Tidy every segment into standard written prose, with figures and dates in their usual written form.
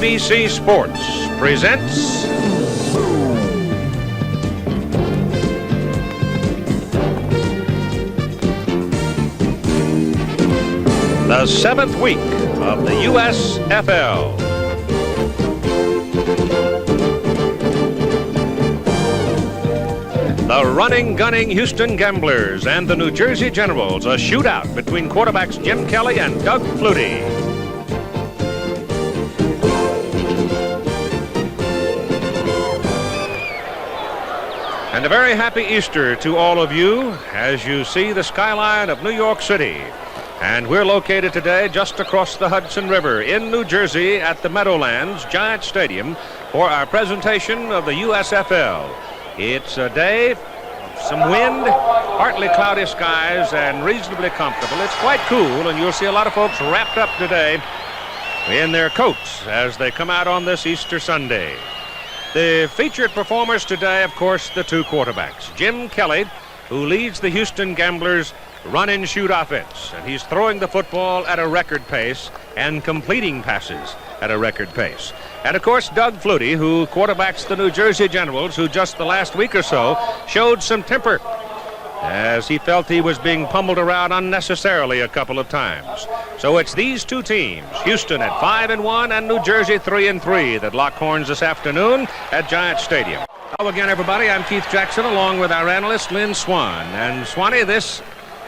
ABC Sports presents the 7th week of the USFL. The running, gunning Houston Gamblers and the New Jersey Generals, a shootout between quarterbacks Jim Kelly and Doug Flutie. And a very happy Easter to all of you as you see the skyline of New York City. And we're located today just across the Hudson River in New Jersey at the Meadowlands Giant Stadium for our presentation of the USFL. It's a day of some wind, partly cloudy skies, and reasonably comfortable. It's quite cool, and you'll see a lot of folks wrapped up today in their coats as they come out on this Easter Sunday. The featured performers today, of course, the two quarterbacks. Jim Kelly, who leads the Houston Gamblers' run-and-shoot offense, and he's throwing the football at a record pace and completing passes at a record pace. And, of course, Doug Flutie, who quarterbacks the New Jersey Generals, who just the last week or so showed some temper as he felt he was being pummeled around unnecessarily a couple of times. So it's these two teams, Houston at 5-1 and New Jersey 3-3, that lock horns this afternoon at Giant Stadium. Hello again, everybody. I'm Keith Jackson, along with our analyst, Lynn Swan. And, Swanee, this,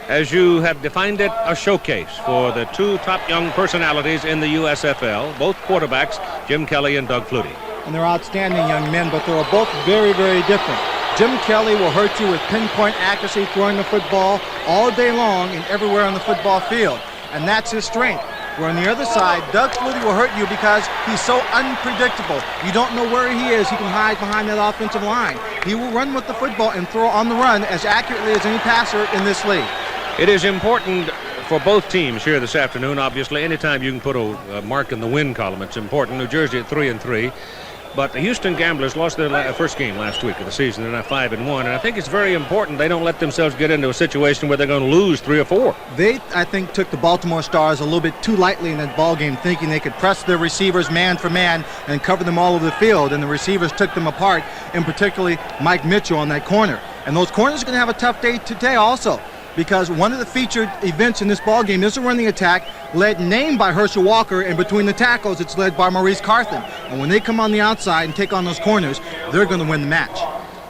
as you have defined it, a showcase for the two top young personalities in the USFL, both quarterbacks, Jim Kelly and Doug Flutie. And they're outstanding young men, but they're both very, very different. Jim Kelly will hurt you with pinpoint accuracy throwing the football all day long and everywhere on the football field, and that's his strength. Where on the other side, Doug Flutie will hurt you because he's so unpredictable. You don't know where he is. He can hide behind that offensive line. He will run with the football and throw on the run as accurately as any passer in this league. It is important for both teams here this afternoon. Obviously, anytime you can put a mark in the win column, it's important. New Jersey at 3-3. But the Houston Gamblers lost their first game last week of the season. They're now 5-1, and I think it's very important they don't let themselves get into a situation where they're going to lose 3 or 4. They, I think, took the Baltimore Stars a little bit too lightly in that ball game, thinking they could press their receivers man for man and cover them all over the field, and the receivers took them apart, and particularly Mike Mitchell on that corner. And those corners are going to have a tough day today also, because one of the featured events in this ball game is a running attack named by Herschel Walker, and between the tackles it's led by Maurice Carthen. And when they come on the outside and take on those corners, they're going to win the match.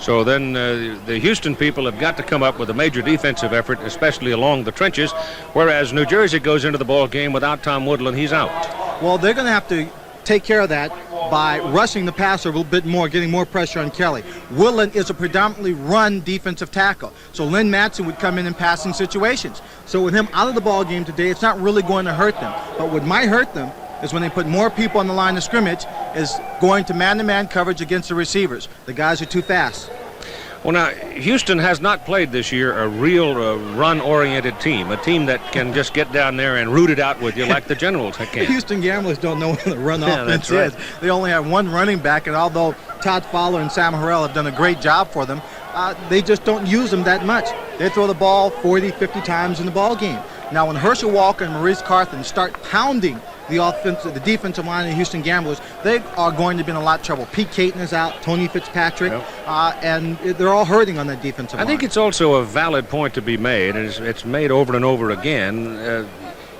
So then the Houston people have got to come up with a major defensive effort, especially along the trenches, whereas New Jersey goes into the ball game without Tom Woodland. He's out. Well, they're going to have to take care of that by rushing the passer a little bit more, getting more pressure on Kelly. Woodland is a predominantly run defensive tackle, so Lynn Matson would come in passing situations. So with him out of the ball game today, it's not really going to hurt them. But what might hurt them is when they put more people on the line of scrimmage, is going to man-to-man coverage against the receivers. The guys are too fast. Well, now, Houston has not played this year a real run-oriented team, a team that can just get down there and root it out with you like the Generals can. The Houston Gamblers don't know what the run offense is. They only have one running back, and although Todd Fowler and Sam Harrell have done a great job for them, they just don't use them that much. They throw the ball 40, 50 times in the ball game. Now, when Herschel Walker and Maurice Carthen start pounding the defensive line of the Houston Gamblers, they are going to be in a lot of trouble. Pete Caton is out, Tony Fitzpatrick, and they're all hurting on that defensive line. I think it's also a valid point to be made, and it's made over and over again.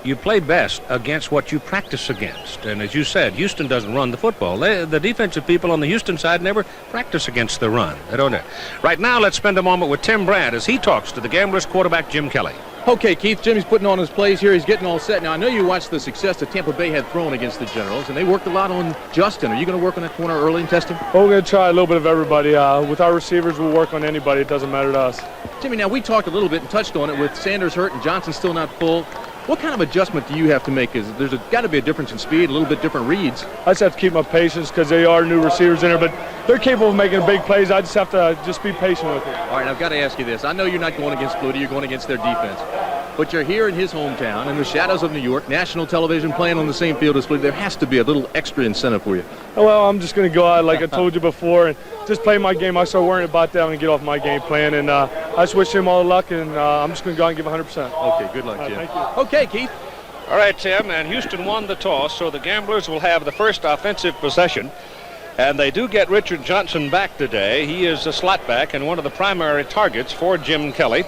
You play best against what you practice against. And as you said, Houston doesn't run the football. The defensive people on the Houston side never practice against the run. They don't. Right now, let's spend a moment with Tim Brandt as he talks to the Gamblers quarterback Jim Kelly. Okay, Keith, Jimmy's putting on his plays here. He's getting all set. Now, I know you watched the success that Tampa Bay had thrown against the Generals, and they worked a lot on Justin. Are you going to work on that corner early and test him? Well, we're going to try a little bit of everybody. With our receivers, we'll work on anybody. It doesn't matter to us. Jimmy, now we talked a little bit and touched on it with Sanders hurt and Johnson still not full. What kind of adjustment do you have to make? There's got to be a difference in speed, a little bit different reads. I just have to keep my patience because they are new receivers in there, but they're capable of making big plays. I just have to be patient with it. All right, I've got to ask you this. I know you're not going against Flutie, you're going against their defense. But you're here in his hometown, in the shadows of New York, national television, playing on the same field as Flutie. There has to be a little extra incentive for you. Well, I'm just going to go out, like I told you before, and just play my game. I start worrying about that and get off my game plan. And I just wish him all the luck, and I'm just going to go out and give 100%. Okay, good luck, Jim. Thank you. Okay, Keith. All right, Tim, and Houston won the toss, so the Gamblers will have the first offensive possession. And they do get Richard Johnson back today. He is a slot back and one of the primary targets for Jim Kelly.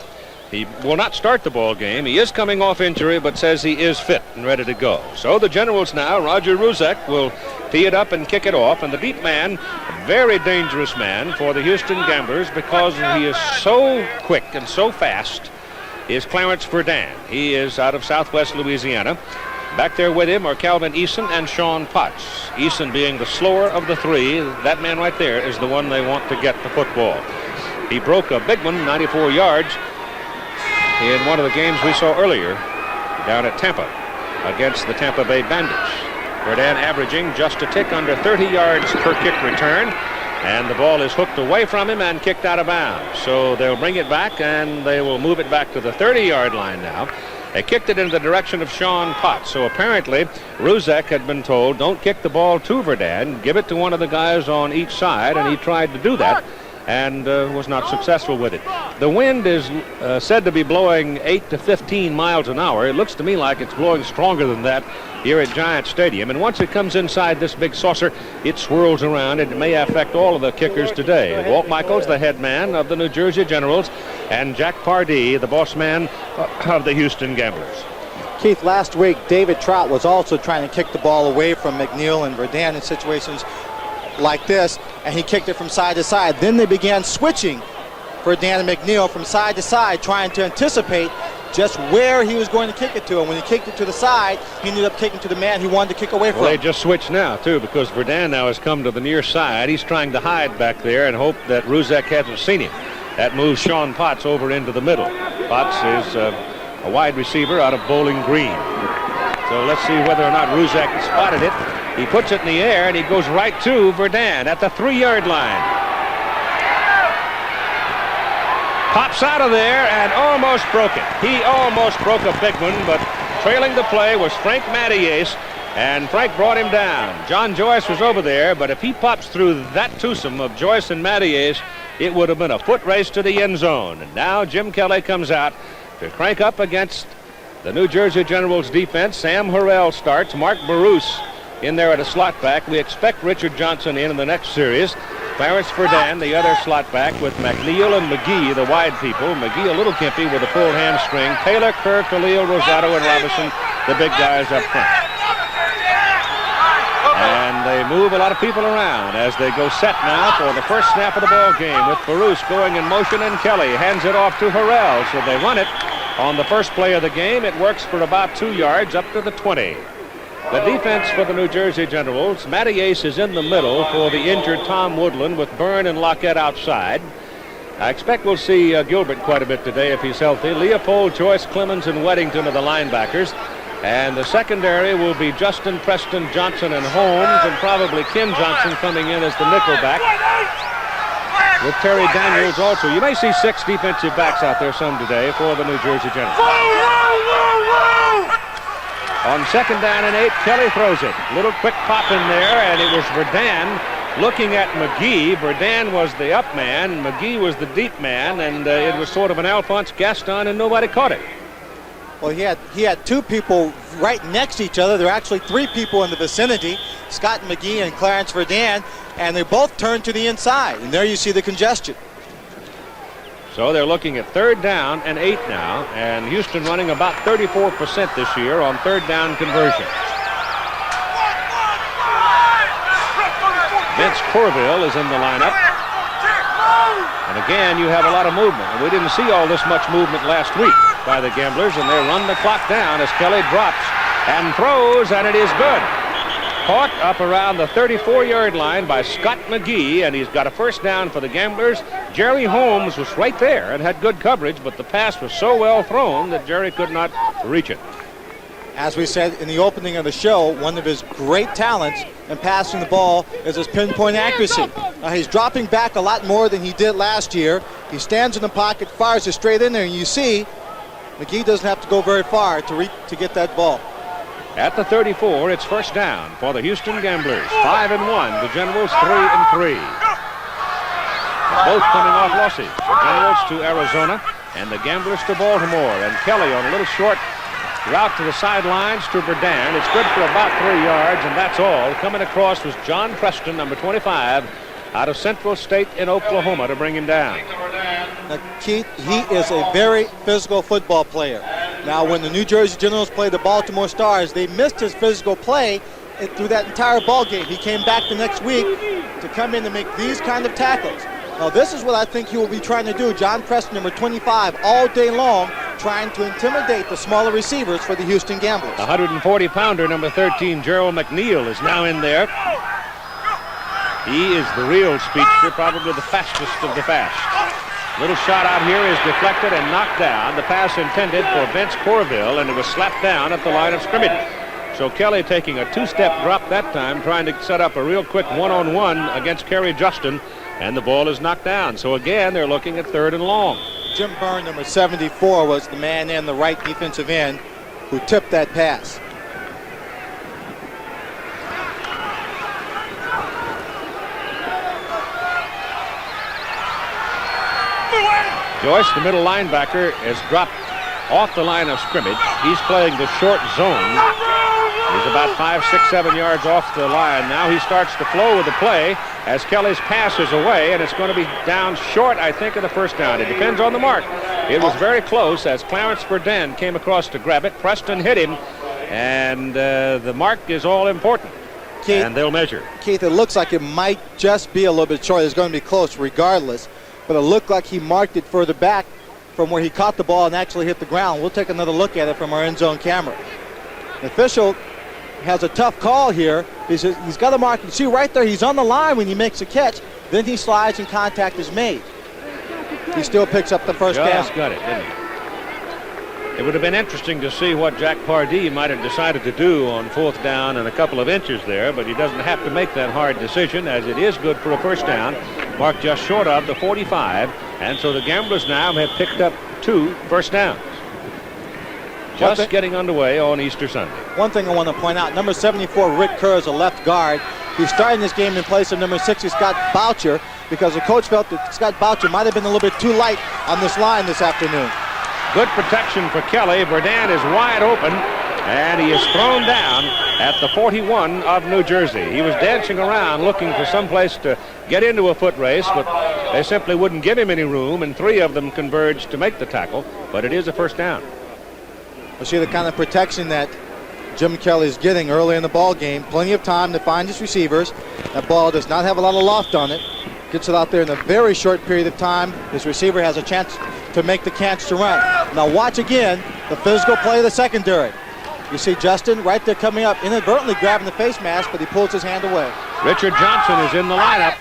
He will not start the ball game. He is coming off injury, but says he is fit and ready to go. So the Generals now, Roger Ruzek will tee it up and kick it off. And the deep man, a very dangerous man for the Houston Gamblers because he is so quick and so fast, is Clarence Verdun. He is out of southwest Louisiana. Back there with him are Calvin Eason and Sean Potts. Eason being the slower of the three. That man right there is the one they want to get the football. He broke a big one, 94 yards, in one of the games we saw earlier down at Tampa against the Tampa Bay Bandits. Verdun averaging just a tick under 30 yards per kick return. And the ball is hooked away from him and kicked out of bounds. So they'll bring it back and they will move it back to the 30-yard line now. They kicked it in the direction of Sean Potts. So apparently Ruzek had been told, don't kick the ball to Verdun, give it to one of the guys on each side, and he tried to do that and was not successful with it. The wind is said to be blowing 8 to 15 miles an hour. It looks to me like it's blowing stronger than that here at Giant Stadium. And once it comes inside this big saucer, it swirls around, and it may affect all of the kickers today. Walt Michaels, the head man of the New Jersey Generals, and Jack Pardee, the boss man of the Houston Gamblers. Keith, last week, David Trout was also trying to kick the ball away from McNeil and Verdun in situations like this, and he kicked it from side to side. Then they began switching Verdun and McNeil from side to side, trying to anticipate just where he was going to kick it to. And when he kicked it to the side, he ended up kicking to the man he wanted to kick away from. Well, they just switched now, too, because Verdun now has come to the near side. He's trying to hide back there and hope that Ruzek hasn't seen him. That moves Sean Potts over into the middle. Potts is a wide receiver out of Bowling Green. So let's see whether or not Ruzek spotted it. He puts it in the air, and he goes right to Verdun at the 3-yard line. Pops out of there and almost broke it. He almost broke a big one, but trailing the play was Frank Mattias, and Frank brought him down. John Joyce was over there, but if he pops through that twosome of Joyce and Mattias, it would have been a foot race to the end zone. And now Jim Kelly comes out to crank up against the New Jersey Generals defense. Sam Harrell starts. Mark Baruch in there at a slot back. We expect Richard Johnson in the next series. Clarence Verdun, the other slot back, with McNeil and McGee, the wide people. McGee a little kimpy with a full hamstring. Taylor, Kerr, Khalil, Rosado, and Robinson, the big guys up front. And they move a lot of people around as they go set now for the first snap of the ball game, with Baruch going in motion, and Kelly hands it off to Harrell. So they run it on the first play of the game. It works for about 2 yards up to the 20. The defense for the New Jersey Generals, Mattias is in the middle for the injured Tom Woodland, with Byrne and Lockett outside. I expect we'll see Gilbert quite a bit today if he's healthy. Leopold, Joyce, Clemens, and Weddington are the linebackers. And the secondary will be Justin, Preston, Johnson, and Holmes, and probably Ken Johnson coming in as the nickelback, with Terry Daniels also. You may see 6 defensive backs out there some today for the New Jersey Generals. On 2nd down and 8, Kelly throws it. Little quick pop in there, and it was Verdun looking at McGee. Verdun was the up man, McGee was the deep man, and it was sort of an Alphonse Gaston, and nobody caught it. Well, he had 2 people right next to each other. There are actually 3 people in the vicinity, Scott McGee and Clarence Verdun, and they both turned to the inside. And there you see the congestion. So they're looking at 3rd down and 8 now, and Houston running about 34% this year on 3rd down conversion. Vince Corville is in the lineup. And again, you have a lot of movement. And we didn't see all this much movement last week by the Gamblers, and they run the clock down as Kelly drops and throws, and it is good. Caught up around the 34-yard line by Scott McGee, and he's got a first down for the Gamblers. Jerry Holmes was right there and had good coverage, but the pass was so well thrown that Jerry could not reach it. As we said in the opening of the show, one of his great talents in passing the ball is his pinpoint accuracy. Now, he's dropping back a lot more than he did last year. He stands in the pocket, fires it straight in there, and you see McGee doesn't have to go very far to get that ball. At the 34, it's first down for the Houston Gamblers. 5-1. The Generals 3-3. Both coming off losses. The Generals to Arizona and the Gamblers to Baltimore. And Kelly on a little short Route to the sidelines to Verdun. It's good for about 3 yards, and that's all. Coming across was John Preston, number 25, out of Central State in Oklahoma to bring him down. Now, Keith, he is a very physical football player. Now, when the New Jersey Generals played the Baltimore Stars, they missed his physical play through that entire ball game. He came back the next week to come in and make these kind of tackles. Now, this is what I think he will be trying to do. John Preston, number 25, all day long, trying to intimidate the smaller receivers for the Houston Gamblers. The 140-pounder, number 13, Gerald McNeil, is now in there. He is the real speedster, probably the fastest of the fast. Little shot out here is deflected and knocked down. The pass intended for Vince Corville, and it was slapped down at the line of scrimmage. So Kelly taking a two-step drop that time, trying to set up a real quick one-on-one against Kerry Justin, and the ball is knocked down. So again, they're looking at 3rd and long. Jim Byrne, number 74, was the man in the right defensive end who tipped that pass. Joyce, the middle linebacker, is dropped off the line of scrimmage. He's playing the short zone. He's about 5, 6, 7 yards off the line. Now he starts to flow with the play as Kelly's pass is away, and it's going to be down short, I think, of the first down. It depends on the mark. It was very close as Clarence Verdun came across to grab it. Preston hit him, and the mark is all important. Keith, and they'll measure. Keith, it looks like it might just be a little bit short. It's going to be close regardless, but it looked like he marked it further back from where he caught the ball and actually hit the ground. We'll take another look at it from our end zone camera. The official has a tough call here. He's got a mark. You see right there, he's on the line when he makes a catch. Then he slides and contact is made. He still picks up the first down. Just got it, didn't he? It would have been interesting to see what Jack Pardee might have decided to do on 4th down and a couple of inches there, but he doesn't have to make that hard decision as it is good for a first down, marked just short of the 45, and so the Gamblers now have picked up 2 first downs. Just getting underway on Easter Sunday. One thing I want to point out, number 74, Rick Kerr, is a left guard. He's starting this game in place of number 60, Scott Boucher, because the coach felt that Scott Boucher might have been a little bit too light on this line this afternoon. Good protection for Kelly. Verdun is wide open, and he is thrown down at the 41 of New Jersey. He was dancing around looking for some place to get into a foot race, but they simply wouldn't give him any room, and 3 of them converged to make the tackle, but it is a first down. We'll see the kind of protection that Jim Kelly is getting early in the ball game. Plenty of time to find his receivers. That ball does not have a lot of loft on it. Gets it out there in a very short period of time. His receiver has a chance to make the catch to run. Now watch again the physical play of the secondary. You see Justin right there coming up, inadvertently grabbing the face mask, but he pulls his hand away. Richard Johnson is in the lineup.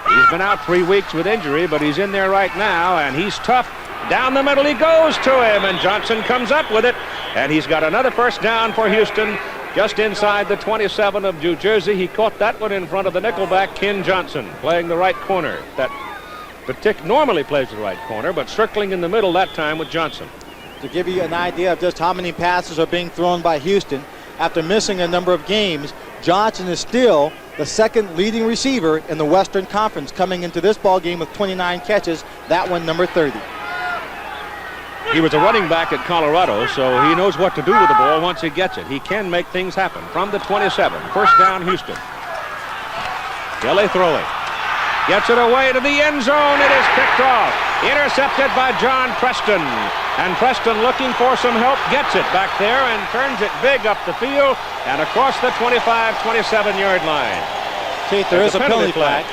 He's been out 3 weeks with injury, but he's in there right now, and he's tough. Down the middle he goes to him, and Johnson comes up with it, and he's got another first down for Houston just inside the 27 of New Jersey. He caught that one in front of the nickelback, Ken Johnson, playing the right corner. That normally plays the right corner, but circling in the middle that time with Johnson. To give you an idea of just how many passes are being thrown by Houston, after missing a number of games, Johnson is still the 2nd leading receiver in the Western Conference, coming into this ball game with 29 catches, that one number 30. He was a running back at Colorado, so he knows what to do with the ball once he gets it. He can make things happen. From the 27, first down Houston. Kelly throwing. Gets it away to the end zone. It is picked off. Intercepted by John Preston. And Preston, looking for some help, gets it back there and turns it big up the field and across the 25, 27-yard line. Keith, there is a penalty flag.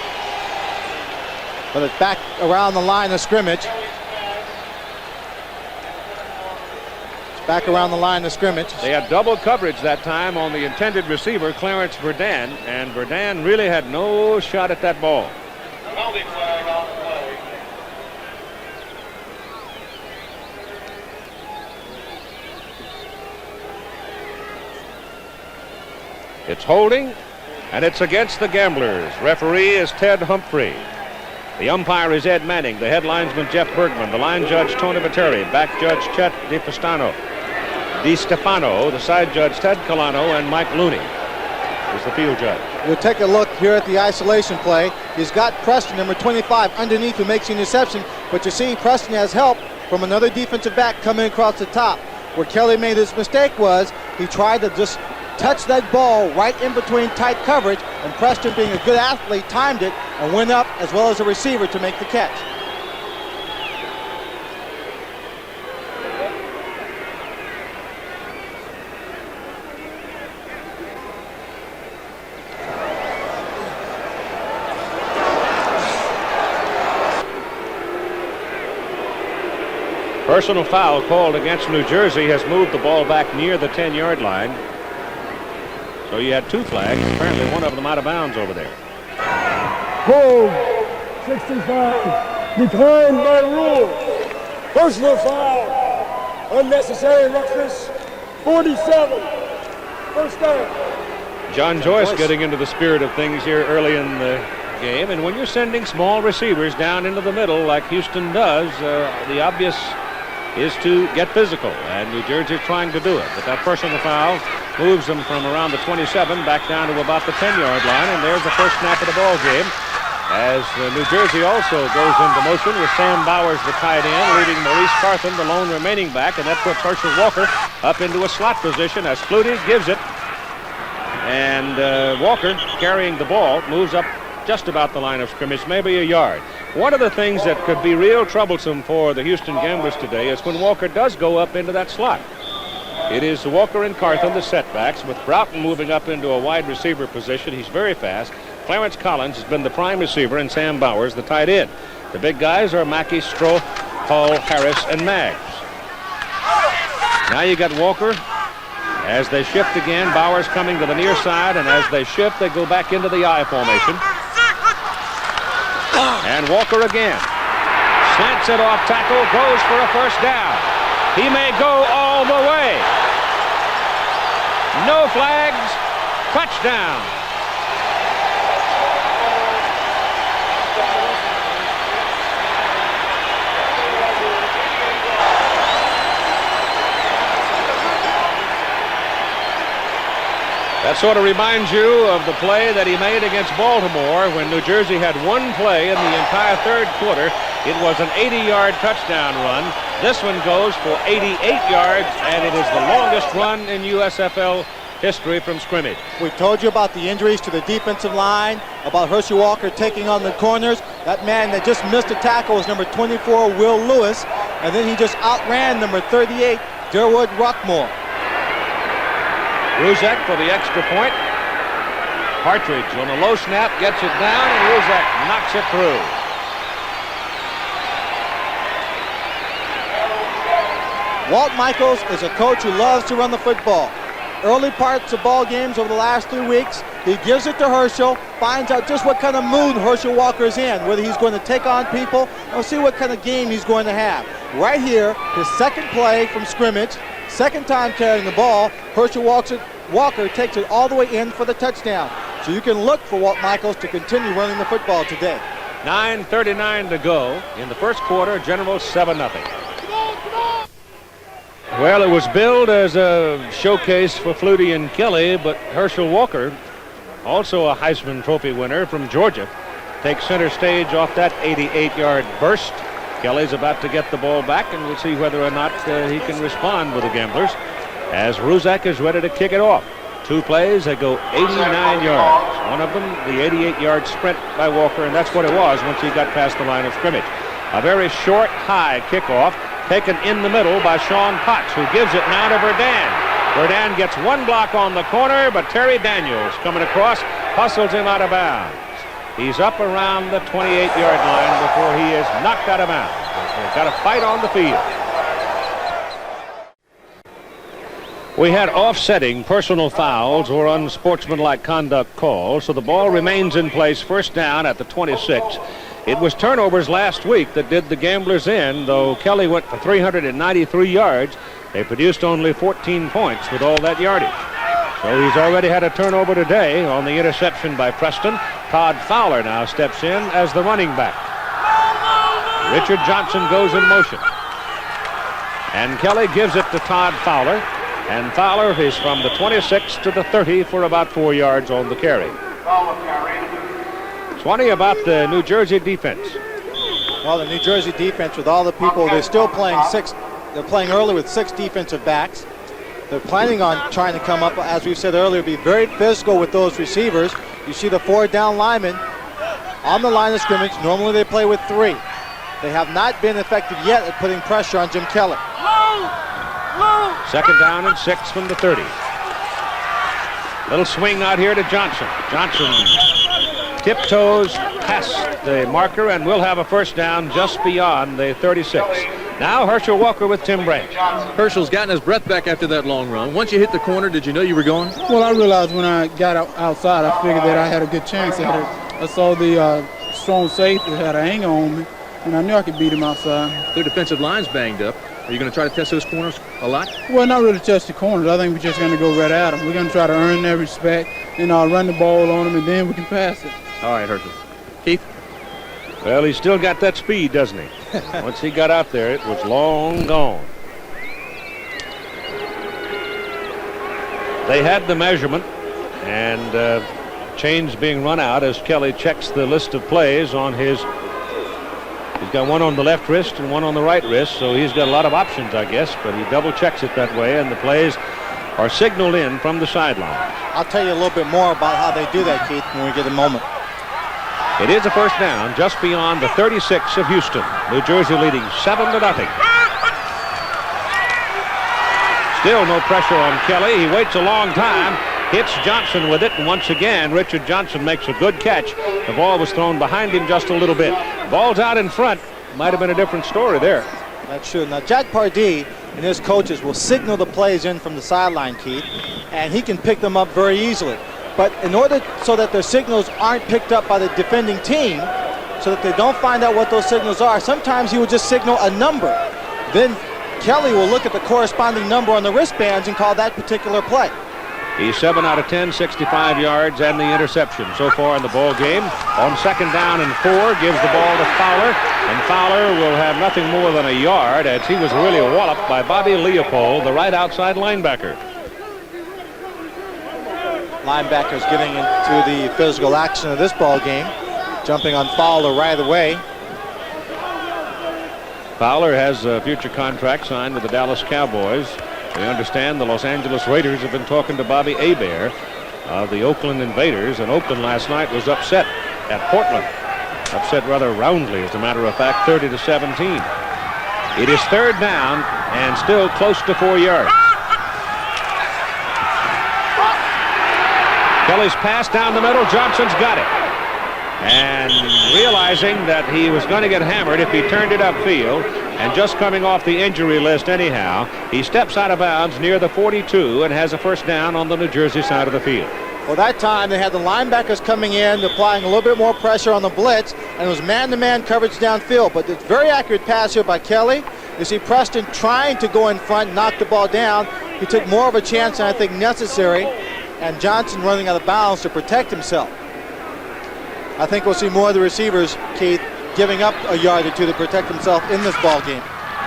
But it's back around the line of scrimmage. Back around the line of scrimmage. They had double coverage that time on the intended receiver, Clarence Verdun, and Verdun really had no shot at that ball. Penalty flag on the play. It's holding, and it's against the Gamblers. Referee is Ted Humphrey. The umpire is Ed Manning, the head linesman Jeff Bergman, the line judge Tony Viteri, back judge Chet DiStefano, the side judge Ted Colano, and Mike Looney is the field judge. We'll take a look here at the isolation play. He's got Preston, number 25, underneath, who makes the interception, but you see Preston has help from another defensive back coming across the top. Where Kelly made his mistake was he tried to just touch that ball right in between tight coverage, and Preston, being a good athlete, timed it and went up as well as a receiver to make the catch. Personal foul called against New Jersey has moved the ball back near the 10-yard line. So you had two flags. Apparently one of them out of bounds over there. Hold 65. Declined by rule. Personal foul. Unnecessary roughness. 47. First down. John Joyce getting into the spirit of things here early in the game. And when you're sending small receivers down into the middle like Houston does, the obvious is to get physical, and New Jersey is trying to do it. But that personal foul moves them from around the 27 back down to about the 10-yard line, and there's the first snap of the ball game as New Jersey also goes into motion with Sam Bowers, the tight end, leaving Maurice Carthen, the lone remaining back, and that puts Herschel Walker up into a slot position as Flutie gives it, and Walker, carrying the ball, moves up just about the line of scrimmage, maybe a yard. One of the things that could be real troublesome for the Houston Gamblers today is when Walker does go up into that slot. It is Walker and Carthen, the setbacks, with Broughton moving up into a wide receiver position. He's very fast. Clarence Collins has been the prime receiver, and Sam Bowers, the tight end. The big guys are Mackey, Stroh, Hall, Harris, and Maggs. Now you got Walker. As they shift again, Bowers coming to the near side, and as they shift, they go back into the I formation. And Walker again. Slants it off tackle, goes for a first down. He may go all the way. No flags. Touchdown. That sort of reminds you of the play that he made against Baltimore when New Jersey had one play in the entire third quarter. It was an 80-yard touchdown run. This one goes for 88 yards, and it is the longest run in USFL history from scrimmage. We told you about the injuries to the defensive line, about Herschel Walker taking on the corners. That man that just missed a tackle was number 24, Will Lewis, and then he just outran number 38, Derwood Rockmore. Ruzek for the extra point. Partridge on a low snap gets it down, and Ruzek knocks it through. Walt Michaels is a coach who loves to run the football. Early parts of ball games over the last 3 weeks, he gives it to Herschel, finds out just what kind of mood Herschel Walker is in, whether he's going to take on people, or see what kind of game he's going to have. Right here, his second play from scrimmage, second time carrying the ball, Herschel Walker takes it all the way in for the touchdown. So you can look for Walt Michaels to continue running the football today. 9:39 to go in the first quarter. Generals 7-0. Well, it was billed as a showcase for Flutie and Kelly, but Herschel Walker, also a Heisman Trophy winner from Georgia, takes center stage off that 88-yard burst. Kelly's about to get the ball back, and we'll see whether or not he can respond with the Gamblers as Ruzek is ready to kick it off. Two plays, they go 89 yards. One of them, the 88-yard sprint by Walker, and that's what it was once he got past the line of scrimmage. A very short, high kickoff taken in the middle by Sean Potts, who gives it now to Verdun. Verdun gets one block on the corner, but Terry Daniels coming across hustles him out of bounds. He's up around the 28-yard line before he is knocked out of bounds. They've got a fight on the field. We had offsetting personal fouls or unsportsmanlike conduct calls, so the ball remains in place, first down at the 26. It was turnovers last week that did the Gamblers in, though Kelly went for 393 yards. They produced only 14 points with all that yardage. So he's already had a turnover today on the interception by Preston. Todd Fowler now steps in as the running back. Richard Johnson goes in motion. And Kelly gives it to Todd Fowler. And Fowler is from the 26 to the 30 for about 4 yards on the carry. Swanee, about the New Jersey defense. Well, the New Jersey defense, with all the people, they're still playing They're playing early with 6 defensive backs. They're planning on trying to come up, as we said earlier, be very physical with those receivers. You see the 4 down linemen on the line of scrimmage. Normally they play with 3. They have not been effective yet at putting pressure on Jim Kelly. Second down and 6 from the 30. Little swing out here to Johnson. Johnson tiptoes past the marker and will have a first down just beyond the 36. Now Herschel Walker with Tim Branch. Herschel's gotten his breath back after that long run. Once you hit the corner, did you know you were going? Well, I realized when I got outside, I figured that I had a good chance at it. I saw the strong safety had an angle on me, and I knew I could beat him outside. Their defensive line's banged up. Are you going to try to test those corners a lot? Well, not really test the corners. I think we're just going to go right at them. We're going to try to earn their respect, and run the ball on them, and then we can pass it. All right, Herschel. Keith? Well, he's still got that speed, doesn't he? Once he got out there, it was long gone. They had the measurement, and chains being run out as Kelly checks the list of plays on his. He's got one on the left wrist and one on the right wrist, so he's got a lot of options, I guess, but he double checks it that way, and the plays are signaled in from the sideline. I'll tell you a little bit more about how they do that, Keith, when we get a moment. It is a first down just beyond the 36 of Houston. New Jersey leading 7-0. Still no pressure on Kelly. He waits a long time, hits Johnson with it, and once again Richard Johnson makes a good catch. The ball was thrown behind him just a little bit. Ball's out in front. Might have been a different story there. That's true. Now, Jack Pardee and his coaches will signal the plays in from the sideline, Keith, and he can pick them up very easily. But in order so that their signals aren't picked up by the defending team, so that they don't find out what those signals are, sometimes he will just signal a number. Then Kelly will look at the corresponding number on the wristbands and call that particular play. He's 7 out of 10, 65 yards, and the interception so far in the ball game. On second down and 4, gives the ball to Fowler, and Fowler will have nothing more than a yard as he was really walloped by Bobby Leopold, the right outside linebacker. Linebackers getting into the physical action of this ball game, jumping on Fowler right away. Fowler has a future contract signed with the Dallas Cowboys. We understand the Los Angeles Raiders have been talking to Bobby Hebert of the Oakland Invaders, and Oakland last night was upset at Portland. Upset rather roundly, as a matter of fact, 30-17. It is third down and still close to 4 yards. Kelly's pass down the middle. Johnson's got it. And realizing that he was going to get hammered if he turned it upfield, and just coming off the injury list anyhow, he steps out of bounds near the 42 and has a first down on the New Jersey side of the field. Well, that time they had the linebackers coming in, applying a little bit more pressure on the blitz, and it was man-to-man coverage downfield. But it's very accurate pass here by Kelly. You see Preston trying to go in front, knock the ball down. He took more of a chance than I think necessary, and Johnson running out of bounds to protect himself. I think we'll see more of the receivers, Keith, giving up a yard or two to protect himself in this ball game.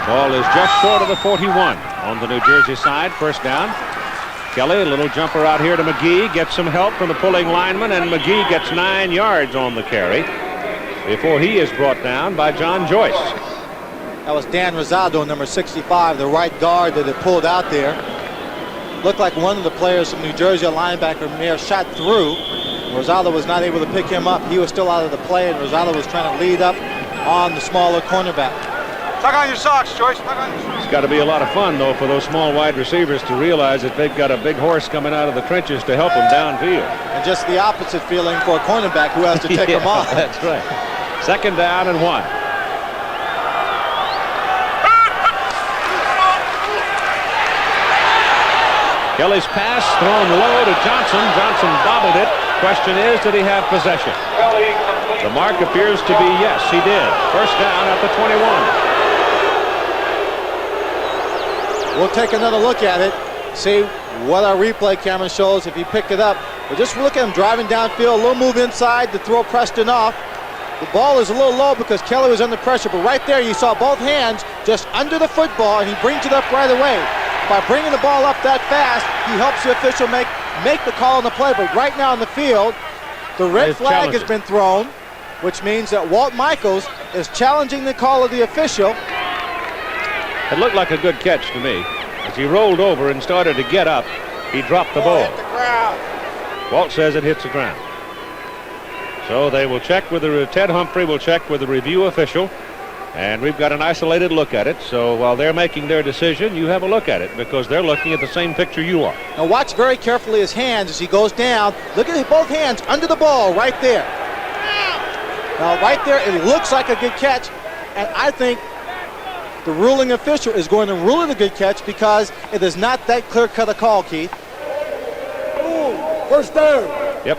Ball is just short of the 41 on the New Jersey side. First down. Kelly, a little jumper out here to McGee, gets some help from the pulling lineman, and McGee gets 9 yards on the carry before he is brought down by John Joyce. That was Dan Rosado, number 65, the right guard that had pulled out there. Looked like one of the players from New Jersey, a linebacker, may have shot through. Rosado was not able to pick him up. He was still out of the play, and Rosado was trying to lead up on the smaller cornerback. Tuck on your socks, Joyce. Tuck on your socks. It's got to be a lot of fun, though, for those small wide receivers to realize that they've got a big horse coming out of the trenches to help them downfield. And just the opposite feeling for a cornerback who has to take them off. That's right. Second down and 1. Kelly's pass thrown low to Johnson. Johnson bobbled it. Question is, did he have possession? The mark appears to be yes, he did. First down at the 21. We'll take another look at it, see what our replay camera shows if he picked it up. But just look at him driving downfield, a little move inside to throw Preston off. The ball is a little low because Kelly was under pressure, but right there you saw both hands just under the football, and he brings it up right away. By bringing the ball up that fast, he helps the official make the call on the play. But right now in the field, the red flag has been thrown, which means that Walt Michaels is challenging the call of the official. It looked like a good catch to me. As he rolled over and started to get up, he dropped the ball. Walt says it hits the ground. So they will check with Ted Humphrey will check with the review official, and we've got an isolated look at it. So while they're making their decision, you have a look at it because they're looking at the same picture you are. Now watch very carefully his hands as he goes down. Look at both hands under the ball right there. Now right there, it looks like a good catch, and I think the ruling official is going to rule it a good catch because it is not that clear-cut a call, Keith. First down. Yep.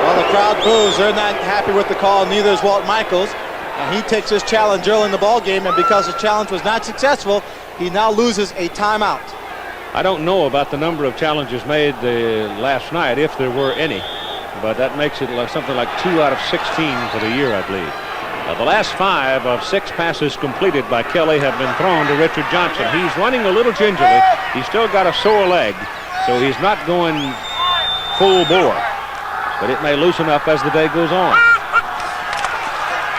Well, the crowd boos. They're not happy with the call. Neither is Walt Michaels. And he takes his challenge early in the ball game, and because the challenge was not successful, he now loses a timeout. I don't know about the number of challenges made last night, if there were any, but that makes it like something like 2 out of 16 for the year, I believe. The last 5 of 6 passes completed by Kelly have been thrown to Richard Johnson. He's running a little gingerly. He's still got a sore leg, so he's not going full bore, but it may loosen up as the day goes on.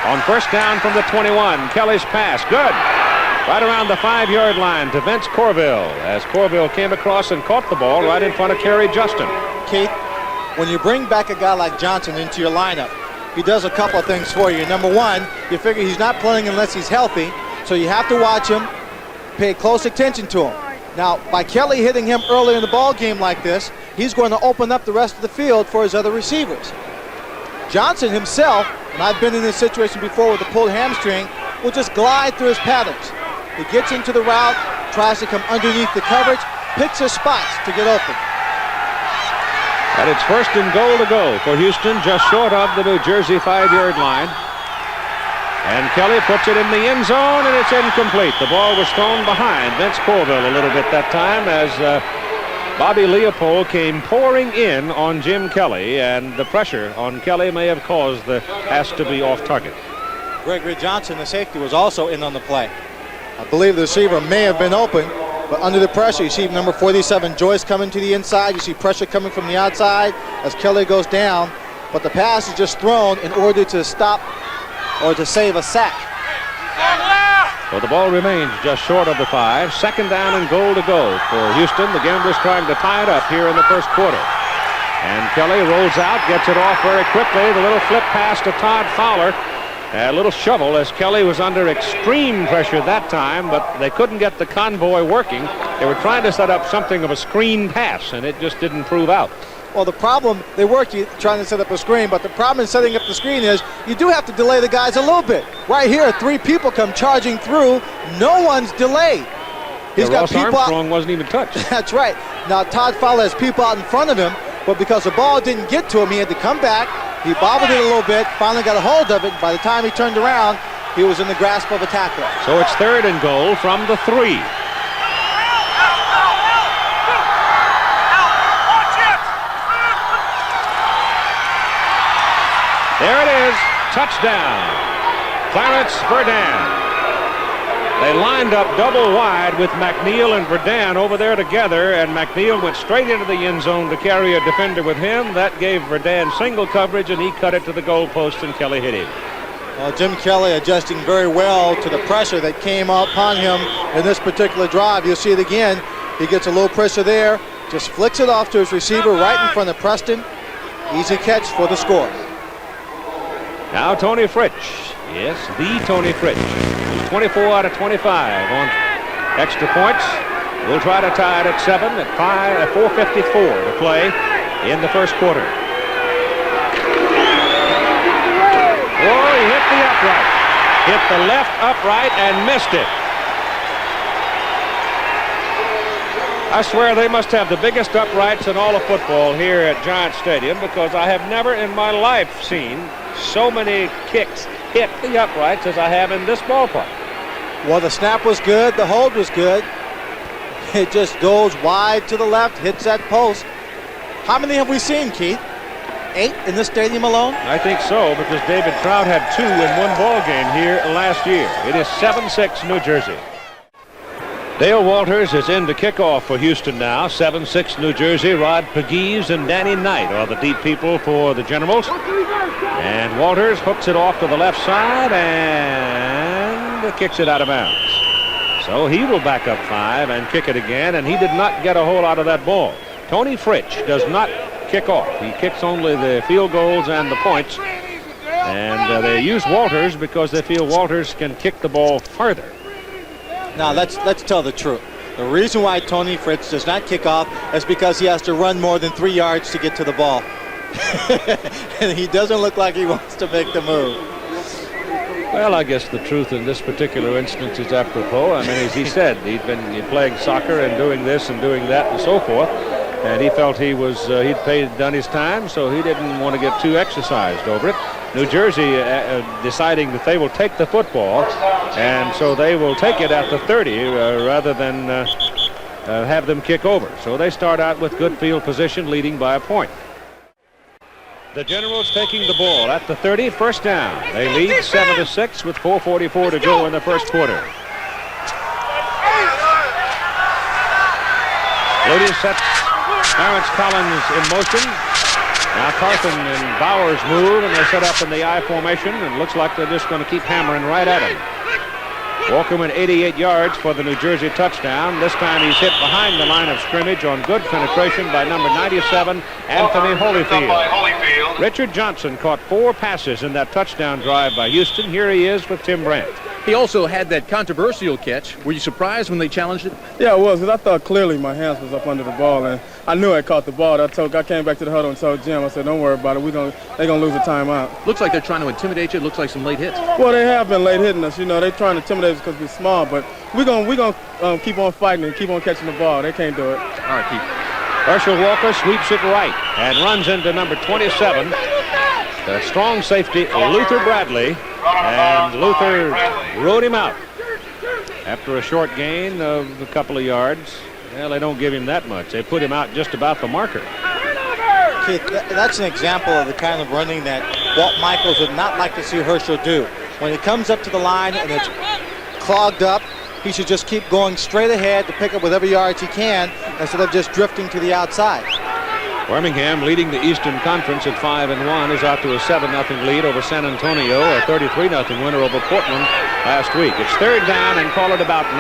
On first down from the 21, Kelly's pass, good. Right around the 5-yard line to Vince Corville, as Corville came across and caught the ball right in front of Kerry Justin. Keith, when you bring back a guy like Johnson into your lineup, he does a couple of things for you. Number one, you figure he's not playing unless he's healthy, so you have to watch him, pay close attention to him. Now, by Kelly hitting him early in the ball game like this, he's going to open up the rest of the field for his other receivers. Johnson himself, and I've been in this situation before with a pulled hamstring, will just glide through his patterns. He gets into the route, tries to come underneath the coverage, picks his spots to get open. And it's first and goal to go for Houston, just short of the New Jersey 5-yard line. And Kelly puts it in the end zone, and it's incomplete. The ball was thrown behind Vince Corville a little bit that time as Bobby Leopold came pouring in on Jim Kelly, and the pressure on Kelly may have caused the pass to be off target. Gregory Johnson, the safety, was also in on the play. I believe the receiver may have been open, but under the pressure, you see number 47, Joyce, coming to the inside. You see pressure coming from the outside as Kelly goes down, but the pass is just thrown in order to stop or to save a sack. So the ball remains just short of the 5. Second down and goal to go for Houston. The Gamblers trying to tie it up here in the first quarter. And Kelly rolls out, gets it off very quickly. The little flip pass to Todd Fowler. A little shovel as Kelly was under extreme pressure that time, but they couldn't get the convoy working. They were trying to set up something of a screen pass, and it just didn't prove out. Well, the problem, they were trying to set up a screen, but the problem in setting up the screen is you do have to delay the guys a little bit. Right here, 3 people come charging through. No one's delayed. He's got Ross people Armstrong wasn't even touched. That's right. Now, Todd Fowler has people out in front of him, but because the ball didn't get to him, he had to come back. He bobbled it a little bit, finally got a hold of it. By the time he turned around, he was in the grasp of a tackler. So it's third and goal from the 3. There it is, touchdown, Clarence Verdun. They lined up double wide with McNeil and Verdun over there together, and McNeil went straight into the end zone to carry a defender with him. That gave Verdun single coverage, and he cut it to the goalpost, and Kelly hit him. Well, Jim Kelly adjusting very well to the pressure that came upon him in this particular drive. You'll see it again. He gets a little pressure there, just flicks it off to his receiver right in front of Preston. Easy catch for the score. Now Tony Fritsch. Yes, the Tony Fritsch. He's 24 out of 25 on extra points. We'll try to tie it at 7 at 4:54 to play in the first quarter. Oh, he hit the upright. Hit the left upright and missed it. I swear they must have the biggest uprights in all of football here at Giant Stadium, because I have never in my life seen so many kicks hit the uprights as I have in this ballpark. Well, the snap was good, the hold was good. It just goes wide to the left, hits that post. How many have we seen, Keith? 8 in this stadium alone? I think so, because David Trout had 2 in one ball game here last year. It is 7-6 New Jersey. Dale Walters is in to kick off for Houston now. 7-6 New Jersey. Rod Pegues and Danny Knight are the deep people for the Generals. And Walters hooks it off to the left side and kicks it out of bounds. So he will back up 5 and kick it again, and he did not get a whole lot of that ball. Tony Fritsch does not kick off. He kicks only the field goals and the points. And they use Walters because they feel Walters can kick the ball farther. Now, let's tell the truth. The reason why Tony Fritsch does not kick off is because he has to run more than 3 yards to get to the ball. And he doesn't look like he wants to make the move. Well, I guess the truth in this particular instance is apropos. I mean, as he said, he'd been playing soccer and doing this and doing that and so forth. And he felt he'd done his time, so he didn't want to get too exercised over it. New Jersey deciding that they will take the football, and so they will take it at the 30 rather than have them kick over. So they start out with good field position, leading by a point. The Generals taking the ball at the 30, first down. They lead 7-6 with 4:44 to go in the first quarter. Lodi sets Clarence Collins in motion. Now Carthen and Bowers move, and they set up in the I formation, and it looks like they're just going to keep hammering right at him. Walker went 88 yards for the New Jersey touchdown. This time he's hit behind the line of scrimmage on good penetration by number 97, Anthony Holyfield. Richard Johnson caught 4 passes in that touchdown drive by Houston. Here he is with Tim Brandt. He also had that controversial catch. Were you surprised when they challenged it? Yeah, I was, because I thought clearly my hands was up under the ball, and I knew I caught the ball. I came back to the huddle and told Jim, I said, don't worry about it. They're going to lose a timeout. Looks like they're trying to intimidate you. It looks like some late hits. Well, they have been late hitting us. You know, they're trying to intimidate us because we're small, but we're gonna keep on fighting and keep on catching the ball. They can't do it. All right, Keith. Herschel Walker sweeps it right and runs into number 27, the strong safety, Luther Bradley, and Luther rode him out. After a short gain of a couple of yards, well, they don't give him that much. They put him out just about the marker. Keith, that's an example of the kind of running that Walt Michaels would not like to see Herschel do. When he comes up to the line and it's clogged up, he should just keep going straight ahead to pick up whatever yards he can instead of just drifting to the outside. Birmingham, leading the Eastern Conference at 5-1, is out to a 7-0 lead over San Antonio, a 33-0 winner over Portland last week. It's third down and call it about 9.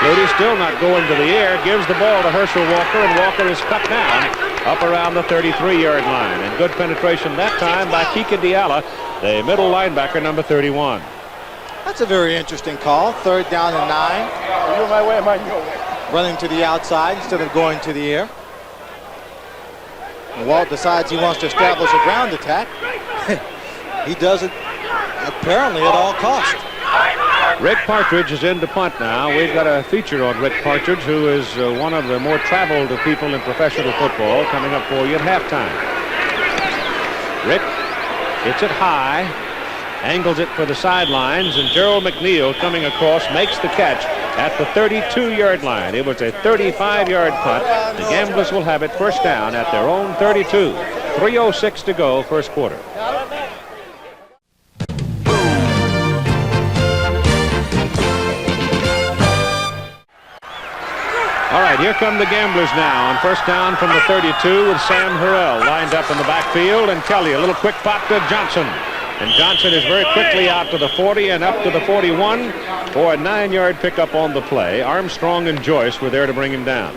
Lodi still not going to the air, gives the ball to Herschel Walker, and Walker is cut down up around the 33-yard line. And good penetration that time by Kika Diala, the middle linebacker, number 31. That's a very interesting call. Third down and 9. Are you my way? Am I your way? Running to the outside instead of going to the air. And Walt decides he wants to establish a ground attack. He does it apparently at all costs. Rick Partridge is in to punt now. We've got a feature on Rick Partridge, who is one of the more traveled people in professional football, coming up for you at halftime. Rick hits it high, angles it for the sidelines, and Gerald McNeil coming across makes the catch at the 32-yard line. It was a 35-yard punt. The Gamblers will have it first down at their own 32. 3:06 to go, first quarter. All right, here come the Gamblers now on first down from the 32 with Sam Harrell lined up in the backfield, and Kelly, a little quick pop to Johnson. And Johnson is very quickly out to the 40 and up to the 41 for a 9-yard pickup on the play. Armstrong and Joyce were there to bring him down.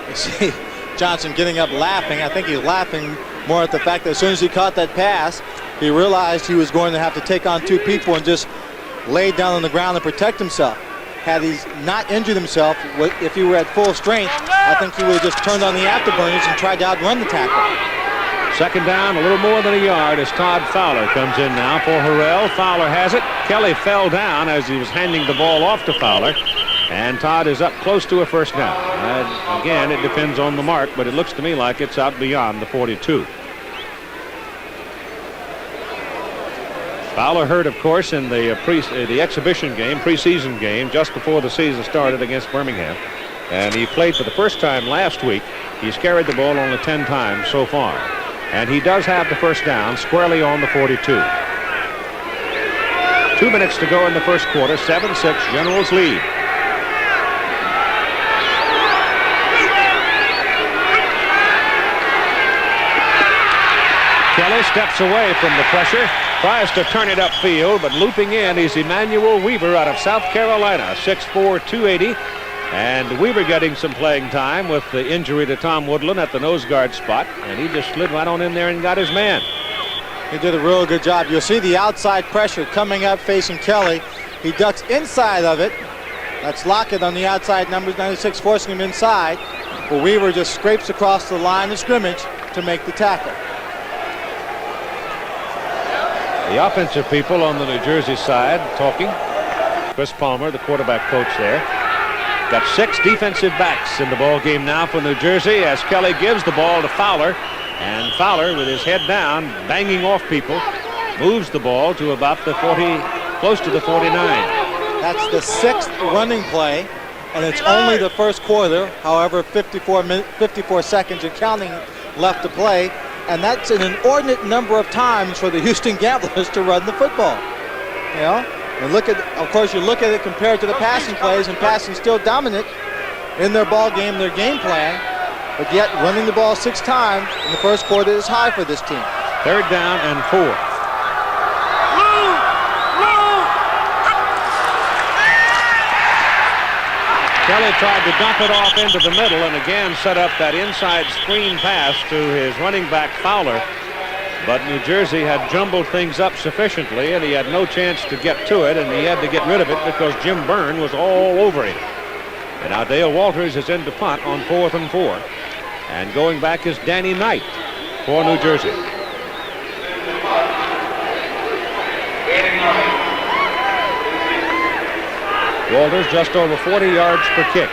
You see Johnson getting up laughing. I think he's laughing more at the fact that as soon as he caught that pass, he realized he was going to have to take on 2 people and just lay down on the ground and protect himself. Had he not injured himself, if he were at full strength, I think he would have just turned on the afterburners and tried to outrun the tackle. Second down, a little more than a yard as Todd Fowler comes in now for Harrell. Fowler has it. Kelly fell down as he was handing the ball off to Fowler. And Todd is up close to a first down. Again, it depends on the mark, but it looks to me like it's out beyond the 42. Fowler hurt, of course, in the exhibition game, preseason game, just before the season started against Birmingham. And he played for the first time last week. He's carried the ball only 10 times so far. And he does have the first down squarely on the 42. 2 minutes to go in the first quarter. 7-6 Generals lead. Kelly steps away from the pressure, tries to turn it upfield, but looping in is Emmanuel Weaver out of South Carolina, 6'4", 280. And Weaver getting some playing time with the injury to Tom Woodland at the nose guard spot, and he just slid right on in there and got his man. He did a real good job. You'll see the outside pressure coming up facing Kelly. He ducks inside of it. That's Lockett on the outside, number 96, forcing him inside. But Weaver just scrapes across the line of scrimmage to make the tackle. The offensive people on the New Jersey side talking. Chris Palmer, the quarterback coach there. Got 6 defensive backs in the ball game now for New Jersey as Kelly gives the ball to Fowler. And Fowler, with his head down, banging off people, moves the ball to about the 40, close to the 49. That's the 6th running play, and it's only the first quarter. However, 54 seconds and counting left to play. And that's an inordinate number of times for the Houston Gamblers to run the football. You know, and look at, of course, you look at it compared to the passing plays, and passing still dominant in their ball game, their game plan. But yet, running the ball 6 times in the first quarter is high for this team. 3rd down and 4. Kelly tried to dump it off into the middle and again set up that inside screen pass to his running back Fowler. But New Jersey had jumbled things up sufficiently and he had no chance to get to it, and he had to get rid of it because Jim Byrne was all over him. And now Dale Walters is in to punt on 4th and 4. And going back is Danny Knight for New Jersey. Walters just over 40 yards per kick.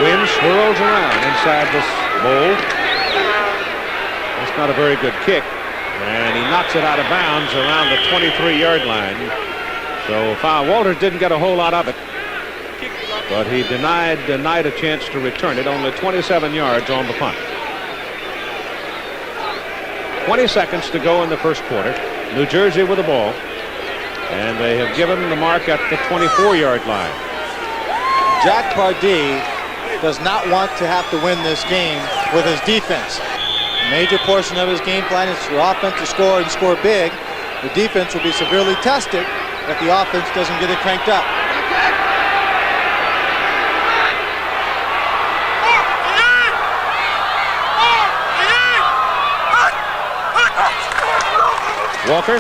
Wind swirls around inside this bowl. That's not a very good kick. And he knocks it out of bounds around the 23-yard line. So Walters didn't get a whole lot of it. But he denied Knight a chance to return it. Only 27 yards on the punt. 20 seconds to go in the first quarter. New Jersey with the ball. And they have given the mark at the 24-yard line. Jack Pardee does not want to have to win this game with his defense. A major portion of his game plan is for offense to score and score big. The defense will be severely tested if the offense doesn't get it cranked up. Walker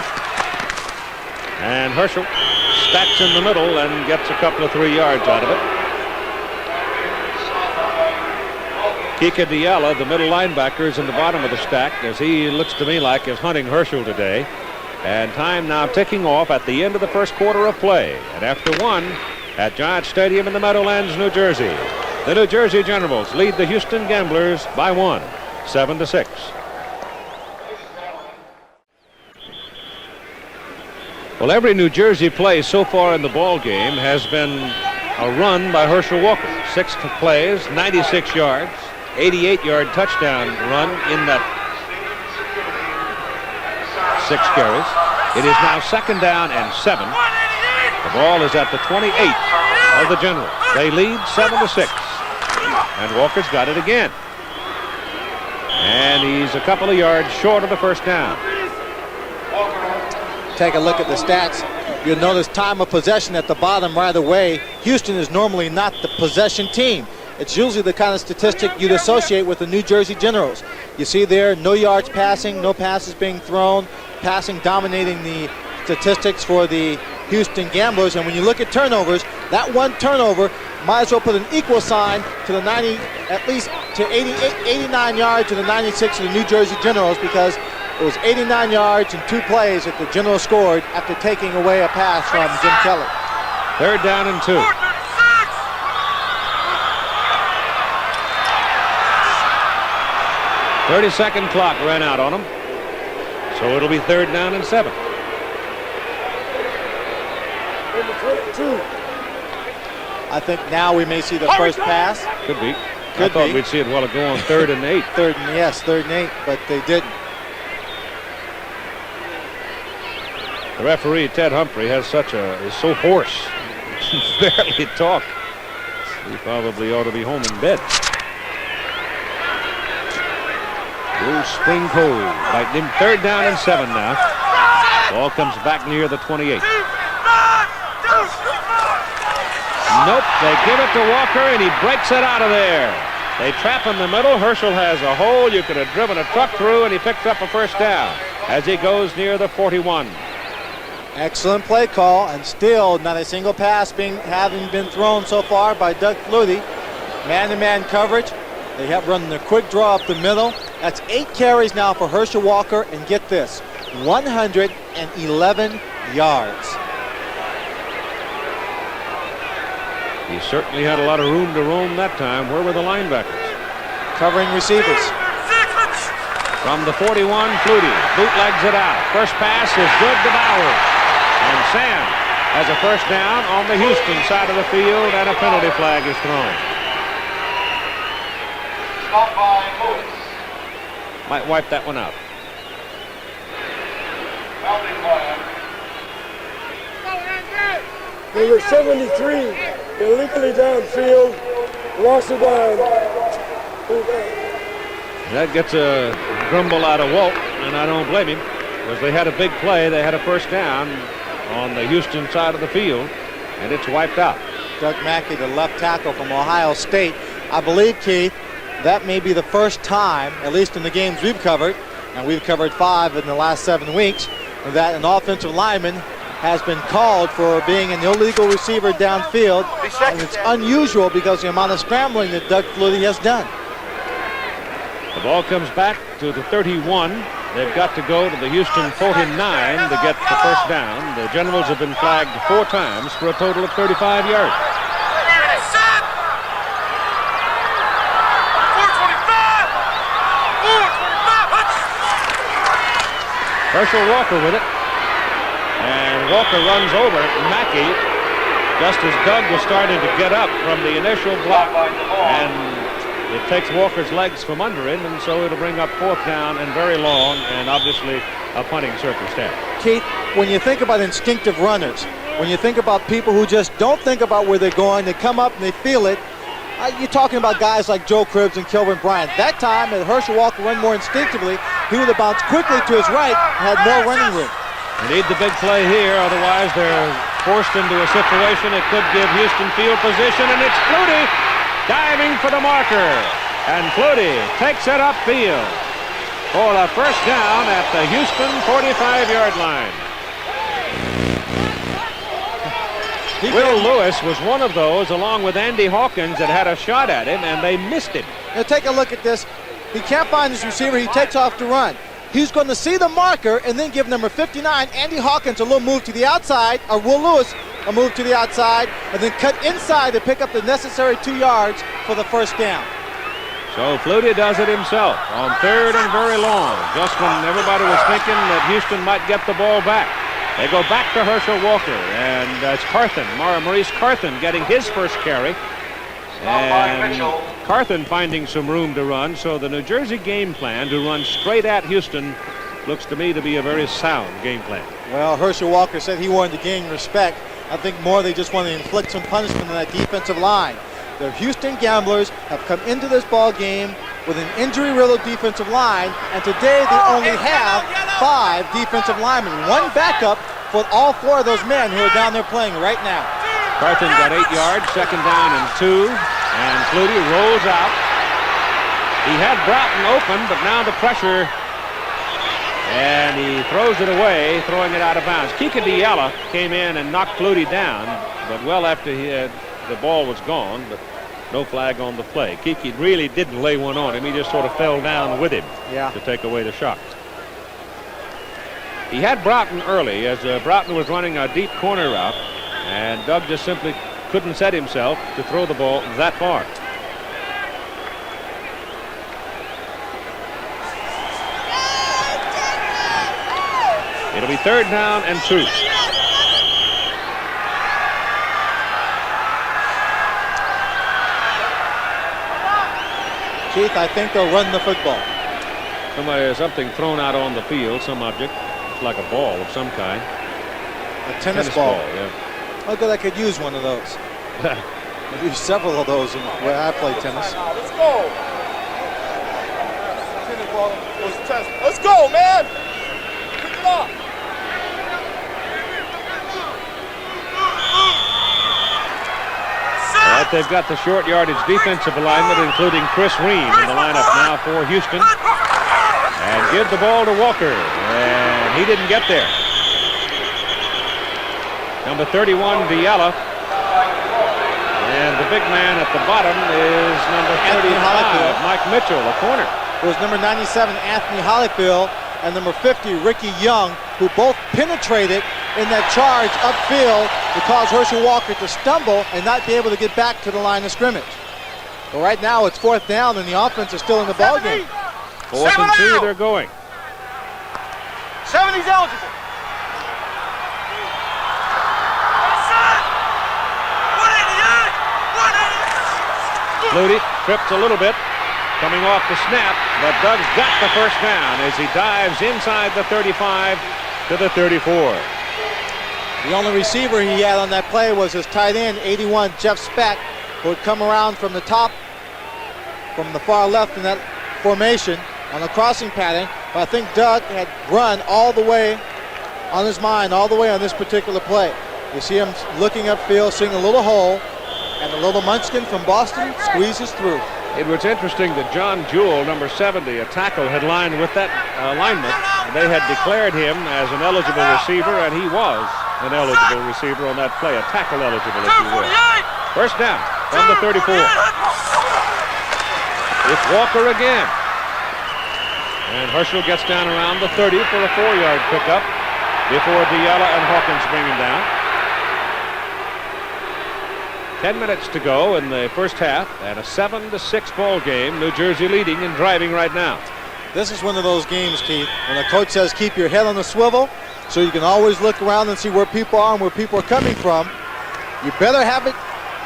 and Herschel stacks in the middle and gets a couple of 3 yards out of it. Kika Diala, the middle linebacker, is in the bottom of the stack, as he looks to me like is hunting Herschel today. And time now ticking off at the end of the first quarter of play. And after 1 at Giant Stadium in the Meadowlands, New Jersey, the New Jersey Generals lead the Houston Gamblers by 1, 7-6. Well, every New Jersey play so far in the ball game has been a run by Herschel Walker. 6 plays, 96 yards, 88-yard touchdown run in that 6 carries. It is now 2nd down and 7. The ball is at the 28 of the Generals. They lead 7-6. And Walker's got it again. And he's a couple of yards short of the first down. Take a look at the stats. You'll notice time of possession at the bottom right away. Houston is normally not the possession team. It's usually the kind of statistic you'd associate with the New Jersey Generals. You see there, no yards passing, no passes being thrown, passing dominating the statistics for the Houston Gamblers. And when you look at turnovers, that one turnover might as well put an equal sign to the 90, at least to 89 yards to the 96 of the New Jersey Generals, because it was 89 yards and 2 plays that the Generals scored after taking away a pass from Jim Kelly. 3rd down and 2. "30-second clock ran out on them. So it'll be 3rd down and 7. I think now we may see the first pass. Could be. I thought we'd see it while it go on 3rd and 8. 3rd and 8, but they didn't. The referee, Ted Humphrey, is so hoarse. He can barely talk. He probably ought to be home in bed. Blue spring cold. Like him, 3rd down and 7 now. Ball comes back near the 28. Nope, they give it to Walker, and he breaks it out of there. They trap in the middle. Herschel has a hole. You could have driven a truck through, and he picks up a 1st down as he goes near the 41. Excellent play call, and still not a single pass having been thrown so far by Doug Flutie. Man-to-man coverage. They have run the quick draw up the middle. That's 8 carries now for Herschel Walker, and get this, 111 yards. He certainly had a lot of room to roam that time. Where were the linebackers? Covering receivers. From the 41, Flutie bootlegs it out. First pass is good to Bowers. And Sam has a 1st down on the Houston side of the field, and a penalty flag is thrown. Stop by Lewis. Might wipe that one out. Penalty flag. Number 73, illegally downfield, lost it down. That gets a grumble out of Walt, and I don't blame him, because they had a big play. They had a 1st down on the Houston side of the field, and it's wiped out. Doug Mackey, the left tackle from Ohio State. I believe, Keith, that may be the first time, at least in the games we've covered, and we've covered 5 in the last 7 weeks, that an offensive lineman has been called for being an illegal receiver downfield, and it's unusual because the amount of scrambling that Doug Flutie has done. The ball comes back to the 31. They've got to go to the Houston 49 to get the 1st down. The Generals have been flagged 4 times for a total of 35 yards. Herschel Walker with it. And Walker runs over Mackey just as Doug was starting to get up from the initial block. And it takes Walker's legs from under him, and so it'll bring up 4th down and very long, and obviously a punting circumstance. Keith, when you think about instinctive runners, when you think about people who just don't think about where they're going, they come up and they feel it, you're talking about guys like Joe Cribbs and Kelvin Bryant. That time, if Herschel Walker run more instinctively, he would have bounced quickly to his right and had more running room. They need the big play here, otherwise they're forced into a situation that could give Houston field position, and it's Flutie diving for the marker. And Flutie takes it upfield for a 1st down at the Houston 45-yard line. Will Lewis was one of those, along with Andy Hawkins, that had a shot at him, and they missed him. Now take a look at this. He can't find his receiver. He takes off to run. He's going to see the marker and then give number 59, Andy Hawkins, a little move to the outside, or Will Lewis a move to the outside, and then cut inside to pick up the necessary 2 yards for the 1st down. So Flutie does it himself on 3rd and very long, just when everybody was thinking that Houston might get the ball back. They go back to Herschel Walker, and it's Carthen, Maurice Carthen, getting his 1st carry. And Carthen finding some room to run, so the New Jersey game plan to run straight at Houston looks to me to be a very sound game plan. Well, Herschel Walker said he wanted to gain respect. I think more they just want to inflict some punishment on that defensive line. The Houston Gamblers have come into this ball game with an injury-riddled defensive line, and today they only have 5 defensive linemen, 1 backup for all 4 of those men who are down there playing right now. Carthen got 8 yards, 2nd down and 2, and Flutie rolls out. He had Broughton open, but now the pressure, and he throws it away, throwing it out of bounds. Kika Diala came in and knocked Flutie down, but well after the ball was gone, but no flag on the play. Kiki really didn't lay one on him. He just sort of fell down with him to take away the shot. He had Broughton early as Broughton was running a deep corner route, and Doug just simply couldn't set himself to throw the ball that far. It'll be 3rd down and 2. Keith, I think they'll run the football. Something thrown out on the field, some object. It's like a ball of some kind. A tennis ball. Yeah. Look, I could use one of those. I've used several of those where I play tennis. Let's go. Tennis ball was a test. Let's go, man. Pick it up. All right, they've got the short yardage defensive alignment, including Chris Reen in the lineup now for Houston. And give the ball to Walker, and he didn't get there. Number 31, Viala. And the big man at the bottom is number 35, Mike Mitchell, a corner. It was number 97, Anthony Holyfield, and number 50, Ricky Young, who both penetrated in that charge upfield to cause Herschel Walker to stumble and not be able to get back to the line of scrimmage. But right now it's 4th down and the offense is still in the ballgame. 4th and 2, they're going. 70's eligible. Flutie trips a little bit coming off the snap, but Doug's got the first down as he dives inside the 35 to the 34. The only receiver he had on that play was his tight end, 81, Jeff Speck, who would come around from the top, from the far left in that formation on the crossing pattern. But I think Doug had run all the way on his mind, all the way on this particular play. You see him looking upfield, seeing a little hole, and the little munchkin from Boston squeezes through. It was interesting that John Jewell, number 70, a tackle, had lined with that alignment. They had declared him as an eligible receiver, and he was an eligible receiver on that play, a tackle eligible, if you will. First down from the 34. It's Walker again. And Herschel gets down around the 30 for a 4-yard pickup before Viala and Hawkins bring him down. 10 minutes to go in the first half, and a 7-6 ball game. New Jersey leading and driving right now. This is one of those games, Keith, when the coach says keep your head on the swivel so you can always look around and see where people are and where people are coming from. You better have it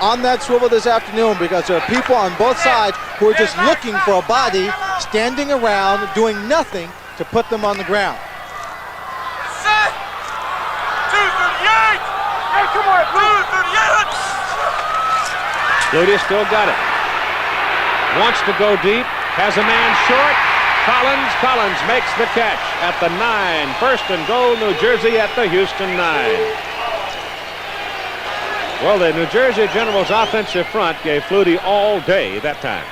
on that swivel this afternoon, because there are people on both sides who are just looking for a body, standing around, doing nothing to put them on the ground. 238! Hey, come on, 238! Flutie still got it. Wants to go deep. Has a man short. Collins makes the catch at the 9. 1st and goal, New Jersey at the Houston 9. Well, the New Jersey Generals offensive front gave Flutie all day that time.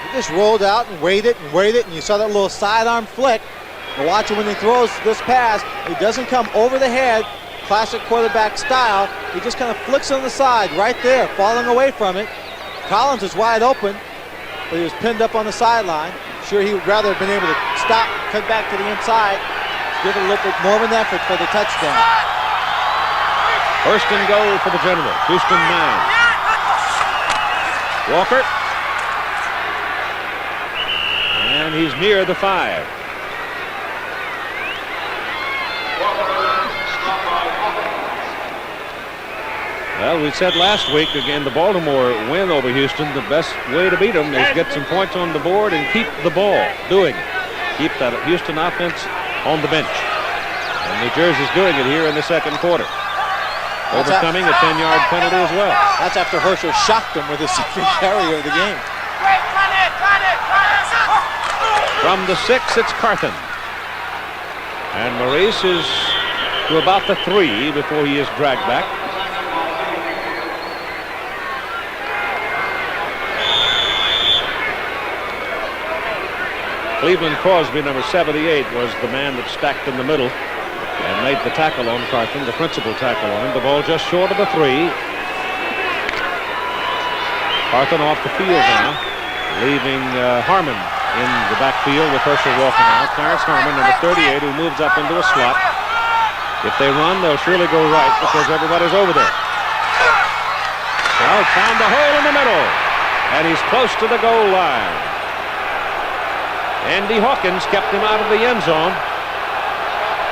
He just rolled out and waited, and you saw that little sidearm flick. And watch it when he throws this pass. He doesn't come over the head, classic quarterback style. He just kind of flicks on the side right there, falling away from it. Collins is wide open, but he was pinned up on the sideline. Sure, he would rather have been able to stop, cut back to the inside, give it a little bit more of an effort for the touchdown. 1st and goal for the Generals. Houston 9. Walker. And he's near the 5. Well, we said last week, again, the Baltimore win over Houston, the best way to beat them is get some points on the board and keep the ball doing it. Keep that Houston offense on the bench. And New Jersey's doing it here in the second quarter. Overcoming a 10-yard penalty as well. That's after Herschel shocked him with his second carry of the game. From the 6, it's Carthen. And Maurice is to about the 3 before he is dragged back. Cleveland Crosby, number 78, was the man that stacked in the middle and made the tackle on Carthen, the principal tackle on him. The ball just short of the 3. Carthen off the field now, leaving Harmon in the backfield with Herschel walking out. Clarence Harmon, number 38, who moves up into a slot. If they run, they'll surely go right because everybody's over there. Now found the hole in the middle, and he's close to the goal line. Andy Hawkins kept him out of the end zone.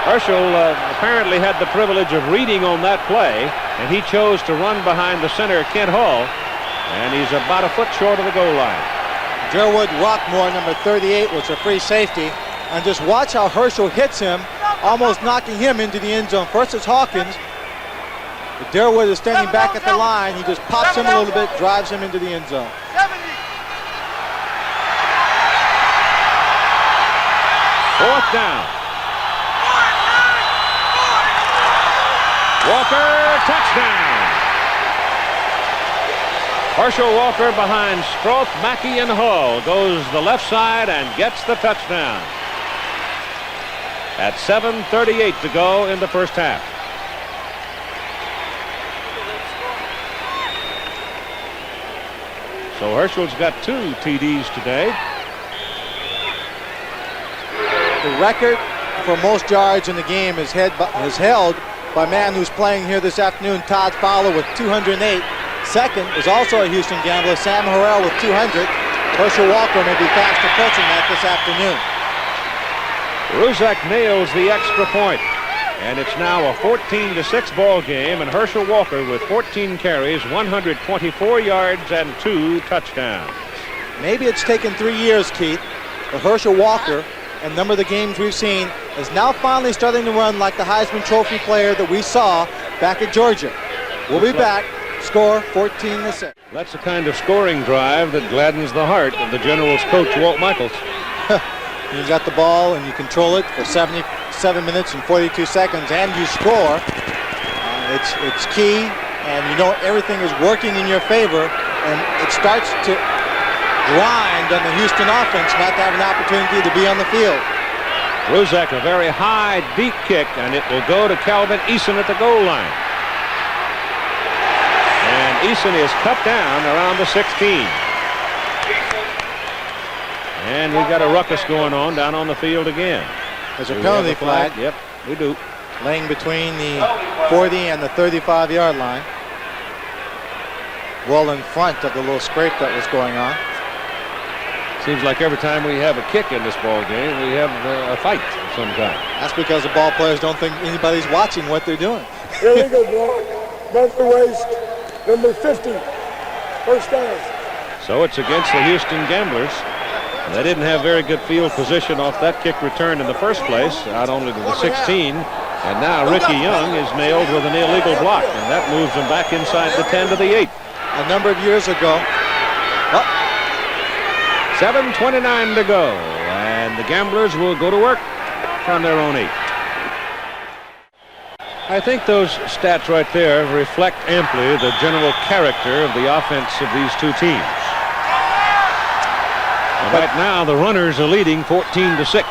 Herschel apparently had the privilege of reading on that play, and he chose to run behind the center, Kent Hall, and he's about a foot short of the goal line. Jerwood Rockmore, number 38, was a free safety. And just watch how Herschel hits him almost knocking him into the end zone. First it's Hawkins. But Darwood is standing back at the line. He just pops him a little bit, drives him into the end zone. 4th down. Walker, touchdown. Herschel Walker behind Stroth, Mackey, and Hull goes the left side and gets the touchdown. At 7:38 to go in the first half. So Herschel's got 2 TDs today. The record for most yards in the game is held by a man who's playing here this afternoon, Todd Fowler, with 208. Second is also a Houston gambler, Sam Harrell, with 200. Herschel Walker may be fast approaching that this afternoon. Ruzek nails the extra point, and it's now a 14-6 ball game, and Herschel Walker with 14 carries, 124 yards, and 2 touchdowns. Maybe it's taken 3 years, Keith, but Herschel Walker, and a number of the games we've seen, is now finally starting to run like the Heisman Trophy player that we saw back at Georgia. We'll be back. Score 14-6. That's the kind of scoring drive that gladdens the heart of the Generals coach, Walt Michaels. You got the ball and you control it for 77 minutes and 42 seconds, and you score. It's key, and you know everything is working in your favor, and it starts to grind on the Houston offense not to have an opportunity to be on the field. Ruzek, a very high, deep kick, and it will go to Calvin Eason at the goal line. And Eason is cut down around the 16. And we've got a ruckus going on down on the field again. There's a penalty flag. Yep, we do. Laying between the 40 and the 35-yard line. Well in front of the little scrape that was going on. Seems like every time we have a kick in this ball game, we have a fight of some kind. That's because the ball players don't think anybody's watching what they're doing. Illegal block. Above the waist. Number 50. First down. So it's against the Houston Gamblers. They didn't have very good field position off that kick return in the first place, out only to the 16. And now Ricky Young is nailed with an illegal block, and that moves him back inside the 10 to the 8. A number of years ago. 7:29 to go, and the Gamblers will go to work from their own 8. I think those stats right there reflect amply the general character of the offense of these two teams. And right now, the runners are leading 14-6.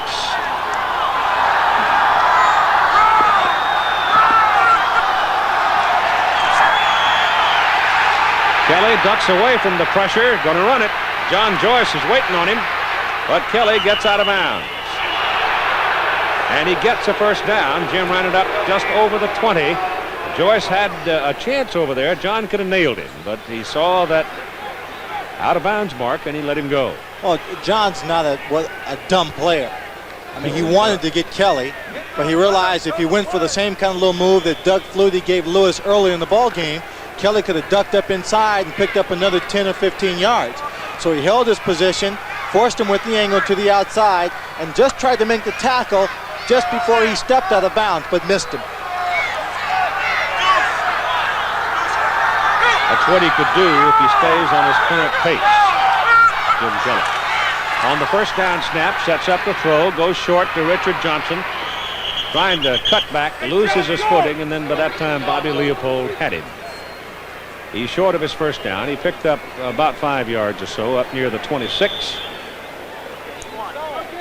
Kelly ducks away from the pressure, going to run it. John Joyce is waiting on him, but Kelly gets out of bounds. And he gets a first down. Jim ran it up just over the 20. Joyce had a chance over there. John could have nailed him, but he saw that out of bounds mark, and he let him go. Well, John's not a dumb player. I mean, he wanted to get Kelly, but he realized if he went for the same kind of little move that Doug Flutie gave Lewis early in the ball game, Kelly could have ducked up inside and picked up another 10 or 15 yards. So he held his position, forced him with the angle to the outside, and just tried to make the tackle just before he stepped out of bounds, but missed him. That's what he could do if he stays on his current pace. Jim Kelly. On the first down snap, sets up the throw, goes short to Richard Johnson, trying to cut back, loses his footing, and then by that time Bobby Leopold had him. He's short of his first down. He picked up about 5 yards or so up near the 26.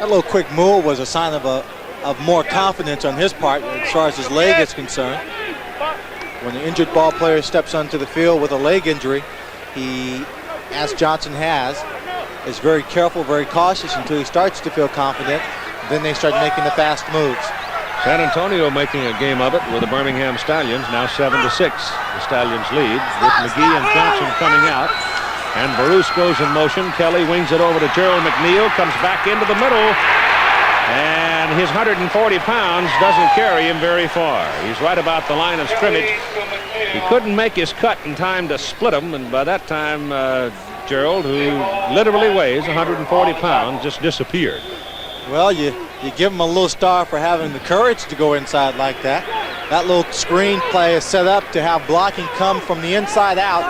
That little quick move was a sign of more confidence on his part as far as his leg is concerned. When the injured ball player steps onto the field with a leg injury, he, as Johnson has, is very careful, very cautious until he starts to feel confident. Then they start making the fast moves. San Antonio making a game of it with the Birmingham Stallions, now 7-6. The Stallions lead with McGee and Johnson coming out. And Baruch goes in motion. Kelly wings it over to Gerald McNeil, comes back into the middle. And his 140 pounds doesn't carry him very far. He's right about the line of scrimmage. He couldn't make his cut in time to split him, and by that time, Gerald, who literally weighs 140 pounds, just disappeared. Well, you You give him a little star for having the courage to go inside like that. That little screen play is set up to have blocking come from the inside out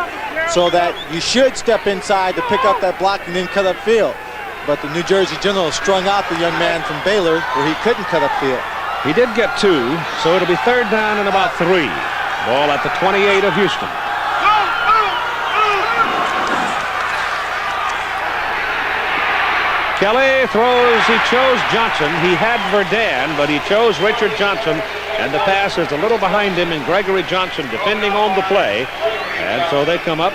so that you should step inside to pick up that block and then cut up field. But the New Jersey Generals strung out the young man from Baylor where he couldn't cut up field. He did get 2, so it'll be 3rd down and about 3. Ball at the 28 of Houston. Kelly throws, he chose Johnson. He had Verdun, but he chose Richard Johnson, and the pass is a little behind him, and Gregory Johnson defending on the play. And so they come up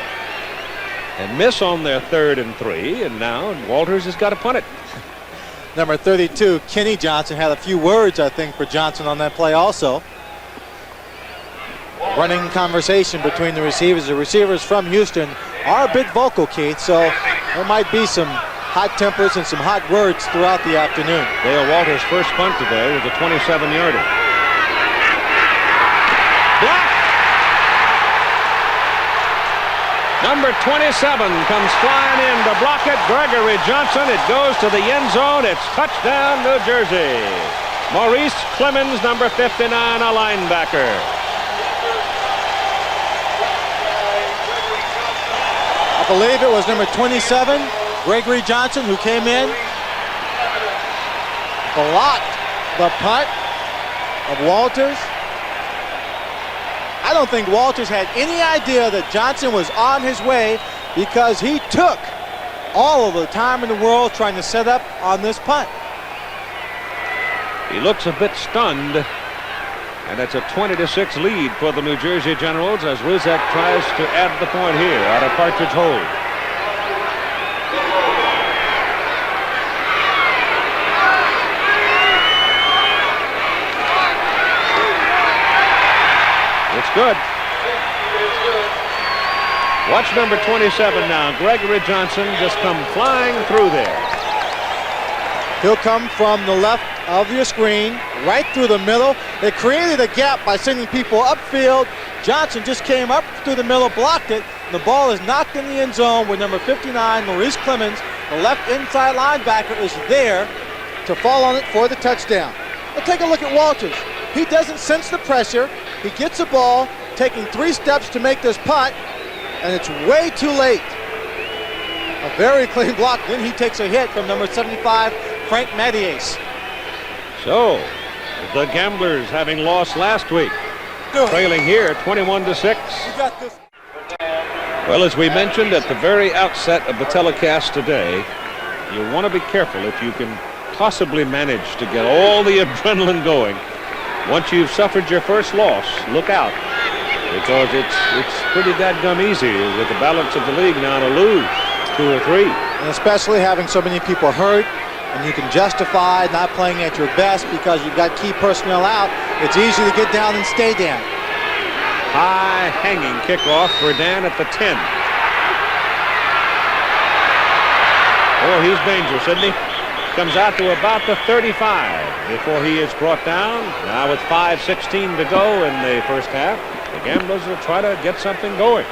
and miss on their 3rd and 3, and now Walters has got to punt it. Number 32, Kenny Johnson, had a few words, I think, for Johnson on that play also. Running conversation between the receivers. The receivers from Houston are a bit vocal, Keith, so there might be some hot tempers and some hot words throughout the afternoon. Dale Walters' first punt today was a 27-yarder. Blocked! Number 27 comes flying in to block it. Gregory Johnson. It goes to the end zone. It's touchdown, New Jersey. Maurice Clemens, number 59, a linebacker. I believe it was number 27, Gregory Johnson, who came in, blocked the punt of Walters. I don't think Walters had any idea that Johnson was on his way because he took all of the time in the world trying to set up on this punt. He looks a bit stunned, and it's a 20-6 lead for the New Jersey Generals as Rizek tries to add the point here out of Partridge Hole. It's good. Watch number 27 now. Gregory Johnson just come flying through there. He'll come from the left of your screen, right through the middle. They created a gap by sending people upfield. Johnson just came up through the middle, blocked it. And the ball is knocked in the end zone with number 59, Maurice Clemens. The left inside linebacker is there to fall on it for the touchdown. But take a look at Walters. He doesn't sense the pressure. He gets the ball, taking 3 steps to make this punt, and it's way too late. A very clean block. Then he takes a hit from number 75, Frank Mathias. So, the Gamblers, having lost last week, trailing here 21-6. Well, as we mentioned at the very outset of the telecast today, you want to be careful if you can possibly manage to get all the adrenaline going. Once you've suffered your first loss, look out, because it's pretty dadgum easy with the balance of the league now to lose 2 or 3. And especially having so many people hurt, and you can justify not playing at your best because you've got key personnel out. It's easy to get down and stay down. High hanging kickoff for Dan at the 10. Oh, he's dangerous, isn't he? Comes out to about the 35 before he is brought down. Now with 5:16 to go in the first half, the Gamblers will try to get something going.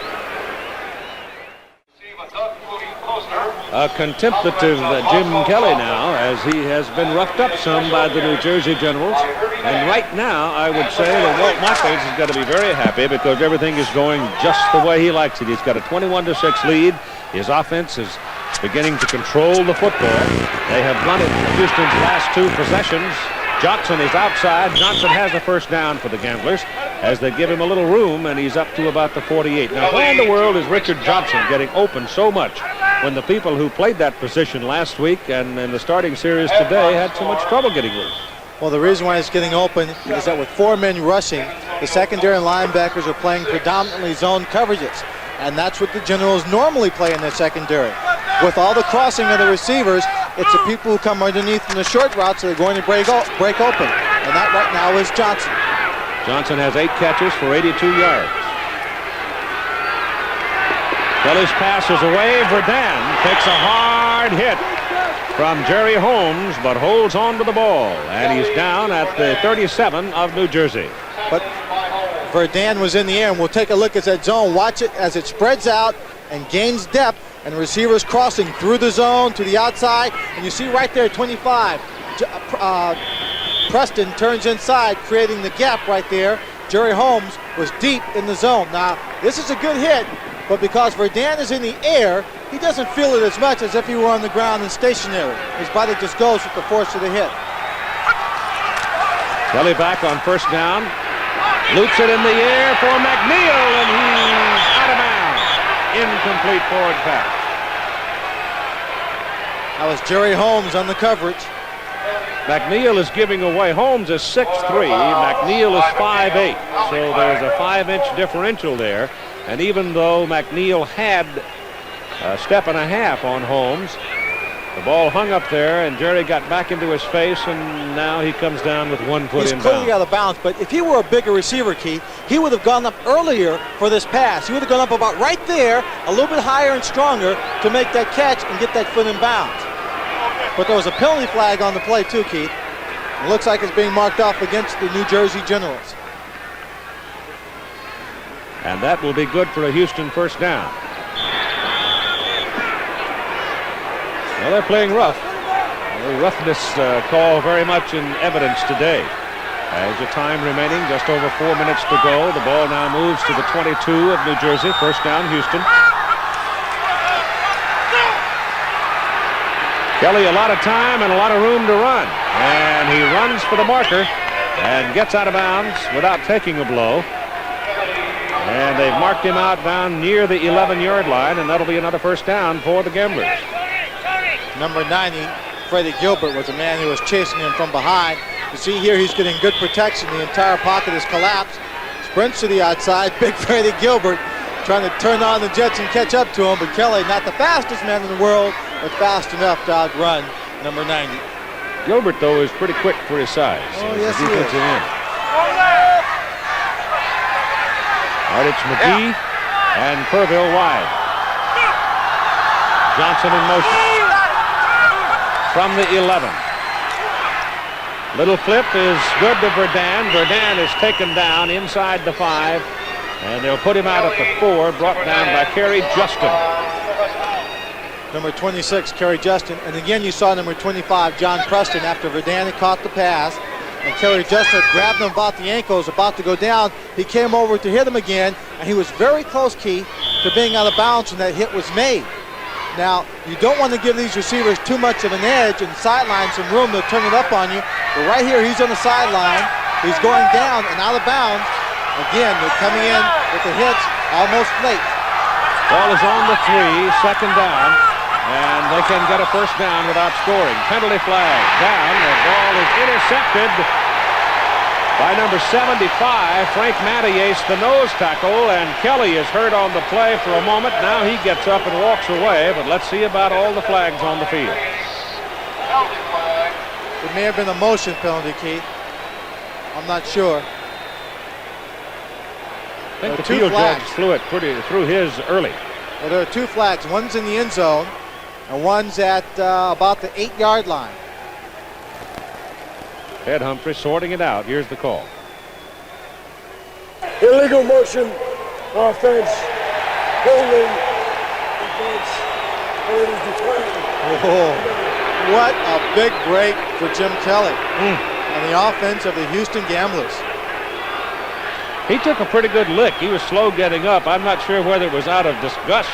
A contemplative Jim Kelly now, as he has been roughed up some by the New Jersey Generals. And right now, I would say that Walt Mockridge is going to be very happy because everything is going just the way he likes it. He's got a 21-6 lead. His offense is beginning to control the football. They have run it Houston's last 2 possessions. Johnson is outside. Johnson has a first down for the Gamblers as they give him a little room, and he's up to about the 48. Now, why in the world is Richard Johnson getting open so much when the people who played that position last week and in the starting series today had so much trouble getting loose? Well, the reason why it's getting open is that with 4 men rushing, the secondary linebackers are playing predominantly zone coverages. And that's what the Generals normally play in their secondary. With all the crossing of the receivers, it's the people who come underneath in the short routes that are going to break open. And that right now is Johnson. Johnson has 8 catches for 82 yards. Kelly's pass is away. Verdun takes a hard hit from Jerry Holmes, but holds on to the ball. And he's down at the 37 of New Jersey. But Verdun was in the air, and we'll take a look at that zone. Watch it as it spreads out and gains depth, and receivers crossing through the zone to the outside. And you see right there, 25, Preston turns inside, creating the gap right there. Jerry Holmes was deep in the zone. Now, this is a good hit, but because Verdun is in the air, he doesn't feel it as much as if he were on the ground and stationary. His body just goes with the force of the hit. Kelly back on first down. Loops it in the air for McNeil, and he's out of bounds. Incomplete forward pass. That was Jerry Holmes on the coverage. McNeil is giving away. Holmes is 6'3". McNeil is 5'8". So there's a 5-inch differential there. And even though McNeil had a step and a half on Holmes, the ball hung up there, and Jerry got back into his face, and now he comes down with 1 foot in bounds. He's clearly out of bounds, but if he were a bigger receiver, Keith, he would have gone up earlier for this pass. He would have gone up about right there, a little bit higher and stronger to make that catch and get that foot in bounds. But there was a penalty flag on the play too, Keith. It looks like it's being marked off against the New Jersey Generals. And that will be good for a Houston first down. Well, they're playing rough. The roughness call very much in evidence today. As the time remaining, just over 4 minutes to go. The ball now moves to the 22 of New Jersey. First down, Houston. Kelly, a lot of time and a lot of room to run. And he runs for the marker and gets out of bounds without taking a blow. And they've marked him out down near the 11-yard line, and that'll be another first down for the Gamblers. Number 90, Freddie Gilbert, was a man who was chasing him from behind. You see here he's getting good protection. The entire pocket is collapsed. Sprints to the outside. Big Freddie Gilbert trying to turn on the Jets and catch up to him, but Kelly, not the fastest man in the world, but fast enough to outrun number 90. Gilbert, though, is pretty quick for his size. Oh, yes, he is. Defensive end. All right, it's McGee and Purville wide. Johnson in motion from the 11. Little flip is good to Verdun. Verdun is taken down inside the 5, and they'll put him out at the 4, brought down by Kerry Justin. Number 26, Kerry Justin. And again, you saw number 25, John Preston, after Verdun had caught the pass. And Kerry Justin grabbed him about the ankles, about to go down. He came over to hit him again, and he was very close, Keith, to being out of bounds when that hit was made. Now, you don't want to give these receivers too much of an edge and sideline some room to turn it up on you. But right here, he's on the sideline. He's going down and out of bounds. Again, they're coming in with the hits almost late. Ball is on the 3, second down, and they can get a first down without scoring. Penalty flag down. The ball is intercepted by number 75, Frank Mattias, the nose tackle, and Kelly is hurt on the play for a moment. Now he gets up and walks away, but let's see about all the flags on the field. It may have been a motion penalty, Keith. I'm not sure. I think the field judge threw his early. Well, there are 2 flags. One's in the end zone, and one's at about the 8-yard line. Ed Humphrey sorting it out. Here's the call. Illegal motion, offense, holding, defense, and it is declared. Oh, what a big break for Jim Kelly and the offense of the Houston Gamblers. He took a pretty good lick. He was slow getting up. I'm not sure whether it was out of disgust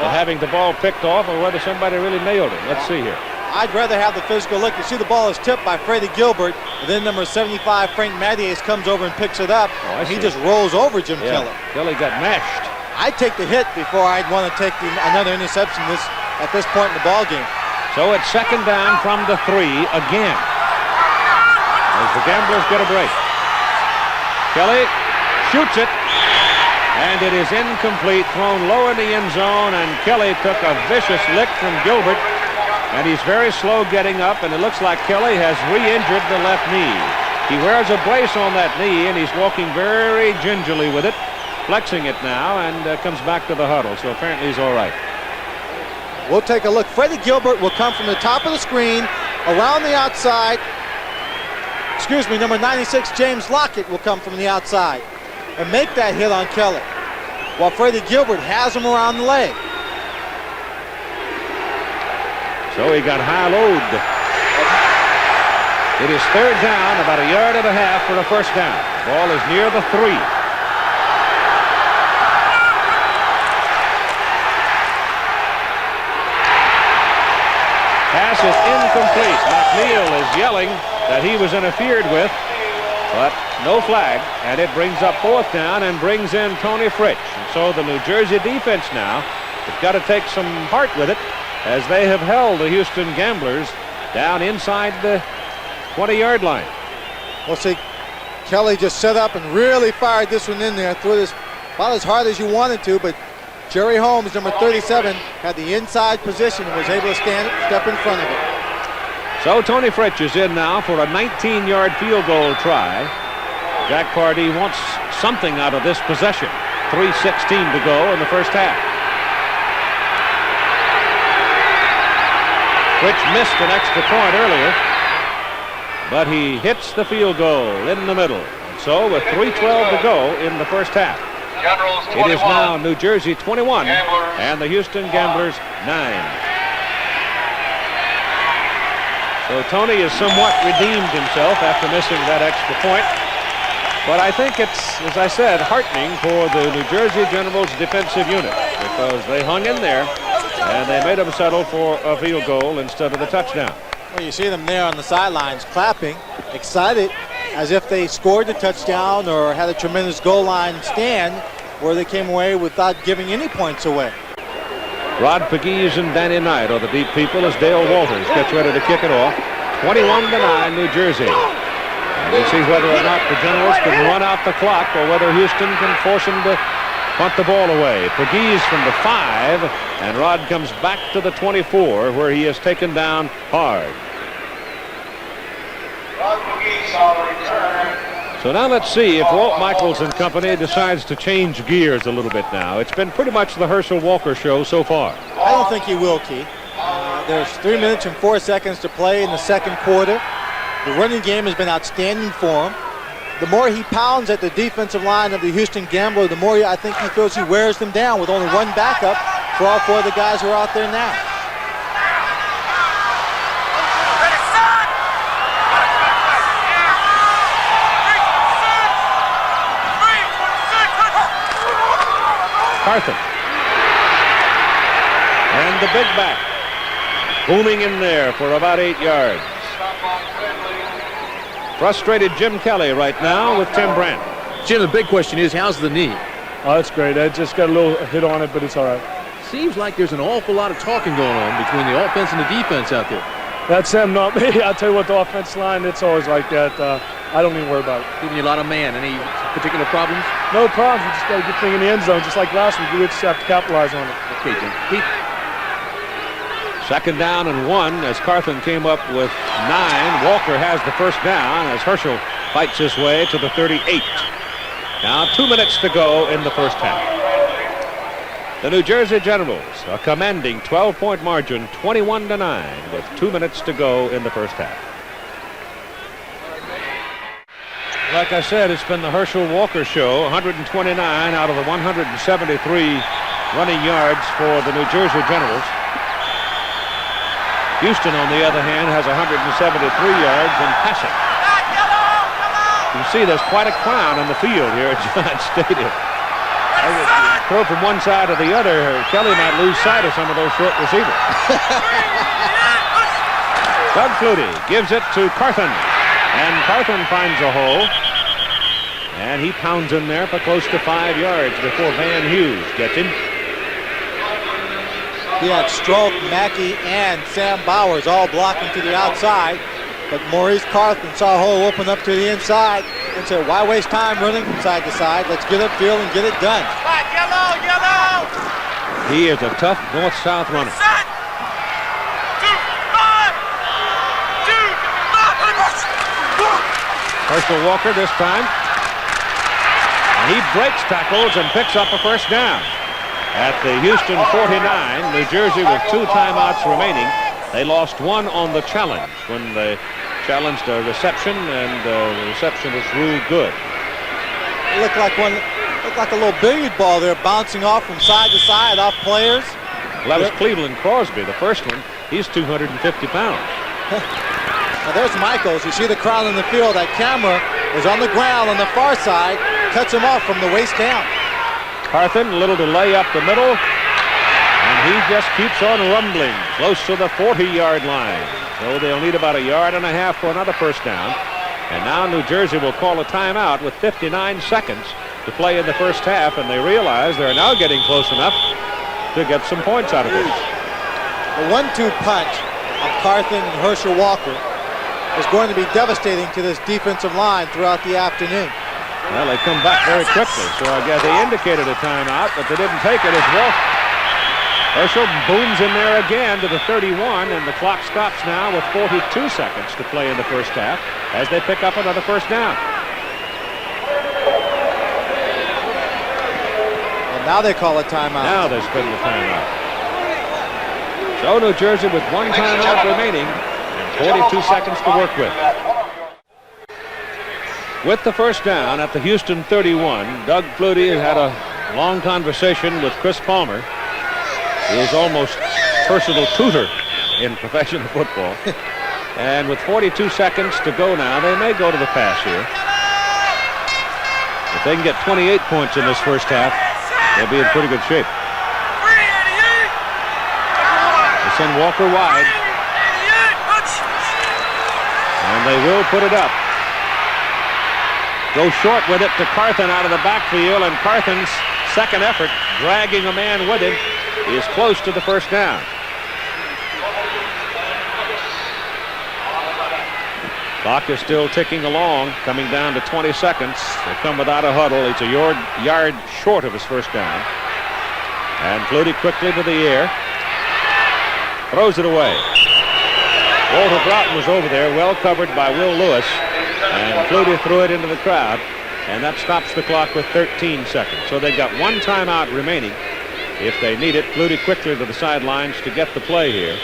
at having the ball picked off or whether somebody really nailed him. Let's see here. I'd rather have the physical lick. You see the ball is tipped by Freddie Gilbert, and then number 75, Frank Mattias, comes over and picks it up, and he just rolls over Jim Kelly. Kelly got mashed. I'd take the hit before I'd want to take another interception at this point in the ball game. So it's second down from the 3 again, as the Gamblers get a break. Kelly shoots it, and it is incomplete, thrown low in the end zone, and Kelly took a vicious lick from Gilbert, and he's very slow getting up, and it looks like Kelly has re-injured the left knee. He wears a brace on that knee, and he's walking very gingerly with it, flexing it now, and comes back to the huddle, so apparently he's all right. We'll take a look. Freddie Gilbert will come from the top of the screen, around the outside. Excuse me, number 96, James Lockett, will come from the outside and make that hit on Kelly, while Freddie Gilbert has him around the leg. So he got high-load. It is third down, about a yard and a half for a first down. Ball is near the 3. Pass is incomplete. McNeil is yelling that he was interfered with, but no flag, and it brings up fourth down and brings in Tony Fritsch. And so the New Jersey defense now has got to take some heart with it, as they have held the Houston Gamblers down inside the 20-yard line. Well, see, Kelly just set up and really fired this one in there. Threw this about as hard as you wanted to, but Jerry Holmes, number 37, had the inside position and was able to step in front of it. So Tony Fritsch is in now for a 19-yard field goal try. Jack Pardee wants something out of this possession. 3:16 to go in the first half. Fritsch missed an extra point earlier, but he hits the field goal in the middle. And so with 3:12 to go in the first half, it is now New Jersey 21 and the Houston Gamblers 9. So Tony has somewhat redeemed himself after missing that extra point. But I think it's, as I said, heartening for the New Jersey Generals defensive unit, because they hung in there and they made them settle for a field goal instead of the touchdown. Well, you see them there on the sidelines clapping, excited, as if they scored the touchdown or had a tremendous goal line stand where they came away without giving any points away. Rod Pegues and Danny Knight are the deep people as Dale Walters gets ready to kick it off. 21-9 New Jersey. And we'll see whether or not the Generals can run out the clock or whether Houston can force them to punt the ball away. Pegues from the 5, and Rod comes back to the 24 where he is taken down hard. So now let's see if Walt Michaels and company decides to change gears a little bit now. It's been pretty much the Herschel Walker show so far. I don't think he will, Keith. There's 3 minutes and 4 seconds to play in the second quarter. The running game has been outstanding for him. The more he pounds at the defensive line of the Houston Gambler, the more I think he feels he wears them down with only one backup for all 4 of the guys who are out there now. Carthen. And the big back booming in there for about 8 yards. Frustrated Jim Kelly right now with Tim Brandt. Jim, the big question is, how's the knee? Oh, that's great. I just got a little hit on it, but it's all right. Seems like there's an awful lot of talking going on between the offense and the defense out there. That's them, not me. I'll tell you what, the offense line, it's always like that. I don't even worry about it. Giving you a lot of man. Any particular problems? No problems. We just got to get thing in the end zone, just like last week. We just have to capitalize on it. Okay, Jim. Keith. Second down and 1 as Carthen came up with 9. Walker has the first down as Herschel fights his way to the 38. Now 2 minutes to go in the first half. The New Jersey Generals, a commanding 12-point margin, 21-9, with 2 minutes to go in the first half. Like I said, it's been the Herschel Walker show. 129 out of the 173 running yards for the New Jersey Generals. Houston, on the other hand, has 173 yards in passing. You can see there's quite a crowd on the field here at Giant Stadium. Throw from one side to the other, Kelly might lose sight of some of those short receivers. Doug Flutie gives it to Carthen, and Carthen finds a hole, and he pounds in there for close to 5 yards before Van Hughes gets him. He had Stroke, Mackey, and Sam Bowers all blocking to the outside, but Maurice Carthen saw a hole open up to the inside and said, why waste time running from side to side? Let's get upfield and get it done. He is a tough north-south runner. Herschel Walker this time. And he breaks tackles and picks up a first down. At the Houston 49, New Jersey with 2 timeouts remaining. They lost 1 on the challenge when they challenged a reception, and the reception was ruled good. It looked like a little billiard ball there, bouncing off from side to side off players. Well, that was Cleveland Crosby, the first one. He's 250 pounds. Now there's Michaels. You see the crowd in the field. That camera is on the ground on the far side. Cuts him off from the waist down. Carthen, a little delay up the middle. And he just keeps on rumbling close to the 40-yard line. So they'll need about 1.5 yards for another first down. And now New Jersey will call a timeout with 59 seconds to play in the first half, and they realize they're now getting close enough to get some points out of this. The 1-2 punch of Carthen and Herschel Walker is going to be devastating to this defensive line throughout the afternoon. Well, they come back very quickly, so I guess they indicated a timeout, but they didn't take it as Walker. Herschel booms in there again to the 31, and the clock stops now with 42 seconds to play in the first half as they pick up another first down. And now they call a timeout. Now they spin the timeout. So New Jersey with one timeout remaining and 42 seconds to work with. With the first down at the Houston 31, Doug Flutie has had a long conversation with Chris Palmer, his almost personal tutor in professional football. And with 42 seconds to go now, they may go to the pass here. If they can get 28 points in this first half, they'll be in pretty good shape. They send Walker wide. And they will put it up. Go short with it to Carthen out of the backfield, and Carthen's second effort, dragging a man with him, is close to the first down. Clock is still ticking along, coming down to 20 seconds. They come without a huddle. It's a yard short of his first down. And Flutie quickly to the air. Throws it away. Walter Broughton was over there, well covered by Will Lewis. And Flutie threw it into the crowd. And that stops the clock with 13 seconds. So they've got one timeout remaining. If they need it, Flutie quickly to the sidelines to get the play here.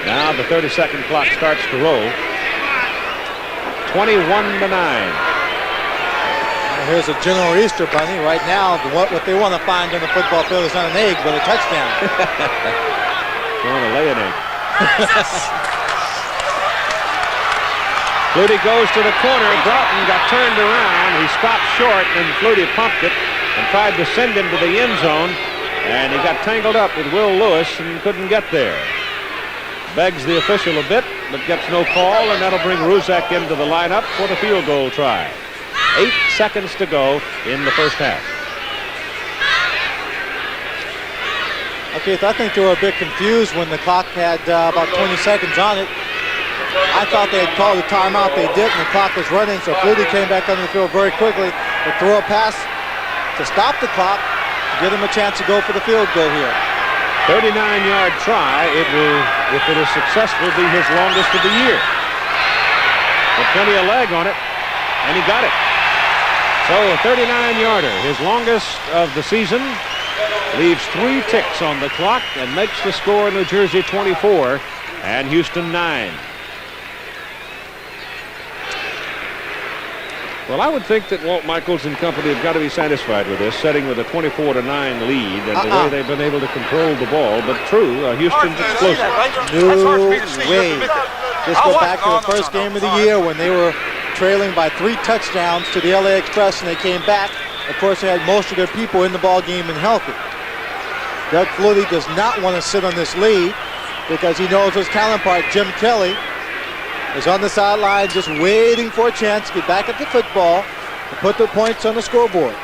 Now the 30-second clock starts to roll. 21-9. Here's a General Easter Bunny. Right now, what they want to find on the football field is not an egg, but a touchdown. They want to lay an egg. Flutie goes to the corner. Broughton got turned around. He stopped short, and Flutie pumped it and tried to send him to the end zone. And he got tangled up with Will Lewis and couldn't get there. Begs the official a bit, but gets no call, and that'll bring Ruzek into the lineup for the field goal try. 8 seconds to go in the first half. Okay, so I think they were a bit confused when the clock had about 20 seconds on it. I thought they had called a timeout. They didn't. The clock was running, so Flutie came back onto the field very quickly to throw a pass to stop the clock, to give them a chance to go for the field goal here. 39-yard try. It will, if it is successful, be his longest of the year. But plenty of leg on it, and he got it. So a 39-yarder, his longest of the season, leaves 3 ticks on the clock and makes the score New Jersey 24 and Houston 9. Well, I would think that Walt Michaels and company have got to be satisfied with this, setting with a 24-9 lead and the way they've been able to control the ball. But true, Houston's explosive. No way. Just go back to the first game of the year when they were trailing by 3 touchdowns to the LA Express, and they came back. Of course, they had most of their people in the ball game and healthy. Doug Flutie does not want to sit on this lead because he knows his counterpart, Jim Kelly, is on the sideline just waiting for a chance to get back at the football and put the points on the scoreboard.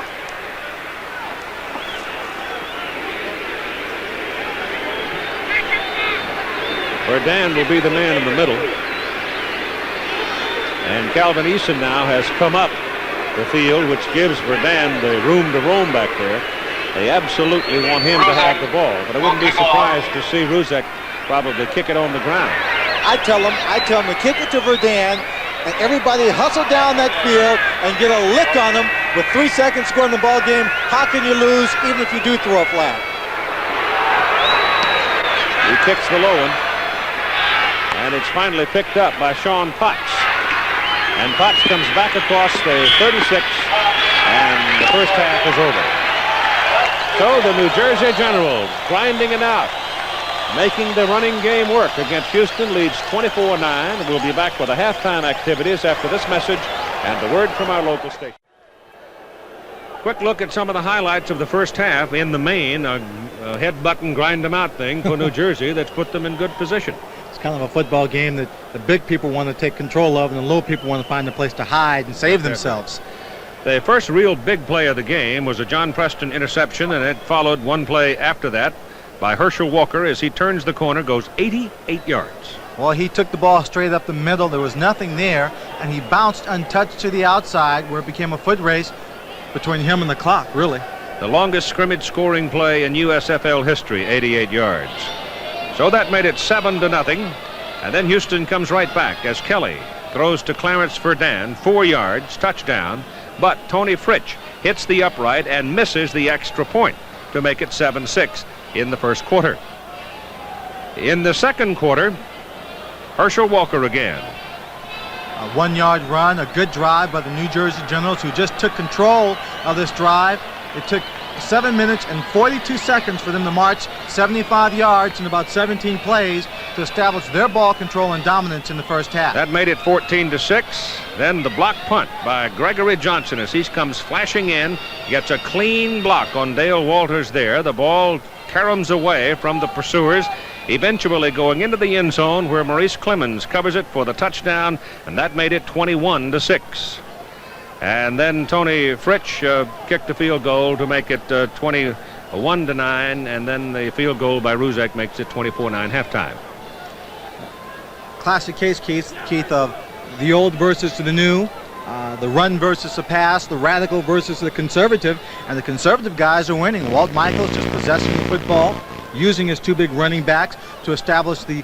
Verdun will be the man in the middle. And Calvin Eason now has come up the field, which gives Verdun the room to roam back there. They absolutely want him to have the ball, but I wouldn't be surprised to see Ruzek probably kick it on the ground. I tell them to kick it to Verdun, and everybody hustle down that field and get a lick on them with 3 seconds to go in the ball game. How can you lose even if you do throw a flag? He kicks the low one, and it's finally picked up by Sean Potts. And Potts comes back across the 36, and the first half is over. So the New Jersey Generals grinding it out. making the running game work against Houston, leads 24-9. We'll be back with the halftime activities after this message and the word from our local station. Quick look at some of the highlights of the first half. In the main, a headbutt and grind them out thing for New Jersey that's put them in good position. It's kind of a football game that the big people want to take control of and the little people want to find a place to hide and save themselves. The first real big play of the game was a John Preston interception, and it followed one play after that by Herschel Walker as he turns the corner, goes 88 yards. Well, he took the ball straight up the middle. There was nothing there, and he bounced untouched to the outside where it became a foot race between him and the clock, really. The longest scrimmage scoring play in USFL history, 88 yards. So that made it 7-0, and then Houston comes right back as Kelly throws to Clarence Verdun, 4 yards, touchdown, but Tony Fritsch hits the upright and misses the extra point to make it 7-6 in the first quarter. In the second quarter, Herschel Walker again. A 1-yard run, a good drive by the New Jersey Generals, who just took control of this drive. It took 7 minutes and 42 seconds for them to march 75 yards in about 17 plays to establish their ball control and dominance in the first half. That made it 14-6. Then the block punt by Gregory Johnson as he comes flashing in, gets a clean block on Dale Walters there. The ball caroms away from the pursuers, eventually going into the end zone where Maurice Clemens covers it for the touchdown, and that made it 21-6. And then Tony Fritsch kicked the field goal to make it 21-9, and then the field goal by Ruzek makes it 24-9 halftime. Classic case, Keith, of the old versus the new, the run versus the pass, the radical versus the conservative, and the conservative guys are winning. Walt Michaels just possessing the football, using his two big running backs to establish the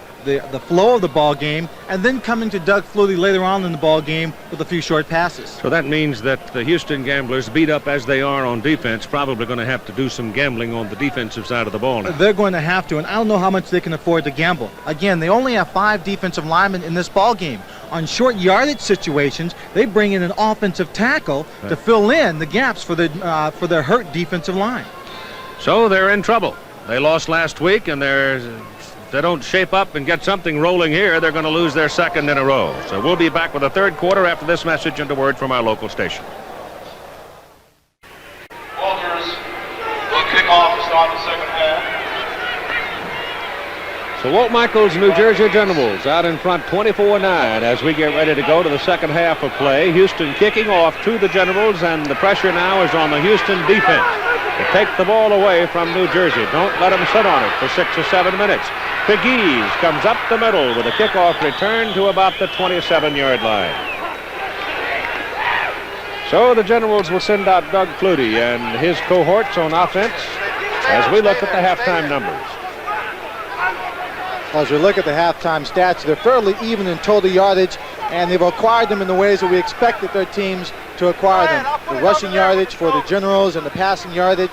flow of the ball game, and then coming to Doug Flutie later on in the ball game with a few short passes. So that means that the Houston Gamblers, beat up as they are on defense, probably going to have to do some gambling on the defensive side of the ball now. They're going to have to, and I don't know how much they can afford to gamble. Again, they only have 5 defensive linemen in this ball game. On short yardage situations, they bring in an offensive tackle to fill in the gaps for their hurt defensive line. So they're in trouble. They lost last week, and if they don't shape up and get something rolling here, they're going to lose their second in a row. So we'll be back with the third quarter after this message and a word from our local station. Walters will kick off to start the second half. So Walt Michaels, New Jersey Generals, out in front 24-9 as we get ready to go to the second half of play. Houston kicking off to the Generals, and the pressure now is on the Houston defense to take the ball away from New Jersey. Don't let them sit on it for 6 or 7 minutes. Pegues comes up the middle with a kickoff return to about the 27-yard line. So the Generals will send out Doug Flutie and his cohorts on offense as we look at the halftime numbers. As we look at the halftime stats, they're fairly even in total yardage, and they've acquired them in the ways that we expected their teams to acquire them. The rushing yardage for the Generals and the passing yardage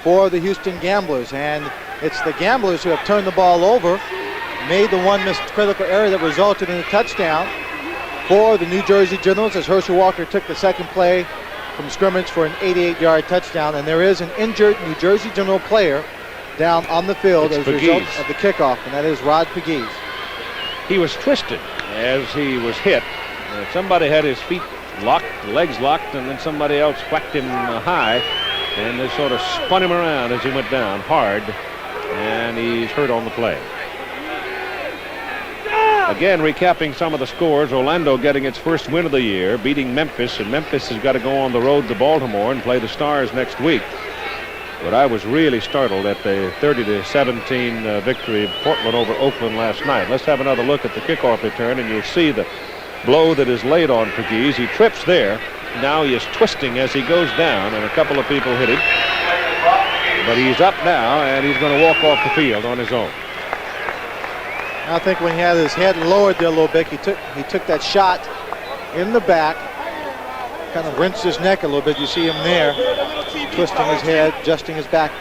for the Houston Gamblers. And it's the Gamblers who have turned the ball over, made the one missed critical error that resulted in a touchdown for the New Jersey Generals as Herschel Walker took the second play from scrimmage for an 88-yard touchdown. And there is an injured New Jersey General player down on the field as a result of the kickoff, and that is Rod Pegues. He was twisted as he was hit. Somebody had his feet locked, legs locked, and then somebody else whacked him high, and they sort of spun him around as he went down hard, and he's hurt on the play. Again, recapping some of the scores, Orlando getting its first win of the year, beating Memphis, and Memphis has got to go on the road to Baltimore and play the Stars next week. But I was really startled at the 30-17 victory of Portland over Oakland last night. Let's have another look at the kickoff return, and you'll see the blow that is laid on Pegues. He trips there. Now he is twisting as he goes down, and a couple of people hit him. But he's up now, and he's going to walk off the field on his own. I think when he had his head lowered there a little bit, he took that shot in the back, kind of wrenched his neck a little bit. You see him there, twisting his head, adjusting his back.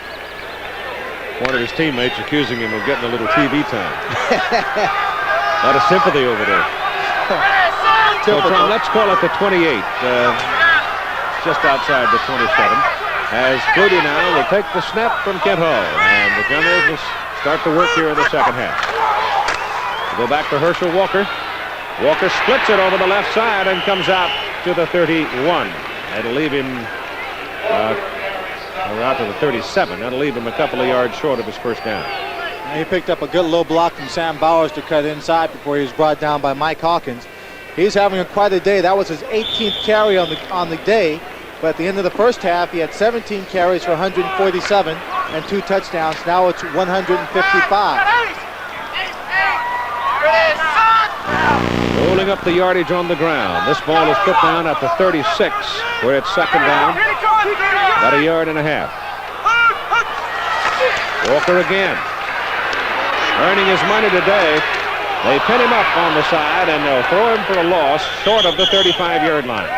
One of his teammates accusing him of getting a little TV time. A lot of sympathy over there. So from, let's call it the 28, just outside the 27, as Flutie now will take the snap from Kent Hall, and the Generals will start the work here in the second half. Go back to Herschel Walker. Walker splits it over the left side and comes out to the 31. That'll leave him out to the 37. That'll leave him a couple of yards short of his first down. He picked up a good low block from Sam Bowers to cut inside before he was brought down by Mike Hawkins. He's having quite a day. That was his 18th carry on the day. But at the end of the first half, he had 17 carries for 147 and 2 touchdowns. Now it's 155. Rolling up the yardage on the ground. This ball is put down at the 36, where it's second down. About a yard and a half. Walker again. Earning his money today. They pin him up on the side, and they'll throw him for a loss short of the 35-yard line.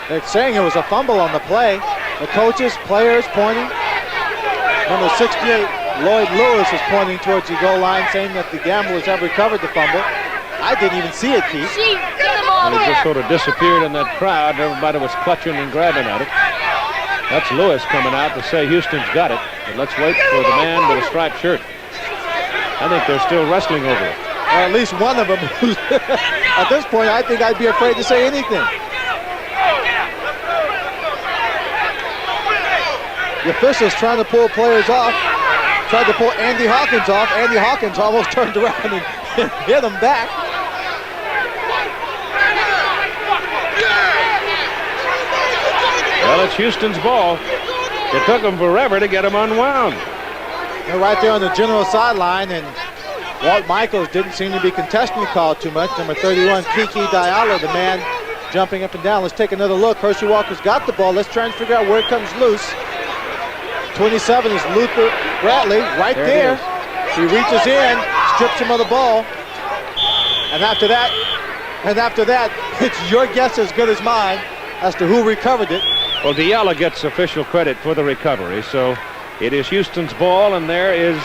They're saying it was a fumble on the play. The coaches, players pointing. Number 68, Lloyd Lewis, is pointing towards the goal line, saying that the gamblers have recovered the fumble. I didn't even see it, Keith. And it just sort of disappeared in that crowd. Everybody was clutching and grabbing at it. That's Lewis coming out to say Houston's got it. But let's wait for the man with a striped shirt. I think they're still wrestling over it. Or at least one of them. At this point, I think I'd be afraid to say anything. The officials trying to pull players off. Tried to pull Andy Hawkins off. Andy Hawkins almost turned around and hit him back. Well, it's Houston's ball. It took them forever to get him unwound. They're right there on the general sideline, and Walt Michaels didn't seem to be contesting the call too much. Number 31, Kiki Diallo, the man jumping up and down. Let's take another look. Hershey Walker's got the ball. Let's try and figure out where it comes loose. 27 is Luther Bradley, right there. He reaches in, strips him of the ball, and after that, it's your guess as good as mine as to who recovered it. Well, Diallo gets official credit for the recovery, so it is Houston's ball, and there is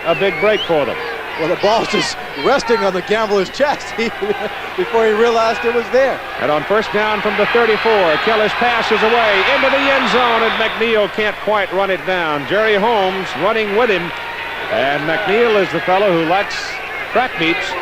a big break for them. Well, the ball's just resting on the gambler's chest before he realized it was there. And on first down from the 34, Kelly's pass is away into the end zone, and McNeil can't quite run it down. Jerry Holmes running with him, and McNeil is the fellow who likes track meets,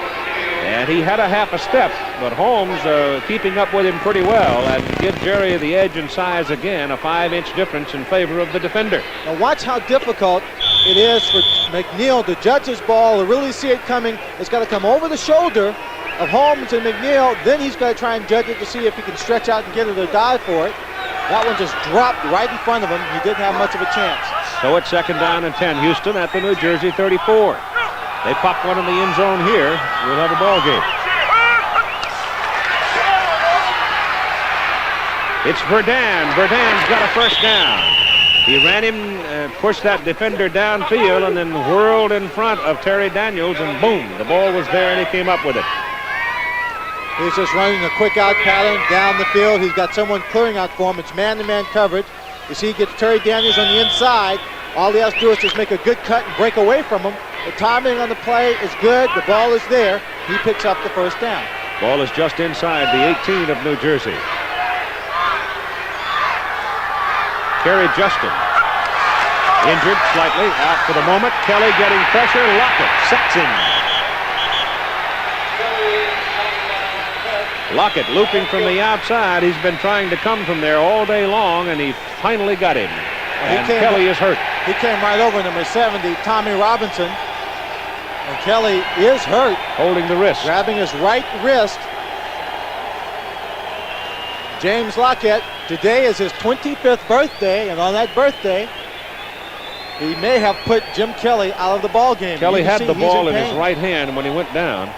and he had a half a step, but Holmes keeping up with him pretty well and give Jerry the edge and size again, a 5-inch difference in favor of the defender. Now watch how difficult it is for McNeil to judge his ball, to really see it coming. It's got to come over the shoulder of Holmes and McNeil. Then he's got to try and judge it to see if he can stretch out and get it or dive for it. That one just dropped right in front of him. He didn't have much of a chance. So it's second down and 10. Houston at the New Jersey 34. They pop one in the end zone here. We'll have a ball game. It's Verdun. Verdun's got a first down. He ran him, pushed that defender downfield, and then whirled in front of Terry Daniels, and boom, the ball was there, and he came up with it. He's just running a quick out pattern down the field. He's got someone clearing out for him. It's man-to-man coverage. You see, he gets Terry Daniels on the inside. All he has to do is just make a good cut and break away from him. The timing on the play is good. The ball is there. He picks up the first down. Ball is just inside the 18 of New Jersey. Kerry Justin, injured slightly, out for the moment. Kelly getting pressure. Lockett sacks him. Lockett looping from the outside. He's been trying to come from there all day long, and he finally got him. And Kelly is hurt. He came right over number 70, Tommy Robinson. And Kelly is hurt. Holding the wrist. Grabbing his right wrist. James Lockett, today is his 25th birthday, and on that birthday, he may have put Jim Kelly out of the ball game. Kelly had the ball in his right hand when he went down.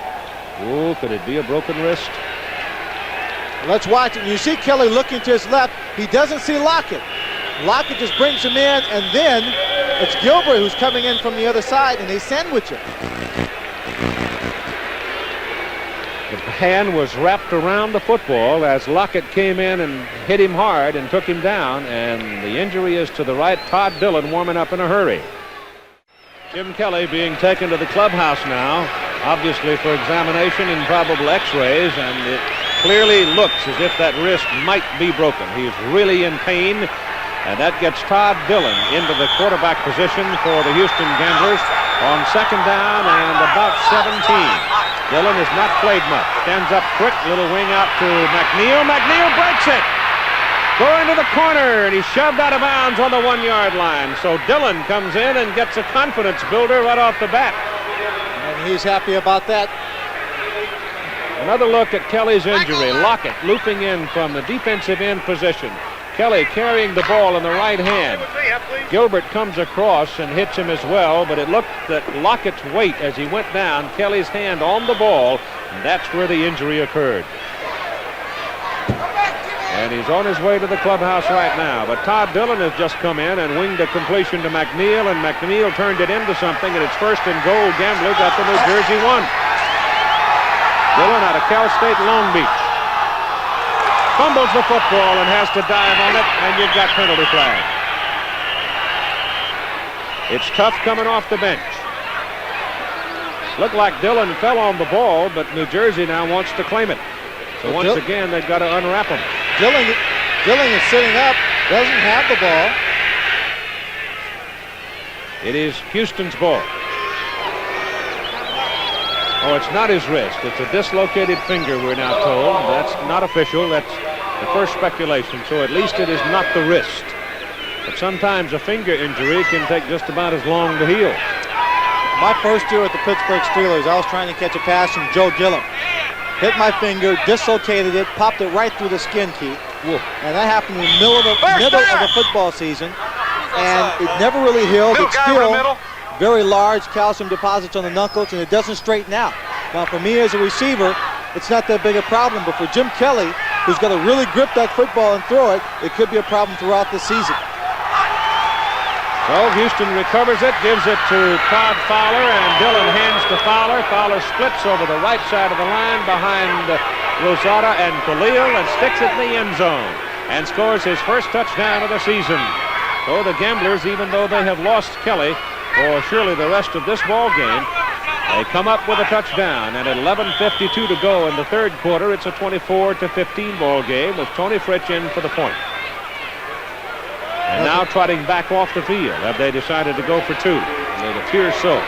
Oh, could it be a broken wrist? Let's watch it. You see Kelly looking to his left. He doesn't see Lockett. Lockett just brings him in, and then it's Gilbert who's coming in from the other side, and they sandwich it. The hand was wrapped around the football as Lockett came in and hit him hard and took him down, and the injury is to the right. Todd Dillon warming up in a hurry. Jim Kelly being taken to the clubhouse now, obviously for examination and probable x-rays, and it clearly looks as if that wrist might be broken. He's really in pain. And that gets Todd Dillon into the quarterback position for the Houston Gamblers on second down and about 17. Dillon has not played much. Stands up quick, little wing out to McNeil. McNeil breaks it. Going to the corner, and he's shoved out of bounds on the 1-yard line. So Dillon comes in and gets a confidence builder right off the bat. And he's happy about that. Another look at Kelly's injury. Lockett looping in from the defensive end position. Kelly carrying the ball in the right hand. Gilbert comes across and hits him as well, but it looked that Lockett's weight as he went down, Kelly's hand on the ball, and that's where the injury occurred. And he's on his way to the clubhouse right now. But Todd Dillon has just come in and winged a completion to McNeil, and McNeil turned it into something, and it's first and goal. Gamblers at the New Jersey 1. Dillon out of Cal State Long Beach. Fumbles the football and has to dive on it, and you've got penalty flag. It's tough coming off the bench. Looked like Dillon fell on the ball, but New Jersey now wants to claim it. So once again, they've got to unwrap him. Dillon is sitting up, doesn't have the ball. It is Houston's ball. Oh, it's not his wrist. It's a dislocated finger, we're now told. That's not official. That's the first speculation. So at least it is not the wrist. But sometimes a finger injury can take just about as long to heal. My first year with the Pittsburgh Steelers, I was trying to catch a pass from Joe Gillum. Hit my finger, dislocated it, popped it right through the skin, Keith. And that happened in the middle of the football season. And it never really healed. It's still very large calcium deposits on the knuckles, and it doesn't straighten out. Now, for me as a receiver, it's not that big a problem. But for Jim Kelly, who's got to really grip that football and throw it, it could be a problem throughout the season. So Houston recovers it, gives it to Todd Fowler, and Dillon hands to Fowler. Fowler splits over the right side of the line behind Lozada and Khalil and sticks it in the end zone and scores his first touchdown of the season. So the Gamblers, even though they have lost Kelly for surely the rest of this ball game, they come up with a touchdown, and at 11:52 to go in the third quarter, it's a 24-15 ball game with Tony Fritsch in for the point. And now trotting back off the field. Have they decided to go for two? It appears so.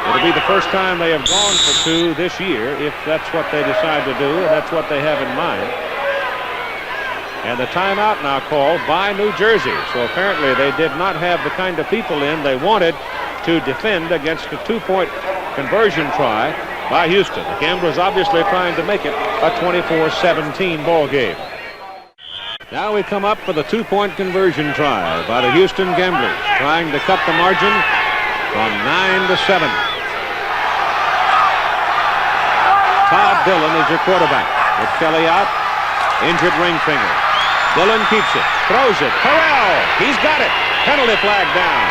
It'll be the first time they have gone for two this year, if that's what they decide to do, and that's what they have in mind. And the timeout now called by New Jersey. So apparently they did not have the kind of people in they wanted to defend against a two-point conversion try by Houston. The Gamblers obviously trying to make it a 24-17 ball game. Now we come up for the two-point conversion try by the Houston Gamblers, trying to cut the margin from 9 to 7. Todd Dillon is your quarterback. With Kelly out, injured ring finger. Dillon keeps it, throws it. Corral, he's got it. Penalty flag down.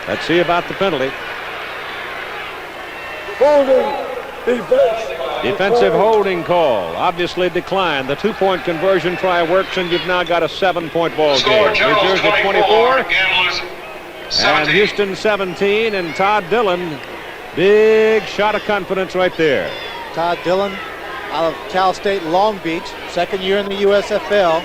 Let's see about the penalty. Holding defense. Defensive holding call. Obviously declined. The two-point conversion try works, and you've now got a 7-point ball game. New Jersey 24, and Houston 17, and Todd Dillon, big shot of confidence right there. Todd Dillon out of Cal State Long Beach, second year in the USFL.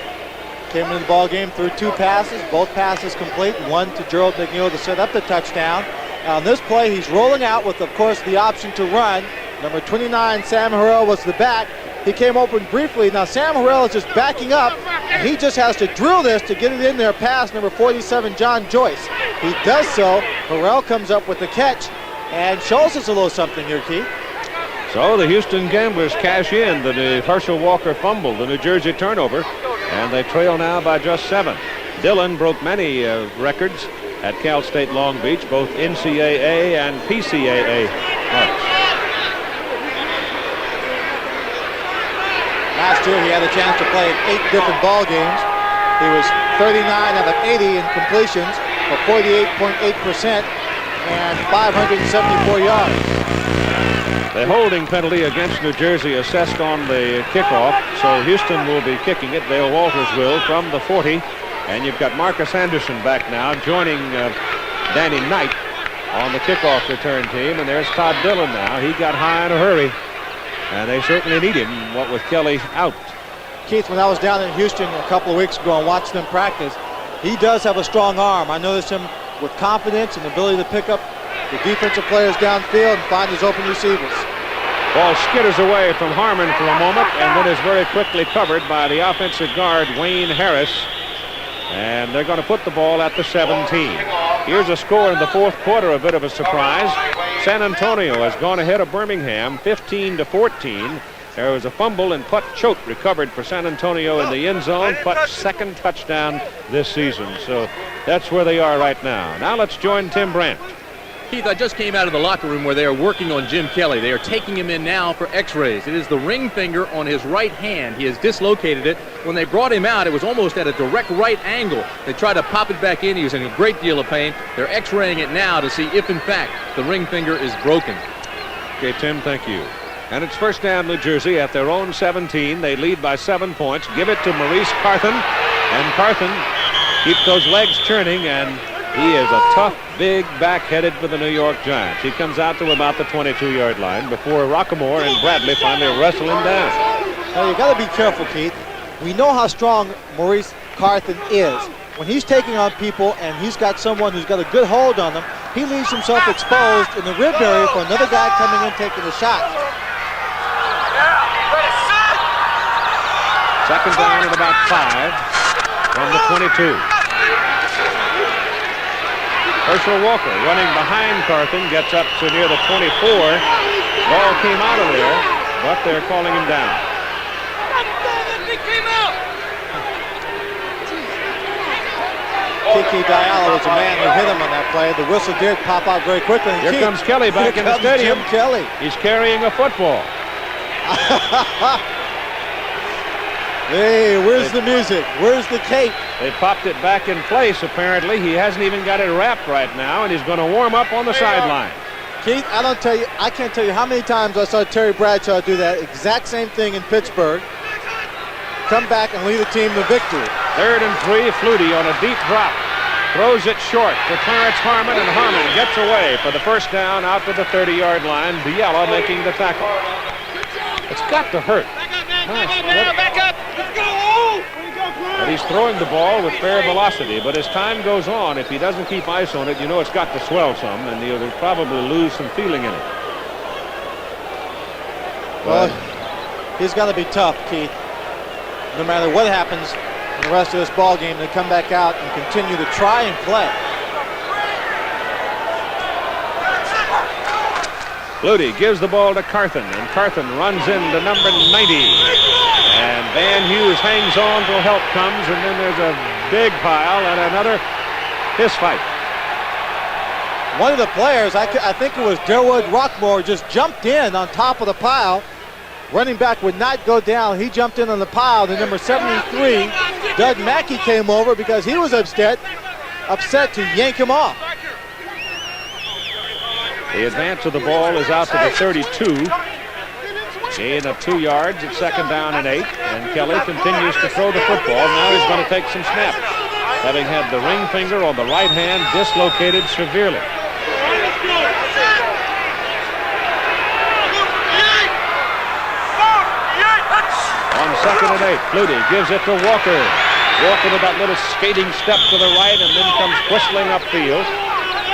Came into the ball game through two passes, both passes complete, one to Gerald McNeil to set up the touchdown. Now on this play, he's rolling out with, of course, the option to run. Number 29, Sam Harrell, was the back. He came open briefly. Now Sam Harrell is just backing up, and he just has to drill this to get it in there past number 47, John Joyce. He does so. Harrell comes up with the catch and shows us a little something here, Keith. So the Houston Gamblers cash in the Herschel Walker fumble, the New Jersey turnover, and they trail now by just 7. Dillon broke many records at Cal State Long Beach, both NCAA and PCAA marks. Last year he had a chance to play in 8 different ball games. He was 39 out of 80 in completions for 48.8% and 574 yards. The holding penalty against New Jersey assessed on the kickoff, so Houston will be kicking it. Dale Walters will from the 40. And you've got Marcus Anderson back now, joining Danny Knight on the kickoff return team. And there's Todd Dillon now. He got high in a hurry. And they certainly need him, what with Kelly out. Keith, when I was down in Houston a couple of weeks ago and watched them practice, he does have a strong arm. I noticed him with confidence and ability to pick up the defensive players downfield and find his open receivers. Ball skitters away from Harmon for a moment and then is very quickly covered by the offensive guard, Wayne Harris. And they're going to put the ball at the 17. Here's a score in the fourth quarter, a bit of a surprise. San Antonio has gone ahead of Birmingham 15-14. There was a fumble and Putt Choate recovered for San Antonio in the end zone. Putt's second touchdown this season. So that's where they are right now. Now let's join Tim Brandt. Keith, I just came out of the locker room where they are working on Jim Kelly. They are taking him in now for x-rays. It is the ring finger on his right hand. He has dislocated it. When they brought him out, it was almost at a direct right angle. They tried to pop it back in. He was in a great deal of pain. They're x-raying it now to see if, in fact, the ring finger is broken. Okay, Tim, thank you. And it's first down, New Jersey, at their own 17. They lead by 7 points. Give it to Maurice Carthen. And Carthen keeps those legs churning, and he is a tough, big back-headed for the New York Giants. He comes out to about the 22-yard line before Rockamore and Bradley finally wrestle him down. Now, you got to be careful, Keith. We know how strong Maurice Carthen is. When he's taking on people and he's got someone who's got a good hold on them, he leaves himself exposed in the rib area for another guy coming in taking the shot. Second down at about 5 from the 22. Herschel Walker running behind Carthen, gets up to near the 24. Ball came out of there, but they're calling him down. Kiki Diallo was the man who hit him on that play. The whistle did pop out very quickly. Here comes Kelly back in the stadium. Jim Kelly. He's carrying a football. Hey, where's the music? Where's the tape? They popped it back in place, apparently. He hasn't even got it wrapped right now, and he's going to warm up on the sideline. Keith, I can't tell you how many times I saw Terry Bradshaw do that exact same thing in Pittsburgh. Come back and lead the team to victory. 3rd and 3, Flutie on a deep drop. Throws it short to Clarence Harmon, and Harmon gets away for the first down out to the 30-yard line. Biella making the tackle. It's got to hurt. Back up. Let's go. But he's throwing the ball with fair velocity. But as time goes on, if he doesn't keep ice on it, you know it's got to swell some, and he'll probably lose some feeling in it. Well, he's got to be tough, Keith. No matter what happens in the rest of this ball game, to come back out and continue to try and play. Flutie gives the ball to Carthen, and Carthen runs into number 90. And Van Hughes hangs on till help comes, and then there's a big pile and another fist fight. One of the players, I think it was Derwood Rockmore, just jumped in on top of the pile. Running back would not go down. He jumped in on the pile. The number 73, Doug Mackey, came over because he was upset to yank him off. The advance of the ball is out to the 32. Gain of 2 yards at 2nd down and 8. And Kelly continues to throw the football. Now he's going to take some snaps, having had the ring finger on the right hand dislocated severely. On 2nd and 8, Flutie gives it to Walker. Walker with that little skating step to the right and then comes whistling upfield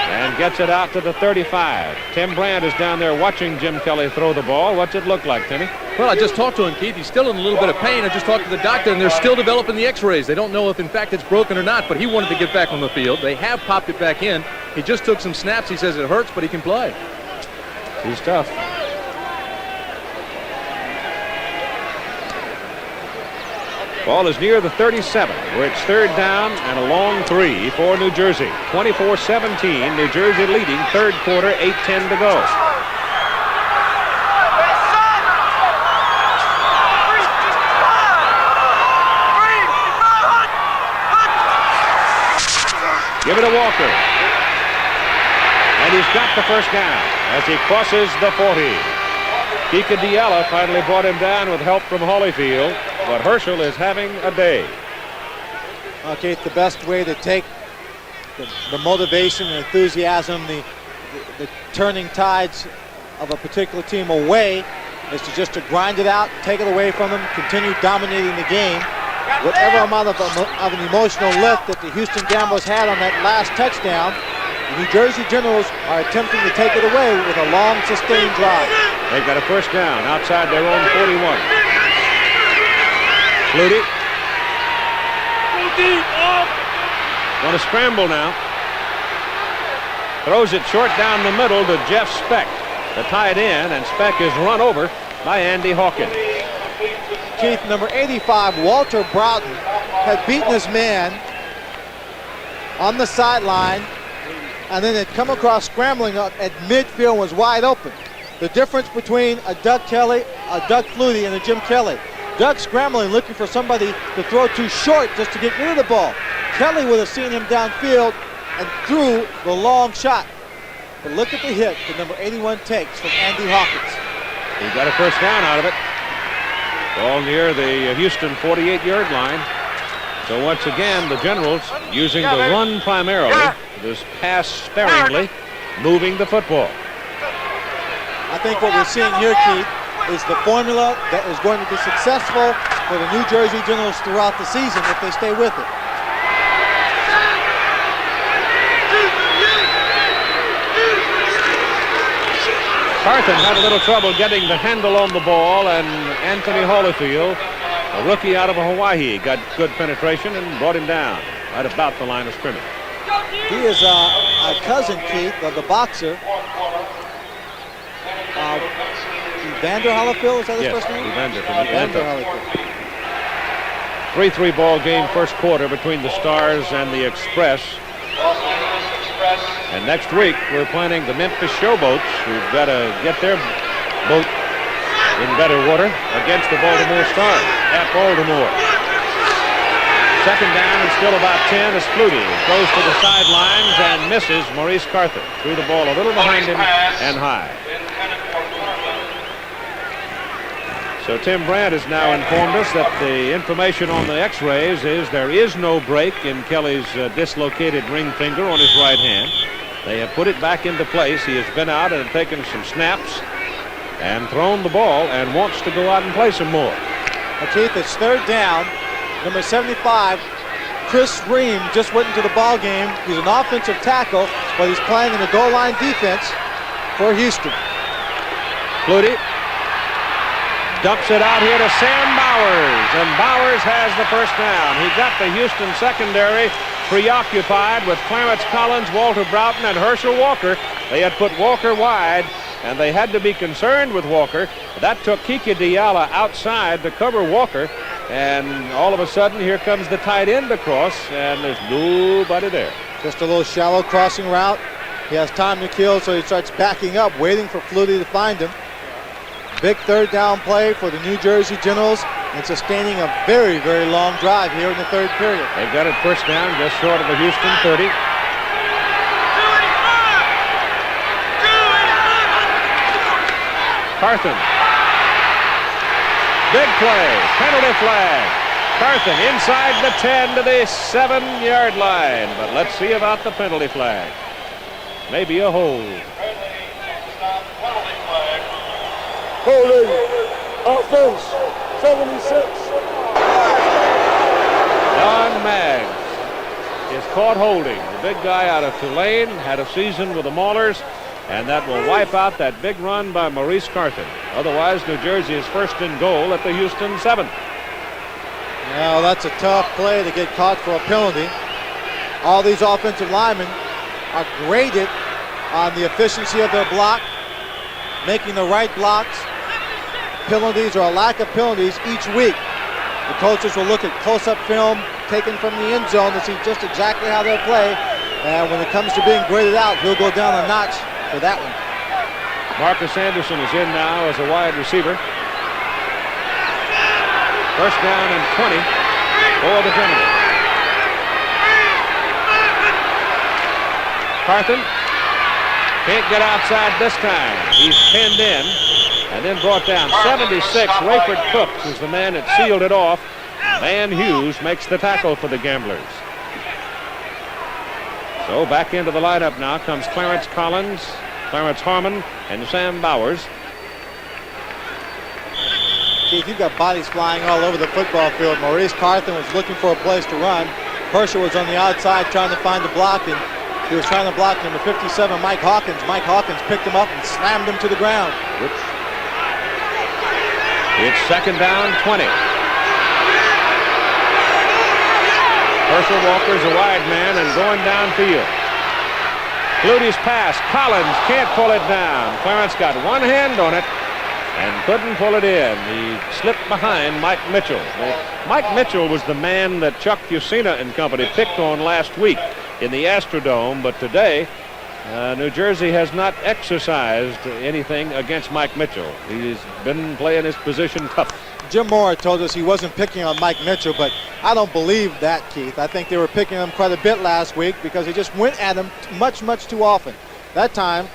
and gets it out to the 35. Tim Brandt is down there watching Jim Kelly throw the ball. What's it look like, Timmy? Well, I just talked to him, Keith. He's still in a little bit of pain. I just talked to the doctor, and they're still developing the x-rays. They don't know if, in fact, it's broken or not, but he wanted to get back on the field. They have popped it back in. He just took some snaps. He says it hurts, but he can play. He's tough. Ball is near the 37, where it's 3rd down and a long 3 for New Jersey. 24-17, New Jersey leading 3rd quarter, 8:10 to go. Give it to Walker. And he's got the first down as he crosses the 40. Kika Diella finally brought him down with help from Holyfield, but Herschel is having a day. Okay, it's the best way to take the motivation and enthusiasm, the the turning tides of a particular team away is to grind it out, take it away from them, continue dominating the game. Whatever amount of an emotional lift that the Houston Gamblers had on that last touchdown, the New Jersey Generals are attempting to take it away with a long, sustained drive. They've got a first down outside their own 41. Flutie. Want to scramble now. Throws it short down the middle to Jeff Speck, the tight end, and Speck is run over by Andy Hawkins. Keith, number 85, Walter Broughton, had beaten his man on the sideline, and then had come across scrambling up at midfield and was wide open. The difference between a Doug Flutie, and a Jim Kelly. Doug scrambling, looking for somebody to throw too short just to get rid of the ball. Kelly would have seen him downfield and threw the long shot. But look at the hit that number 81 takes from Andy Hawkins. He got a first down out of it. Ball near the Houston 48-yard line. So once again, the Generals using the run primarily, this pass sparingly, moving the football. I think what we're seeing here, Keith, is the formula that is going to be successful for the New Jersey Generals throughout the season if they stay with it. Carthen had a little trouble getting the handle on the ball, and Anthony Holyfield, a rookie out of Hawaii, got good penetration and brought him down right about the line of scrimmage. He is a cousin, Keith, of the boxer. Evander Holyfield, is that his first name? Evander from Evander Atlanta. Holyfield. 3-3 ball game, first quarter between the Stars and the Express. And next week, we're planning the Memphis Showboats, who've got to get their boat in better water, against the Baltimore Stars at Baltimore. Second down and still about 10 as Flutie goes to the sidelines and misses Maurice Carthen. Threw the ball a little behind him and high. So Tim Brandt has now informed us that the information on the x-rays is there is no break in Kelly's dislocated ring finger on his right hand. They have put it back into place. He has been out and taken some snaps and thrown the ball and wants to go out and play some more. Keith, it's third down. Number 75, Chris Ream, just went into the ball game. He's an offensive tackle, but he's playing in the goal line defense for Houston. Flutie dumps it out here to Sam Bowers, and Bowers has the first down. He got the Houston secondary preoccupied with Clarence Collins, Walter Broughton, and Herschel Walker. They had put Walker wide, and they had to be concerned with Walker. That took Kiki Diala outside to cover Walker, and all of a sudden, here comes the tight end across, and there's nobody there. Just a little shallow crossing route. He has time to kill, so he starts backing up, waiting for Flutie to find him. Big third down play for the New Jersey Generals and sustaining a very, very long drive here in the third period. They've got it first down just short of the Houston 30. Carthen. Big play. Penalty flag. Carthen inside the 10 to the 7-yard line. But let's see about the penalty flag. Maybe a hold. Holding. Offense. 76. Don Maggs is caught holding. The big guy out of Tulane had a season with the Maulers, and that will wipe out that big run by Maurice Carthen. Otherwise, New Jersey is first and goal at the Houston 7. Now, that's a tough play to get caught for a penalty. All these offensive linemen are graded on the efficiency of their block, making the right blocks, penalties or a lack of penalties each week. The coaches will look at close-up film taken from the end zone to see just exactly how they'll play. And when it comes to being graded out, he'll go down a notch for that one. Marcus Anderson is in now as a wide receiver. First down and 20 for the Generals. Carthen can't get outside this time. He's pinned in and then brought down. 76, Rayford Cooks is the man that sealed it off. Van Hughes makes the tackle for the Gamblers. So back into the lineup now comes Clarence Collins, Clarence Harmon, and Sam Bowers. Keith, you've got bodies flying all over the football field. Maurice Carthen was looking for a place to run. Herschel was on the outside trying to find the block, and he was trying to block number 57, Mike Hawkins. Mike Hawkins picked him up and slammed him to the ground. It's second down, 20. Herschel Walker's a wide man and going downfield. Flutie's pass. Collins can't pull it down. Clarence got one hand on it and couldn't pull it in. He slipped behind Mike Mitchell. Mike Mitchell was the man that Chuck Fusina and company picked on last week in the Astrodome, but today New Jersey has not exercised anything against Mike Mitchell. He's been playing his position tough. Jim Moore told us he wasn't picking on Mike Mitchell, but I don't believe that, Keith. I think they were picking him quite a bit last week because they just went at him much too often. That time,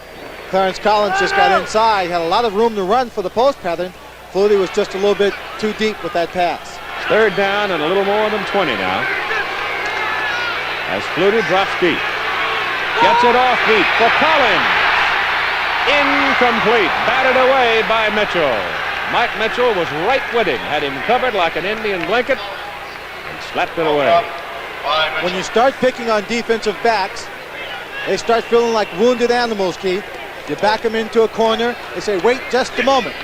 Clarence Collins just got inside, had a lot of room to run for the post pattern. Flutie was just a little bit too deep with that pass. Third down and a little more than 20 now. As Flutie drops deep. Gets it off deep for Collins. Incomplete. Batted away by Mitchell. Mike Mitchell was right with him. Had him covered like an Indian blanket and slapped it away. When you start picking on defensive backs, they start feeling like wounded animals, Keith. You back them into a corner. They say, wait just a moment.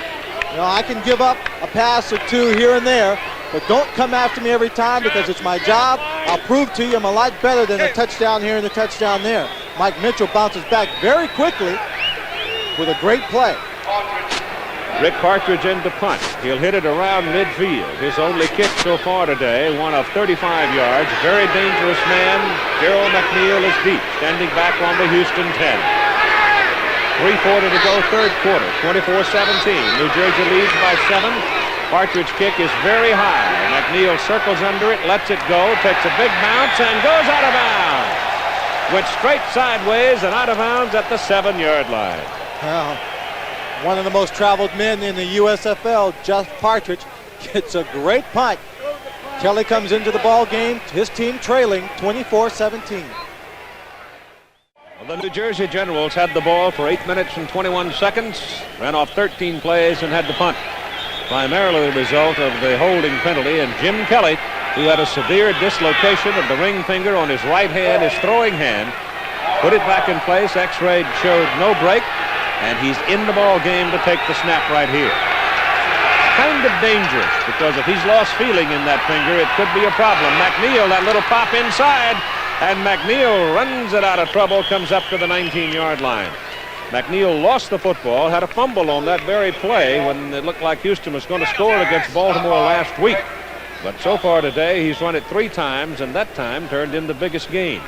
You know, I can give up a pass or two here and there, but don't come after me every time because it's my job. I'll prove to you I'm a lot better than a touchdown here and a touchdown there. Mike Mitchell bounces back very quickly with a great play. Rick Partridge in to punt. He'll hit it around midfield. His only kick so far today, one of 35 yards. Very dangerous man. Gerald McNeil is deep, standing back on the Houston 10. 3:40 to go, third quarter, 24-17. New Jersey leads by 7. Partridge kick is very high. McNeil circles under it, lets it go, takes a big bounce, and goes out of bounds. Went straight sideways and out of bounds at the 7-yard line. Well, one of the most traveled men in the USFL, Jeff Partridge, gets a great punt. Kelly comes into the ball game, his team trailing 24-17. The New Jersey Generals had the ball for 8 minutes and 21 seconds, ran off 13 plays and had the punt. Primarily the result of the holding penalty, and Jim Kelly, who had a severe dislocation of the ring finger on his right hand, his throwing hand, put it back in place. X-ray showed no break, and he's in the ball game to take the snap right here. Kind of dangerous, because if he's lost feeling in that finger, it could be a problem. McNeil, that little pop inside, and McNeil runs it out of trouble, comes up to the 19-yard line. McNeil lost the football, had a fumble on that very play when it looked like Houston was going to score against Baltimore last week. But so far today, he's run it 3 times, and that time turned in the biggest gain.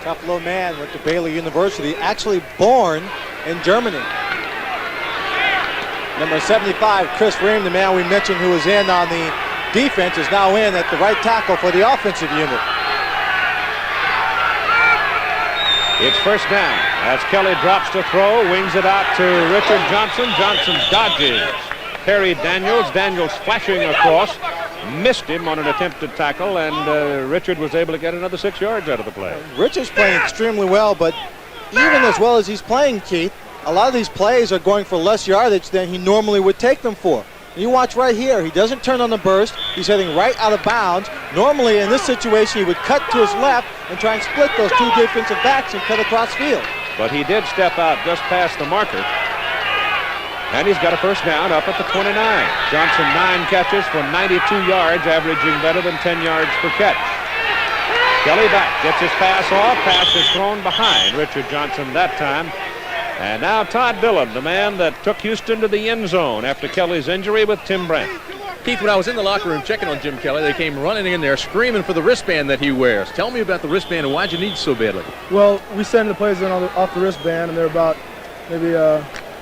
Tough little man, went to Baylor University, actually born in Germany. Number 75, Chris Ream, the man we mentioned who was in on the defense, is now in at the right tackle for the offensive unit. It's first down as Kelly drops to throw, wings it out to Richard Johnson. Johnson dodges Perry Daniels. Daniels flashing across, missed him on an attempted tackle, and Richard was able to get another 6 yards out of the play. Richard's playing extremely well, but even as well as he's playing, Keith, a lot of these plays are going for less yardage than he normally would take them for. You watch right here, he doesn't turn on the burst, he's heading right out of bounds. Normally in this situation he would cut to his left and try and split those 2 defensive backs and cut across field. But he did step out just past the marker, and he's got a first down up at the 29. Johnson 9 catches for 92 yards, averaging better than 10 yards per catch. Kelly back, gets his pass off, pass is thrown behind Richard Johnson that time. And now Todd Dillon, the man that took Houston to the end zone after Kelly's injury with Tim Brandt. Keith, when I was in the locker room checking on Jim Kelly, they came running in there screaming for the wristband that he wears. Tell me about the wristband and why'd you need it so badly? Well, we send the plays in off the wristband, and they're about maybe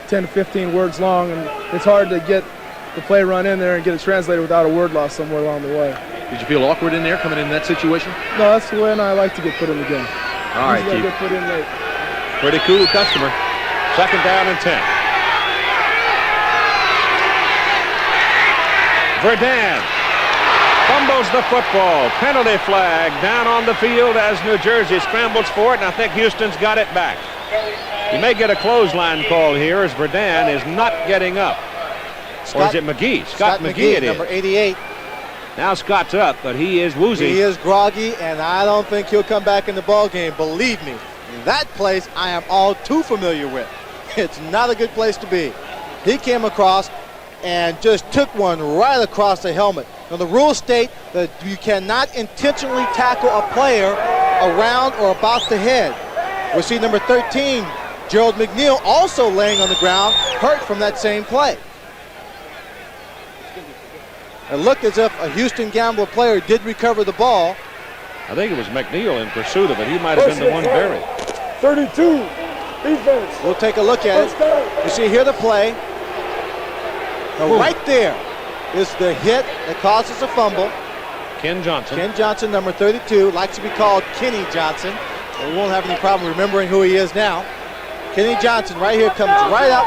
10 to 15 words long, and it's hard to get the play run in there and get it translated without a word loss somewhere along the way. Did you feel awkward in there coming in that situation? No, that's the way I like to get put in the game. All right, Keith. Get put in late. Pretty cool customer. Second down and 10. Verdun. Fumbles the football. Penalty flag down on the field as New Jersey scrambles for it, and I think Houston's got it back. You may get a clothesline call here as Verdun is not getting up. Or is it McGee? Scott McGee it is. Number 88. Now Scott's up, but he is woozy. He is groggy, and I don't think he'll come back in the ball game. Believe me, that place I am all too familiar with. It's not a good place to be. He came across and just took one right across the helmet. Now the rules state that you cannot intentionally tackle a player around or about the head. We see number 13, Gerald McNeil, also laying on the ground, hurt from that same play. It looked as if a Houston Gambler player did recover the ball. I think it was McNeil in pursuit of it. He might have been the one buried. 32, defense. We'll take a look at it. You see here the play. Now right there is the hit that causes a fumble. Ken Johnson. Ken Johnson, number 32, likes to be called Kenny Johnson. We won't have any problem remembering who he is now. Kenny Johnson right here comes right up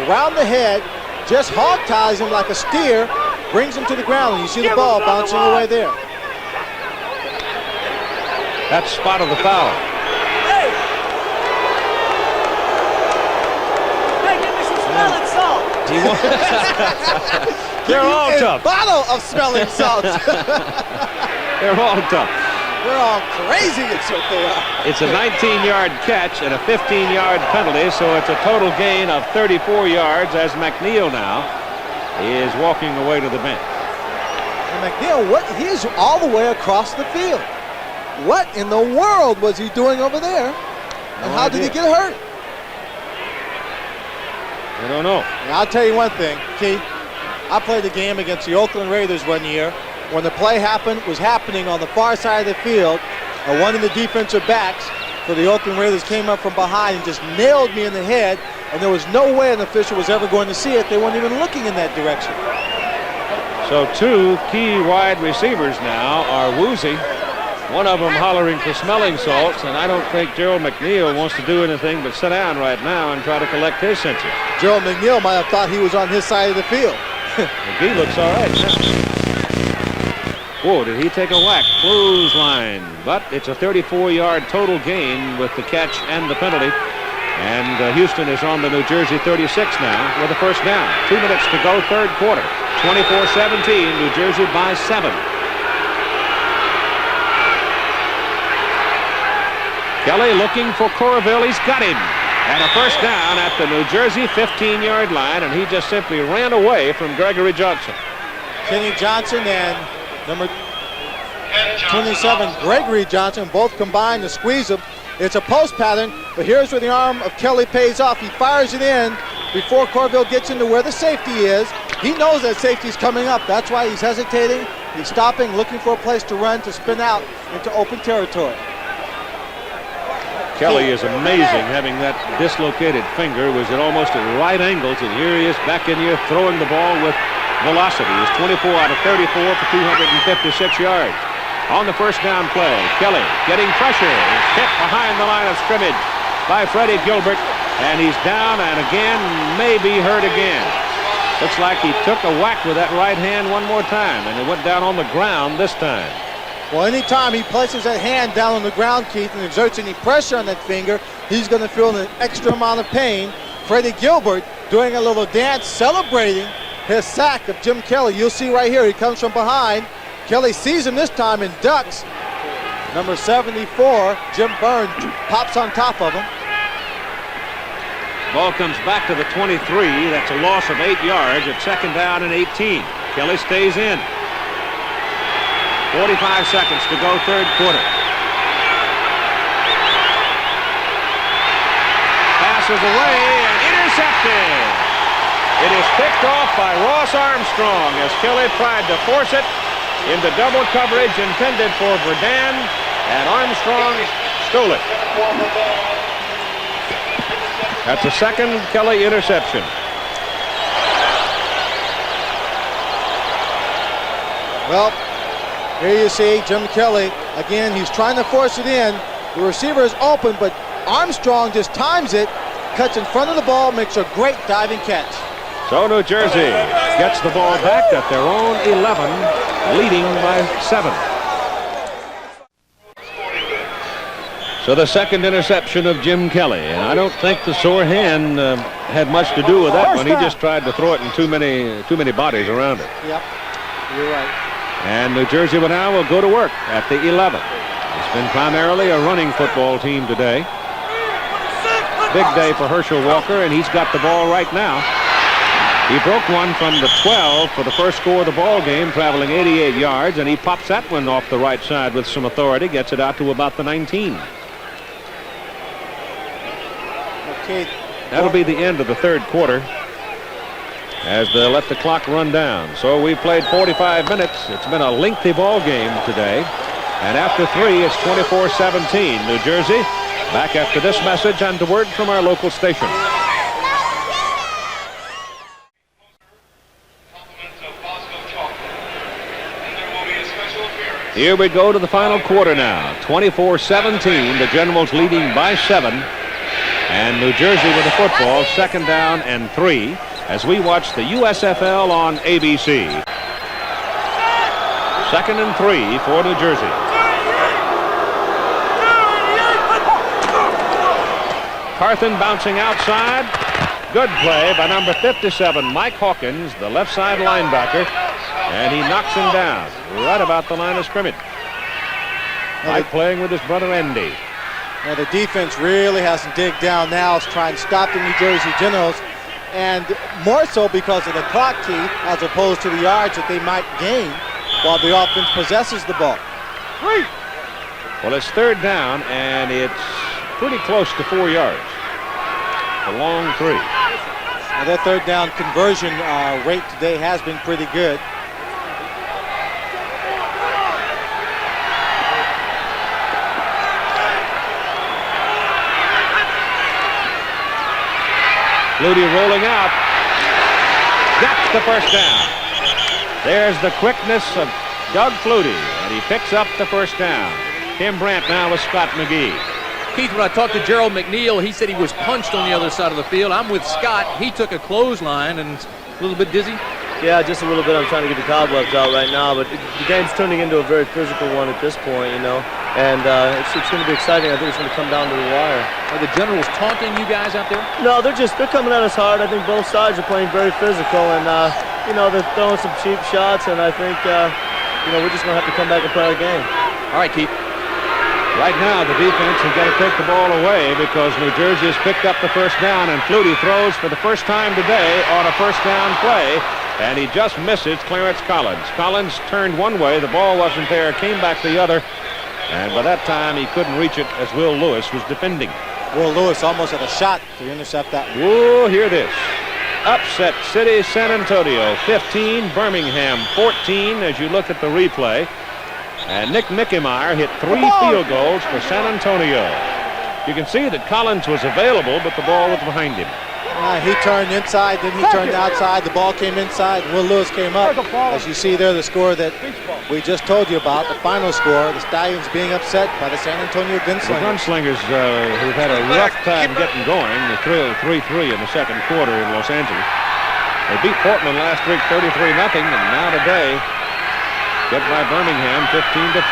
around the head, just hog ties him like a steer, brings him to the ground, and you see the ball bouncing away there. That's spot of the foul. Hey, give me some smelling salt. They're all tough. Bottle of smelling salts. They're all tough. They're all crazy, it's what they are. It's a 19-yard catch and a 15-yard penalty, so it's a total gain of 34 yards as McNeil now is walking away to the bench. And McNeil, he's all the way across the field. What in the world was he doing over there? And how did he get hurt? I don't know. Now, I'll tell you one thing, Keith. I played a game against the Oakland Raiders one year when the play was happening on the far side of the field, and one of the defensive backs for the Oakland Raiders came up from behind and just nailed me in the head, and there was no way an official was ever going to see it. They weren't even looking in that direction. So two key wide receivers now are woozy. One of them hollering for smelling salts, and I don't think Gerald McNeil wants to do anything but sit down right now and try to collect his senses. Gerald McNeil might have thought he was on his side of the field. McGee looks all right now. Whoa, did he take a whack? Clothesline. But it's a 34-yard total gain with the catch and the penalty. And Houston is on the New Jersey 36 now with a first down. 2 minutes to go, third quarter. 24-17, New Jersey by 7. Kelly looking for Corville. He's got him. And a first down at the New Jersey 15-yard line, and he just simply ran away from Gregory Johnson. Kenny Johnson and number 27, Gregory Johnson, both combined to squeeze him. It's a post pattern, but here's where the arm of Kelly pays off. He fires it in before Corville gets into where the safety is. He knows that safety's coming up. That's why he's hesitating. He's stopping, looking for a place to run, to spin out into open territory. Kelly is amazing, having that dislocated finger. Was at almost at right angles, and here he is back in here throwing the ball with velocity. He's 24 out of 34 for 256 yards. On the first down play, Kelly getting pressure. He's hit behind the line of scrimmage by Freddie Gilbert, and he's down and again, maybe hurt again. Looks like he took a whack with that right hand one more time, and it went down on the ground this time. Well, anytime he places that hand down on the ground, Keith, and exerts any pressure on that finger, he's going to feel an extra amount of pain. Freddie Gilbert doing a little dance, celebrating his sack of Jim Kelly. You'll see right here, he comes from behind. Kelly sees him this time and ducks. Number 74, Jim Byrne, pops on top of him. Ball comes back to the 23. That's a loss of 8 yards at second down and 18. Kelly stays in. 45 seconds to go, third quarter. Passes away and intercepted. It is picked off by Ross Armstrong as Kelly tried to force it into double coverage intended for Verdun, and Armstrong stole it. That's a second Kelly interception. Well, here you see Jim Kelly. Again, he's trying to force it in. The receiver is open, but Armstrong just times it, cuts in front of the ball, makes a great diving catch. So New Jersey gets the ball back at their own 11. leading by 7. So the second interception of Jim Kelly, and I don't think the sore hand had much to do with that one. He just tried to throw it in too many bodies around it. Yep, you're right. And New Jersey now will go to work at the 11. It's been primarily a running football team today. Big day for Herschel Walker, and he's got the ball right now. He broke one from the 12 for the first score of the ball game, traveling 88 yards, and he pops that one off the right side with some authority, gets it out to about the 19. Okay. That'll be the end of the third quarter as they let the clock run down. So we played 45 minutes. It's been a lengthy ball game today. And after 3, it's 24-17. New Jersey back after this message and a word from our local station. Here we go to the final quarter now. 24-17. The Generals leading by 7. And New Jersey with the football, 2nd down and 3, as we watch the USFL on ABC. 2nd and 3 for New Jersey. Carthen bouncing outside. Good play by number 57, Mike Hawkins, the left side linebacker, and he knocks him down right about the line of scrimmage. Mike playing with his brother Andy. Now the defense really has to dig down now to try and stop the New Jersey Generals, and more so because of the clock, Keith, as opposed to the yards that they might gain while the offense possesses the ball. Well, it's 3rd down, and it's pretty close to 4 yards. A long 3. Now their 3rd down conversion rate today has been pretty good. Flutie rolling out. That's the first down. There's the quickness of Doug Flutie, and he picks up the first down. Tim Brandt now with Scott McGee. Keith, when I talked to Gerald McNeil, he said he was punched on the other side of the field. I'm with Scott. He took a clothesline and a little bit dizzy. Yeah, just a little bit. I'm trying to get the cobwebs out right now, but the game's turning into a very physical one at this point, you know, and it's going to be exciting. I think it's going to come down to the wire. Are the Generals taunting you guys out there? No, they're coming at us hard. I think both sides are playing very physical, and you know, they're throwing some cheap shots, and I think you know, we're just going to have to come back and play our game. All right, Keith. Right now, the defense has got to take the ball away because New Jersey has picked up the first down, and Flutie throws for the first time today on a first down play, and he just misses Clarence Collins. Collins turned one way, the ball wasn't there, came back the other, and by that time he couldn't reach it as Will Lewis was defending. Will Lewis almost had a shot to intercept that. Whoa, hear this. Upset City, San Antonio, 15, Birmingham, 14, as you look at the replay. And Nick Mickemeyer hit 3 field goals for San Antonio. You can see that Collins was available, but the ball was behind him. He turned inside, then he turned outside. The ball came inside, and Will Lewis came up. As you see there, the score that we just told you about, the final score, the Stallions being upset by the San Antonio Gunslingers. The Gunslingers who've had a rough time getting going. They trailed 3-3 in the second quarter in Los Angeles. They beat Portland last week 33-0, and now today, get by Birmingham 15-14.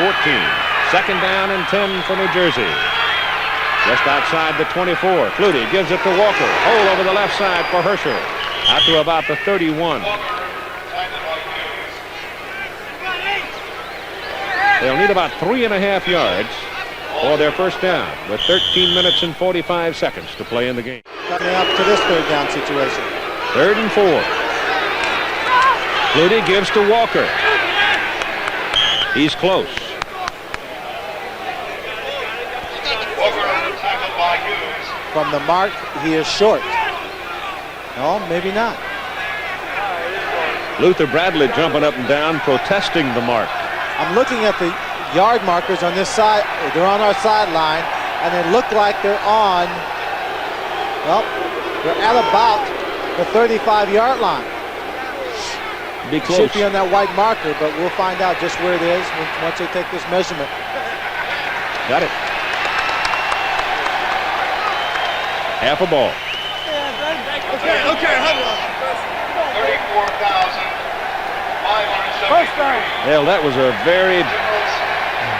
2nd down and 10 for New Jersey. Just outside the 24. Flutie gives it to Walker. Hole over the left side for Herschel. Out to about the 31. They'll need about 3.5 yards for their first down with 13 minutes and 45 seconds to play in the game. Coming up to this 3rd down situation. 3rd and 4. Flutie gives to Walker. He's close. From the mark, he is short. No, maybe not. Luther Bradley jumping up and down, protesting the mark. I'm looking at the yard markers on this side. They're on our sideline, and they look like they're on, well, they're at about the 35-yard line. Be close. Should be on that white marker, but we'll find out just where it is once they take this measurement. Got it. Half a ball. Okay, hold on. 34,500 First down. Well, that was a very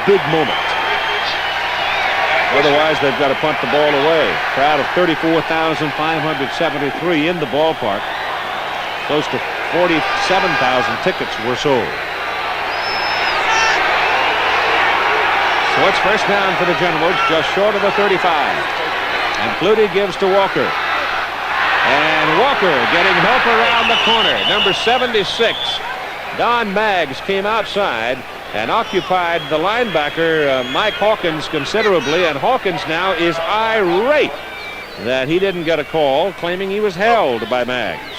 big moment. Otherwise, they've got to punt the ball away. Crowd of 34,573 in the ballpark. Close to 47,000 tickets were sold. So it's first down for the Generals, just short of the 35. And Flutie gives to Walker. And Walker getting help around the corner. Number 76, Don Maggs, came outside and occupied the linebacker, Mike Hawkins, considerably. And Hawkins now is irate that he didn't get a call, claiming he was held by Maggs.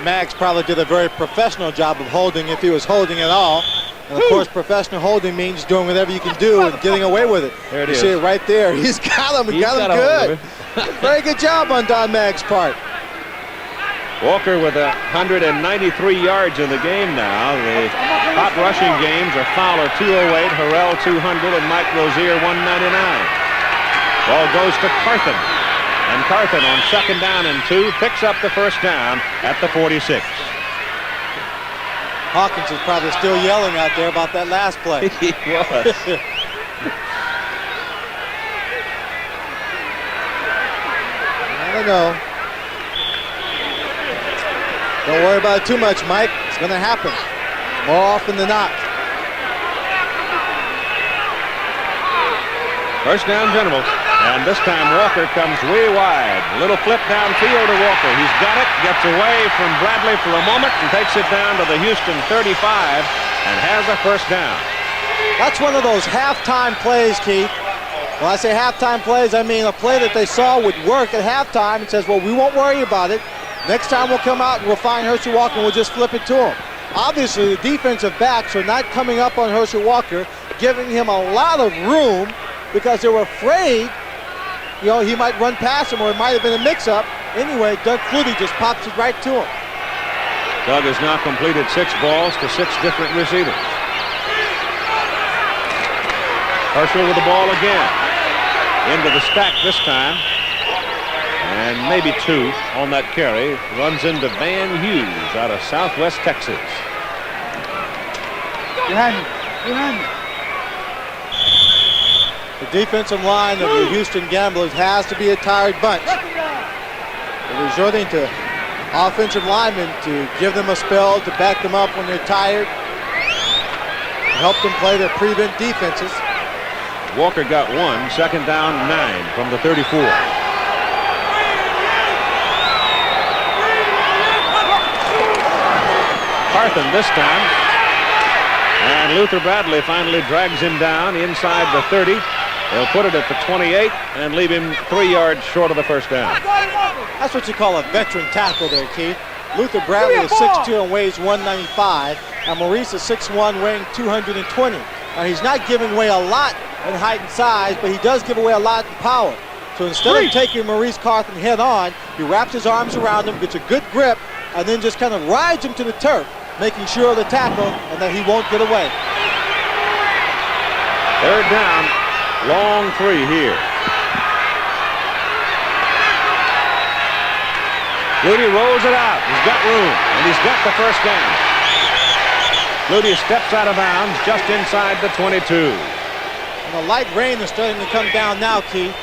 Maggs probably did a very professional job of holding, if he was holding at all. And of course, professional holding means doing whatever you can do and getting away with it. There it you is. see it right there. He's got him. He got him good. Very good job on Don Maggs' part. Walker with 193 yards in the game now. The top rushing games are Fowler 208, Harrell 200, and Mike Rozier 199. Ball goes to Carthen. And Carthen on second down and 2 picks up the first down at the 46. Hawkins is probably still yelling out there about that last play. He was. I don't know. Don't worry about it too much, Mike. It's going to happen more often than not. First down, Generals. And this time Walker comes way wide. A little flip downfield to Walker. He's got it, gets away from Bradley for a moment and takes it down to the Houston 35 and has a first down. That's one of those halftime plays, Keith. When I say halftime plays, I mean a play that they saw would work at halftime and says, well, we won't worry about it. Next time we'll come out and we'll find Herschel Walker and we'll just flip it to him. Obviously, the defensive backs are not coming up on Herschel Walker, giving him a lot of room because they were afraid, you know, he might run past him or it might have been a mix-up. Anyway, Doug Flutie just pops it right to him. Doug has now completed 6 balls to 6 different receivers. Herschel with the ball again. Into the stack this time. And maybe 2 on that carry. Runs into Van Hughes out of Southwest Texas. Behind me. Behind me. The defensive line of the Houston Gamblers has to be a tired bunch. They're resorting to offensive linemen to give them a spell, to back them up when they're tired, help them play their prevent defenses. Walker got 1, second down 9 from the 34. Carthen this time. And Luther Bradley finally drags him down inside the 30. They'll put it at the 28 and leave him 3 yards short of the first down. That's what you call a veteran tackle there, Keith. Luther Bradley is 6'2" and weighs 195, and Maurice is 6'1", weighing 220. Now, he's not giving away a lot in height and size, but he does give away a lot in power. So instead of taking Maurice Carthen head on, he wraps his arms around him, gets a good grip, and then just kind of rides him to the turf, making sure of the tackle and that he won't get away. Third down, long 3 here. Flutie rolls it out. He's got room, and he's got the first down. Flutie steps out of bounds just inside the 22. And the light rain is starting to come down now, Keith.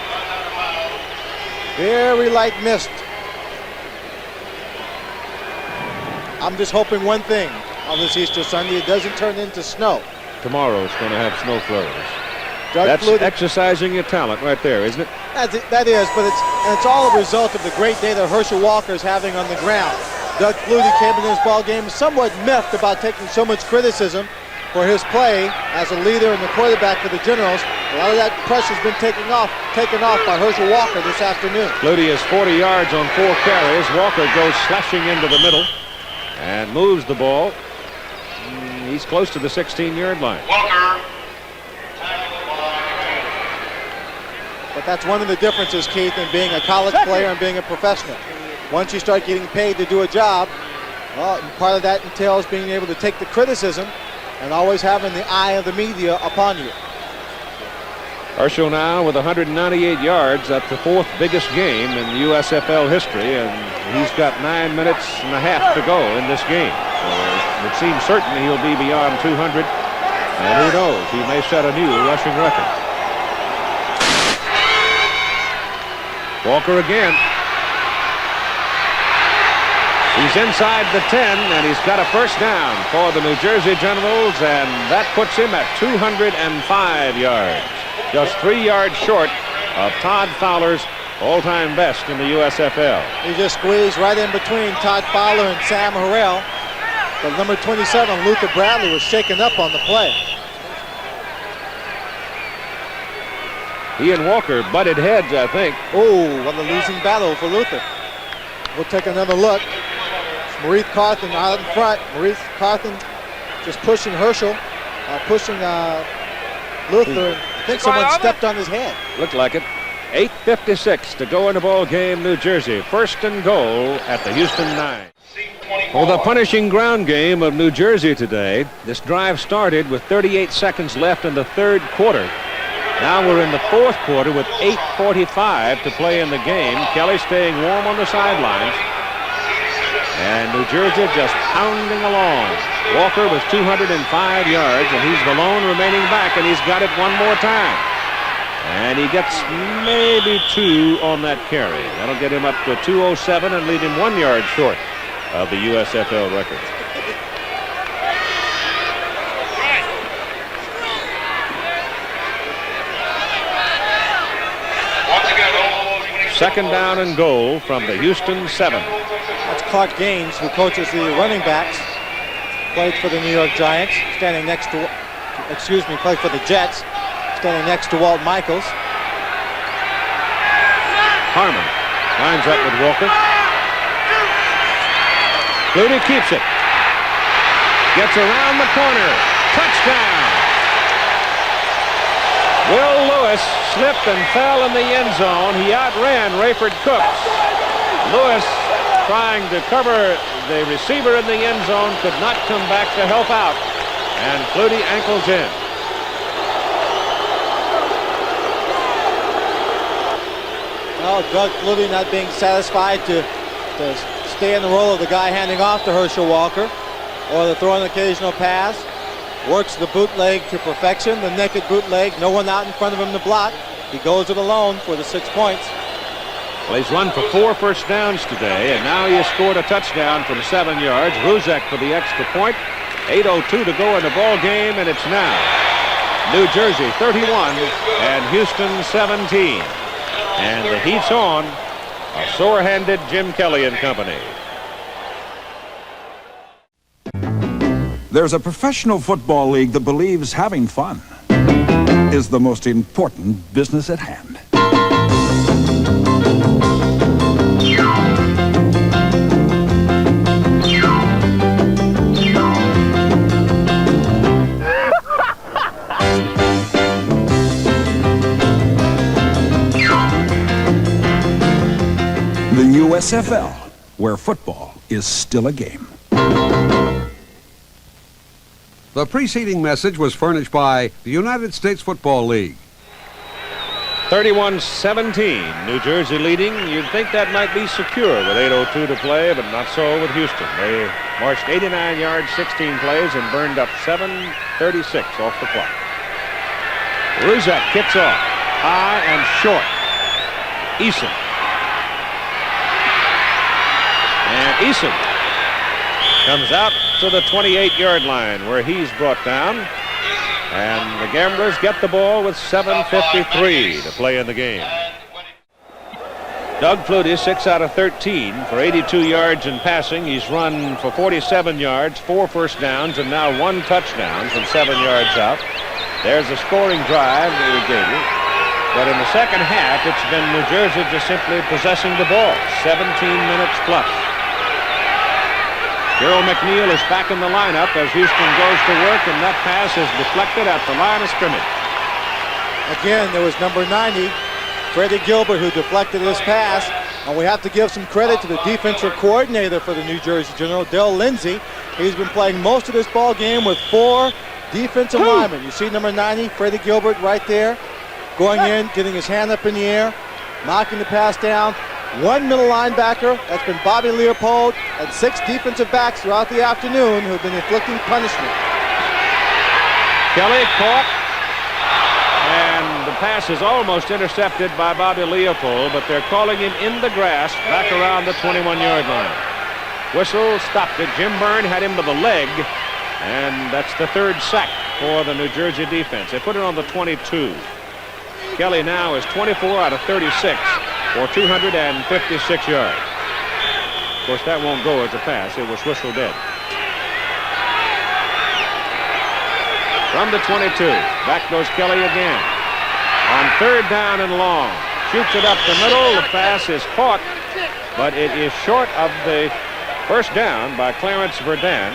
Very light mist. I'm just hoping one thing on this Easter Sunday, it doesn't turn into snow. Tomorrow's going to have snow flurries. Doug That's Flutie, exercising your talent right there, isn't it? that is, but it's all a result of the great day that Herschel Walker is having on the ground. Doug Flutie came into this ball game somewhat miffed about taking so much criticism for his play as a leader and the quarterback for the Generals. A lot of that pressure's been taken off by Herschel Walker this afternoon. Flutie is 40 yards on 4 carries. Walker goes slashing into the middle and moves the ball. He's close to the 16-yard line. Walker. But that's one of the differences, Keith, in being a college player and being a professional. Once you start getting paid to do a job, well, part of that entails being able to take the criticism and always having the eye of the media upon you. Herschel now with 198 yards. That's the 4th biggest game in USFL history, and he's got 9 minutes and a half to go in this game. So It seems certain he'll be beyond 200. And who knows, he may set a new rushing record. Walker again. He's inside the 10, and he's got a first down for the New Jersey Generals, and that puts him at 205 yards. Just 3 yards short of Todd Fowler's all-time best in the USFL. He just squeezed right in between Todd Fowler and Sam Harrell. But number 27, Luther Bradley, was shaken up on the play. He and Walker butted heads, I think. Oh, what a losing battle for Luther. We'll take another look. It's Maurice Carthen out in front. Maurice Carthen just pushing Herschel, pushing Luther. I think someone stepped on his head. Looked like it. 8:56 to go in the ball game, New Jersey. First and goal at the Houston 9. For the punishing ground game of New Jersey today, this drive started with 38 seconds left in the third quarter. Now we're in the fourth quarter with 8:45 to play in the game. Kelly staying warm on the sidelines. And New Jersey just pounding along. Walker with 205 yards, and he's the lone remaining back, and he's got it one more time. And he gets maybe 2 on that carry. That'll get him up to 207 and leave him 1 yard short of the USFL record. Second down and goal from the Houston 7. That's Clark Gaines, who coaches the running backs. Played for the New York Giants, standing next to, played for the Jets, standing next to Walt Michaels. Harmon lines up with Walker. Flutie keeps it. Gets around the corner. Touchdown! Will Lewis slipped and fell in the end zone. He outran Rayford Cooks. Lewis, trying to cover the receiver in the end zone, could not come back to help out. And Flutie ankles in. Well, Doug Flutie not being satisfied to stay in the role of the guy handing off to Herschel Walker, or to throw an occasional pass. Works the bootleg to perfection, the naked bootleg, no one out in front of him to block. He goes it alone for the 6 points. Well, he's run for 4 first downs today, and now he has scored a touchdown from 7 yards. Ruzek for the extra point. 8:02 to go in the ball game, and it's now New Jersey 31 and Houston 17. And the heat's on. A sore-handed Jim Kelly and company. There's a professional football league that believes having fun is the most important business at hand. The USFL, where football is still a game. The preceding message was furnished by the United States Football League. 31-17, New Jersey leading. You'd think that might be secure with 8:02 to play, but not so with Houston. They marched 89 yards, 16 plays, and burned up 7:36 off the clock. Ruzek kicks off, high and short. Eason. And Eason comes out to the 28-yard line where he's brought down. And the Gamblers get the ball with 7:53 to play in the game. Doug Flutie, 6 out of 13 for 82 yards in passing. He's run for 47 yards, 4 first downs, and now 1 touchdown from 7 yards out. There's a scoring drive that we gave you. But in the second half, it's been New Jersey just simply possessing the ball, 17 minutes plus. Gerald McNeil is back in the lineup as Houston goes to work, and that pass is deflected at the line of scrimmage. Again, there was number 90, Freddie Gilbert, who deflected this pass. And we have to give some credit to the defensive coordinator for the New Jersey General, Dale Lindsey. He's been playing most of this ball game with 4 defensive linemen. You see number 90, Freddie Gilbert, right there, going in, getting his hand up in the air, knocking the pass down. one middle linebacker, that's been Bobby Leopold, and 6 defensive backs throughout the afternoon who have been inflicting punishment. Kelly caught, and the pass is almost intercepted by Bobby Leopold, but they're calling him in the grass back around the 21-yard line. Whistle stopped it. Jim Byrne had him to the leg, and that's the 3rd sack for the New Jersey defense. They put it on the 22. Kelly now is 24 out of 36 for 256 yards. Of course, that won't go as a pass. It was whistled in. From the 22, back goes Kelly again. On 3rd down and long, shoots it up the middle. The pass is caught, but it is short of the first down by Clarence Verdun.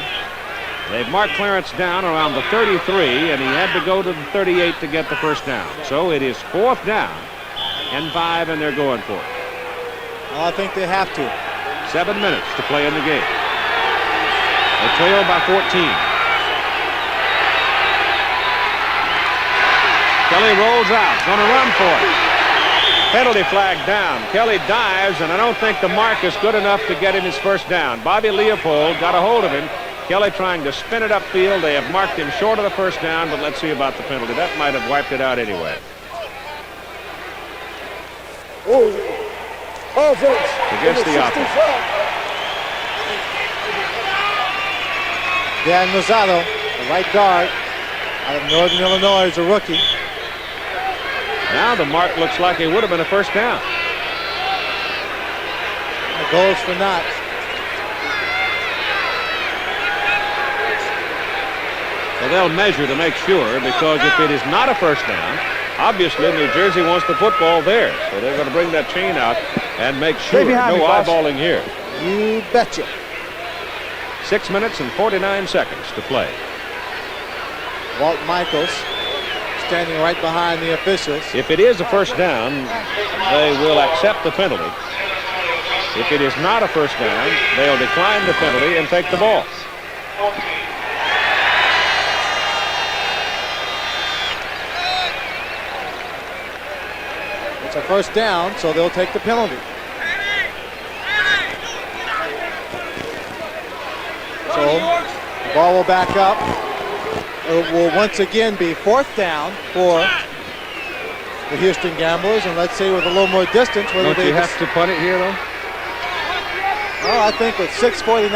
They've marked Clarence down around the 33, and he had to go to the 38 to get the first down. So it is 4th down and 5, and they're going for it. Well, I think they have to. 7 minutes to play in the game. They trail by 14. Kelly rolls out, going to run for it. Penalty flag down. Kelly dives, and I don't think the mark is good enough to get him his first down. Bobby Leopold got a hold of him. Kelly trying to spin it upfield. They have marked him short of the first down, but let's see about the penalty. That might have wiped it out anyway. Offense. Against the offense. Dan Rosado, the right guard out of Northern Illinois, is a rookie. Now the mark looks like it would have been a first down. The goals for naught. So they'll measure to make sure, because if it is not a first down, obviously New Jersey wants the football there. So they're going to bring that chain out and make sure no eyeballing here. You betcha. 6 minutes and 49 seconds to play. Walt Michaels standing right behind the officials. If it is a first down, they will accept the penalty. If it is not a first down, they'll decline the penalty and take the ball. It's a first down, so they'll take the penalty. So the ball will back up. It will once again be 4th down for the Houston Gamblers, and let's see with a little more distance whether Don't you have to punt it here, though? Well, I think with 6:49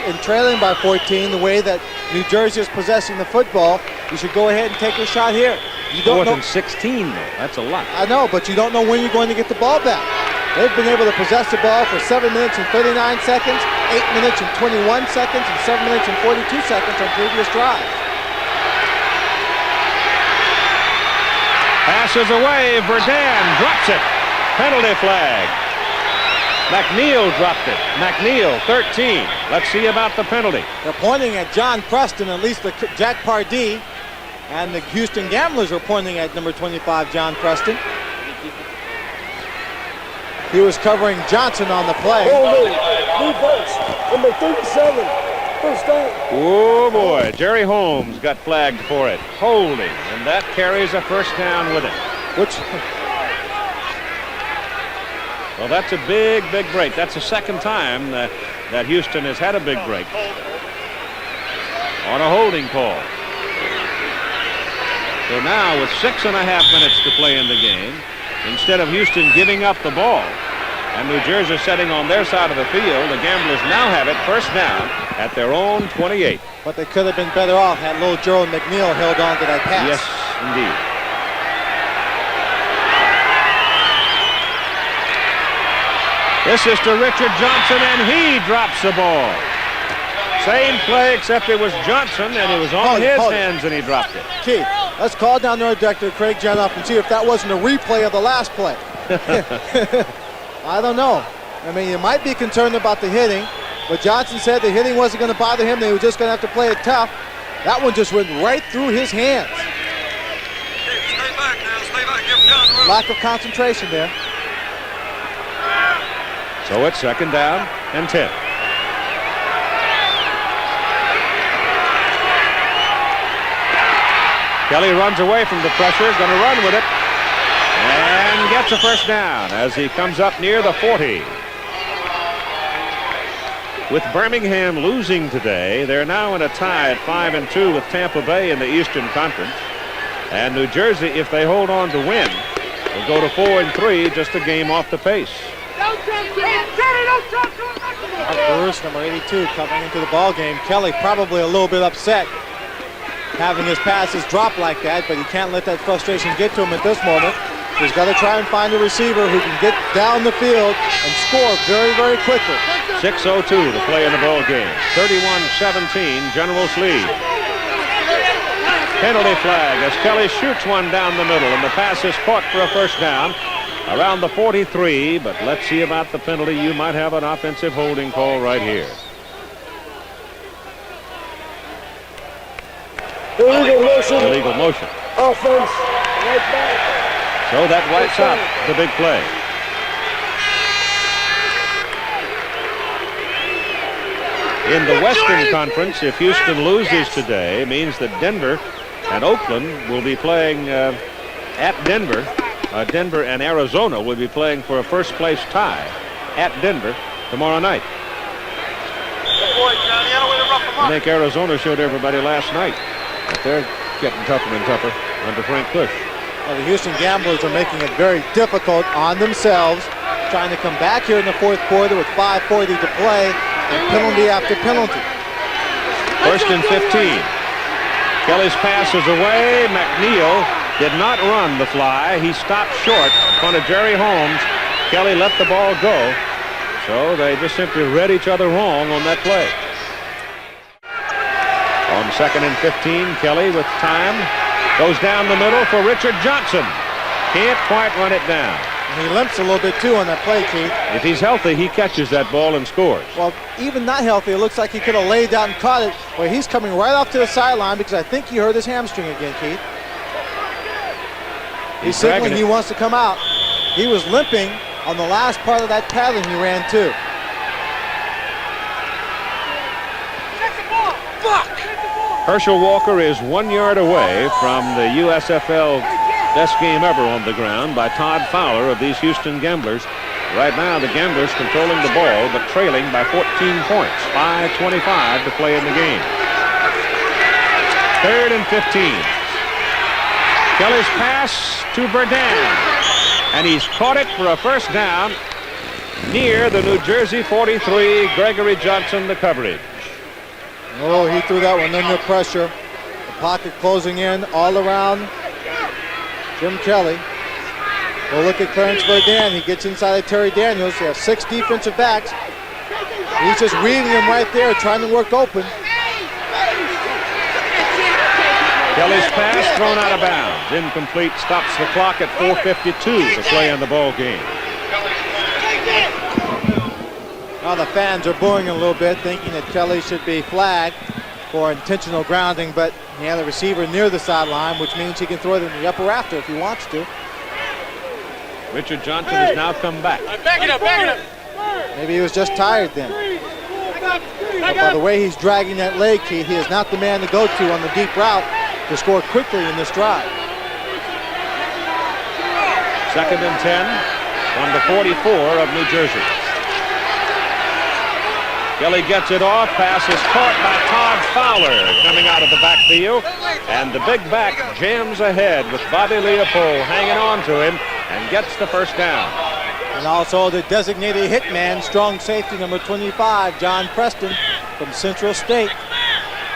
and trailing by 14, the way that New Jersey is possessing the football, you should go ahead and take a shot here. You don't 4th and 16, though. That's a lot. I know, but you don't know when you're going to get the ball back. They've been able to possess the ball for 7 minutes and 39 seconds, 8 minutes and 21 seconds, and 7 minutes and 42 seconds on previous drives. Passes away. Verdun drops it. Penalty flag. McNeil dropped it. McNeil, 13. Let's see about the penalty. They're pointing at John Preston, at least the Jack Pardee, and the Houston Gamblers are pointing at number 25, John Preston. He was covering Johnson on the play. Defense, number 37, first down. Oh, boy. Jerry Holmes got flagged for it. Holding, and that carries a first down with it. Well, that's a big, big break. That's the second time that Houston has had a big break on a holding call. So now with 6.5 minutes to play in the game, instead of Houston giving up the ball and New Jersey setting on their side of the field, the Gamblers now have it first down at their own 28. But they could have been better off had little Gerald McNeil held on to that pass. Yes, indeed. This is to Richard Johnson, and he drops the ball. Same play, except it was Johnson, and it was on his hands, and he dropped it. Keith, let's call down there Director Craig Janoff and see if that wasn't a replay of the last play. I don't know. I mean, you might be concerned about the hitting, but Johnson said the hitting wasn't going to bother him. They were just going to have to play it tough. That one just went right through his hands. Stay back now. Stay back. Give John room. Lack of concentration there. So it's second down and 10. Kelly runs away from the pressure, going to run with it. And and gets a first down as he comes up near the 40. With Birmingham losing today, they're now in a tie at 5-2 with Tampa Bay in the Eastern Conference. And New Jersey, if they hold on to win, will go to 4-3, just a game off the pace. Bruce, number 82, coming into the ball game. Kelly probably a little bit upset having his passes drop like that, but he can't let that frustration get to him at this moment. He's got to try and find a receiver who can get down the field and score very, very quickly. 6:02 to play in the ball game. 31-17, Generals lead. Penalty flag as Kelly shoots one down the middle, and the pass is caught for a first down around the 43, but let's see about the penalty. You might have an offensive holding call right here. Illegal motion. Offense. Right back. So that wipes out the big play. In the Western Conference, if Houston loses today, it means that Denver and Oakland will be playing at Denver. Denver and Arizona will be playing for a first-place tie at Denver tomorrow night. I think Arizona showed everybody last night that they're getting tougher and tougher under Frank Bush. Well, the Houston Gamblers are making it very difficult on themselves, trying to come back here in the fourth quarter with 5:40 to play, and penalty after penalty. First and 15. Kelly's pass is away. McNeil did not run the fly. He stopped short in front of Jerry Holmes. Kelly let the ball go. So they just simply read each other wrong on that play. On second and 15, Kelly with time goes down the middle for Richard Johnson. Can't quite run it down. And he limps a little bit too on that play, Keith. If he's healthy, he catches that ball and scores. Well, even not healthy, it looks like he could have laid down and caught it. Well, he's coming right off to the sideline because I think he hurt his hamstring again, Keith. He's signaling he wants to come out. He was limping on the last part of that pattern he ran too. Herschel Walker is 1 yard away from the USFL best game ever on the ground by Todd Fowler of these Houston Gamblers. Right now, the Gamblers controlling the ball, but trailing by 14 points. 5:25 to play in the game. Third and 15. Kelly's pass to Burdan, and he's caught it for a first down near the New Jersey 43. Gregory Johnson, the coverage. Oh, he threw that one under pressure. The pocket closing in all around Jim Kelly. We'll look at Clarence Burdan. He gets inside of Terry Daniels. They have 6 defensive backs. He's just reading them right there, trying to work open. Kelly's pass thrown out of bounds. Incomplete. Stops the clock at 4:52 to play in the ball game. Now the fans are booing a little bit, thinking that Kelly should be flagged for intentional grounding, but he had a receiver near the sideline, which means he can throw it in the upper rafter if he wants to. Richard Johnson has now come back. Back it up, back it up. Maybe he was just tired then. But by the way he's dragging that leg, Keith, he is not the man to go to on the deep route to score quickly in this drive. Second and 10 from the 44 of New Jersey. Kelly gets it off. Pass is caught by Todd Fowler coming out of the backfield. And the big back jams ahead with Bobby Leopold hanging on to him and gets the first down. And also the designated hitman, strong safety number 25, John Preston from Central State.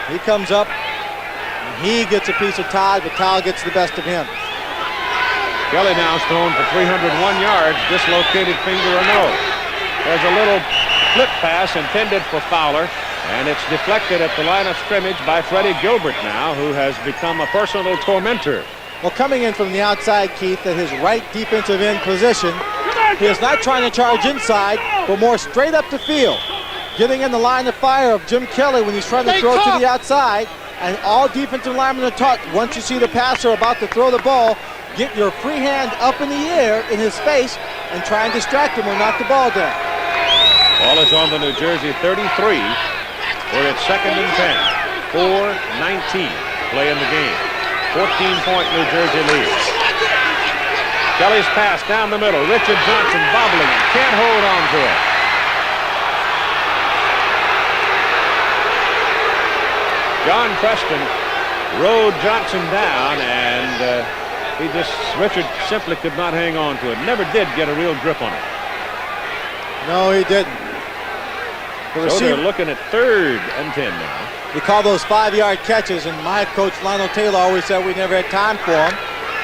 He comes up and he gets a piece of Todd, but Todd gets the best of him. Kelly now is thrown for 301 yards, dislocated finger or no. There's a little flip pass intended for Fowler, and it's deflected at the line of scrimmage by Freddie Gilbert now, who has become a personal tormentor. Well, coming in from the outside, Keith, at his right defensive end position, he is not trying to charge inside, but more straight up the field. Getting in the line of fire of Jim Kelly when he's trying to throw to the outside, and all defensive linemen are taught, once you see the passer about to throw the ball, get your free hand up in the air in his face and try and distract him or knock the ball down. Ball is on the New Jersey 33. We're at second and 10. 4:19 play in the game. 14-point New Jersey lead. Kelly's pass down the middle. Richard Johnson bobbling. Can't hold on to it. John Preston rode Johnson down, and Richard simply could not hang on to it. Never did get a real grip on it. No, he didn't. So they're looking at 3rd and 10 now. We call those 5-yard catches, and my coach Lionel Taylor always said we never had time for them.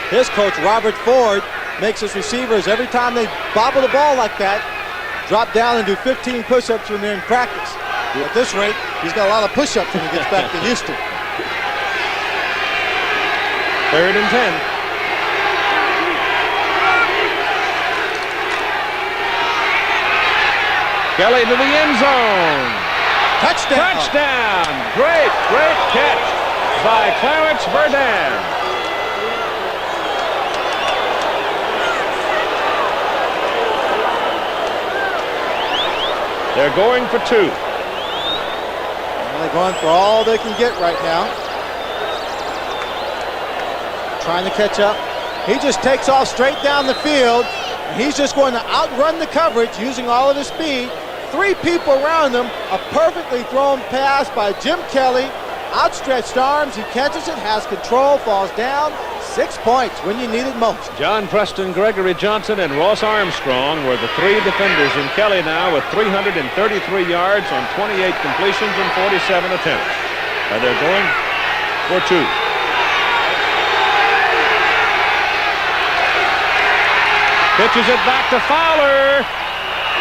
His coach Robert Ford makes his receivers, every time they bobble the ball like that, drop down and do 15 push-ups when they're in practice. At this rate, he's got a lot of push-ups when he gets back to Houston. 3rd and 10. Kelly to the end zone. Touchdown. Touchdown. Great catch by Clarence Verdun. They're going for 2. They're going for all they can get right now. Trying to catch up. He just takes off straight down the field, and he's just going to outrun the coverage using all of his speed. 3 people around him. A perfectly thrown pass by Jim Kelly. Outstretched arms. He catches it, has control, falls down. 6 points when you need it most. John Preston, Gregory Johnson, and Ross Armstrong were the 3 defenders, and Kelly now with 333 yards on 28 completions and 47 attempts. And they're going for 2. Pitches it back to Fowler.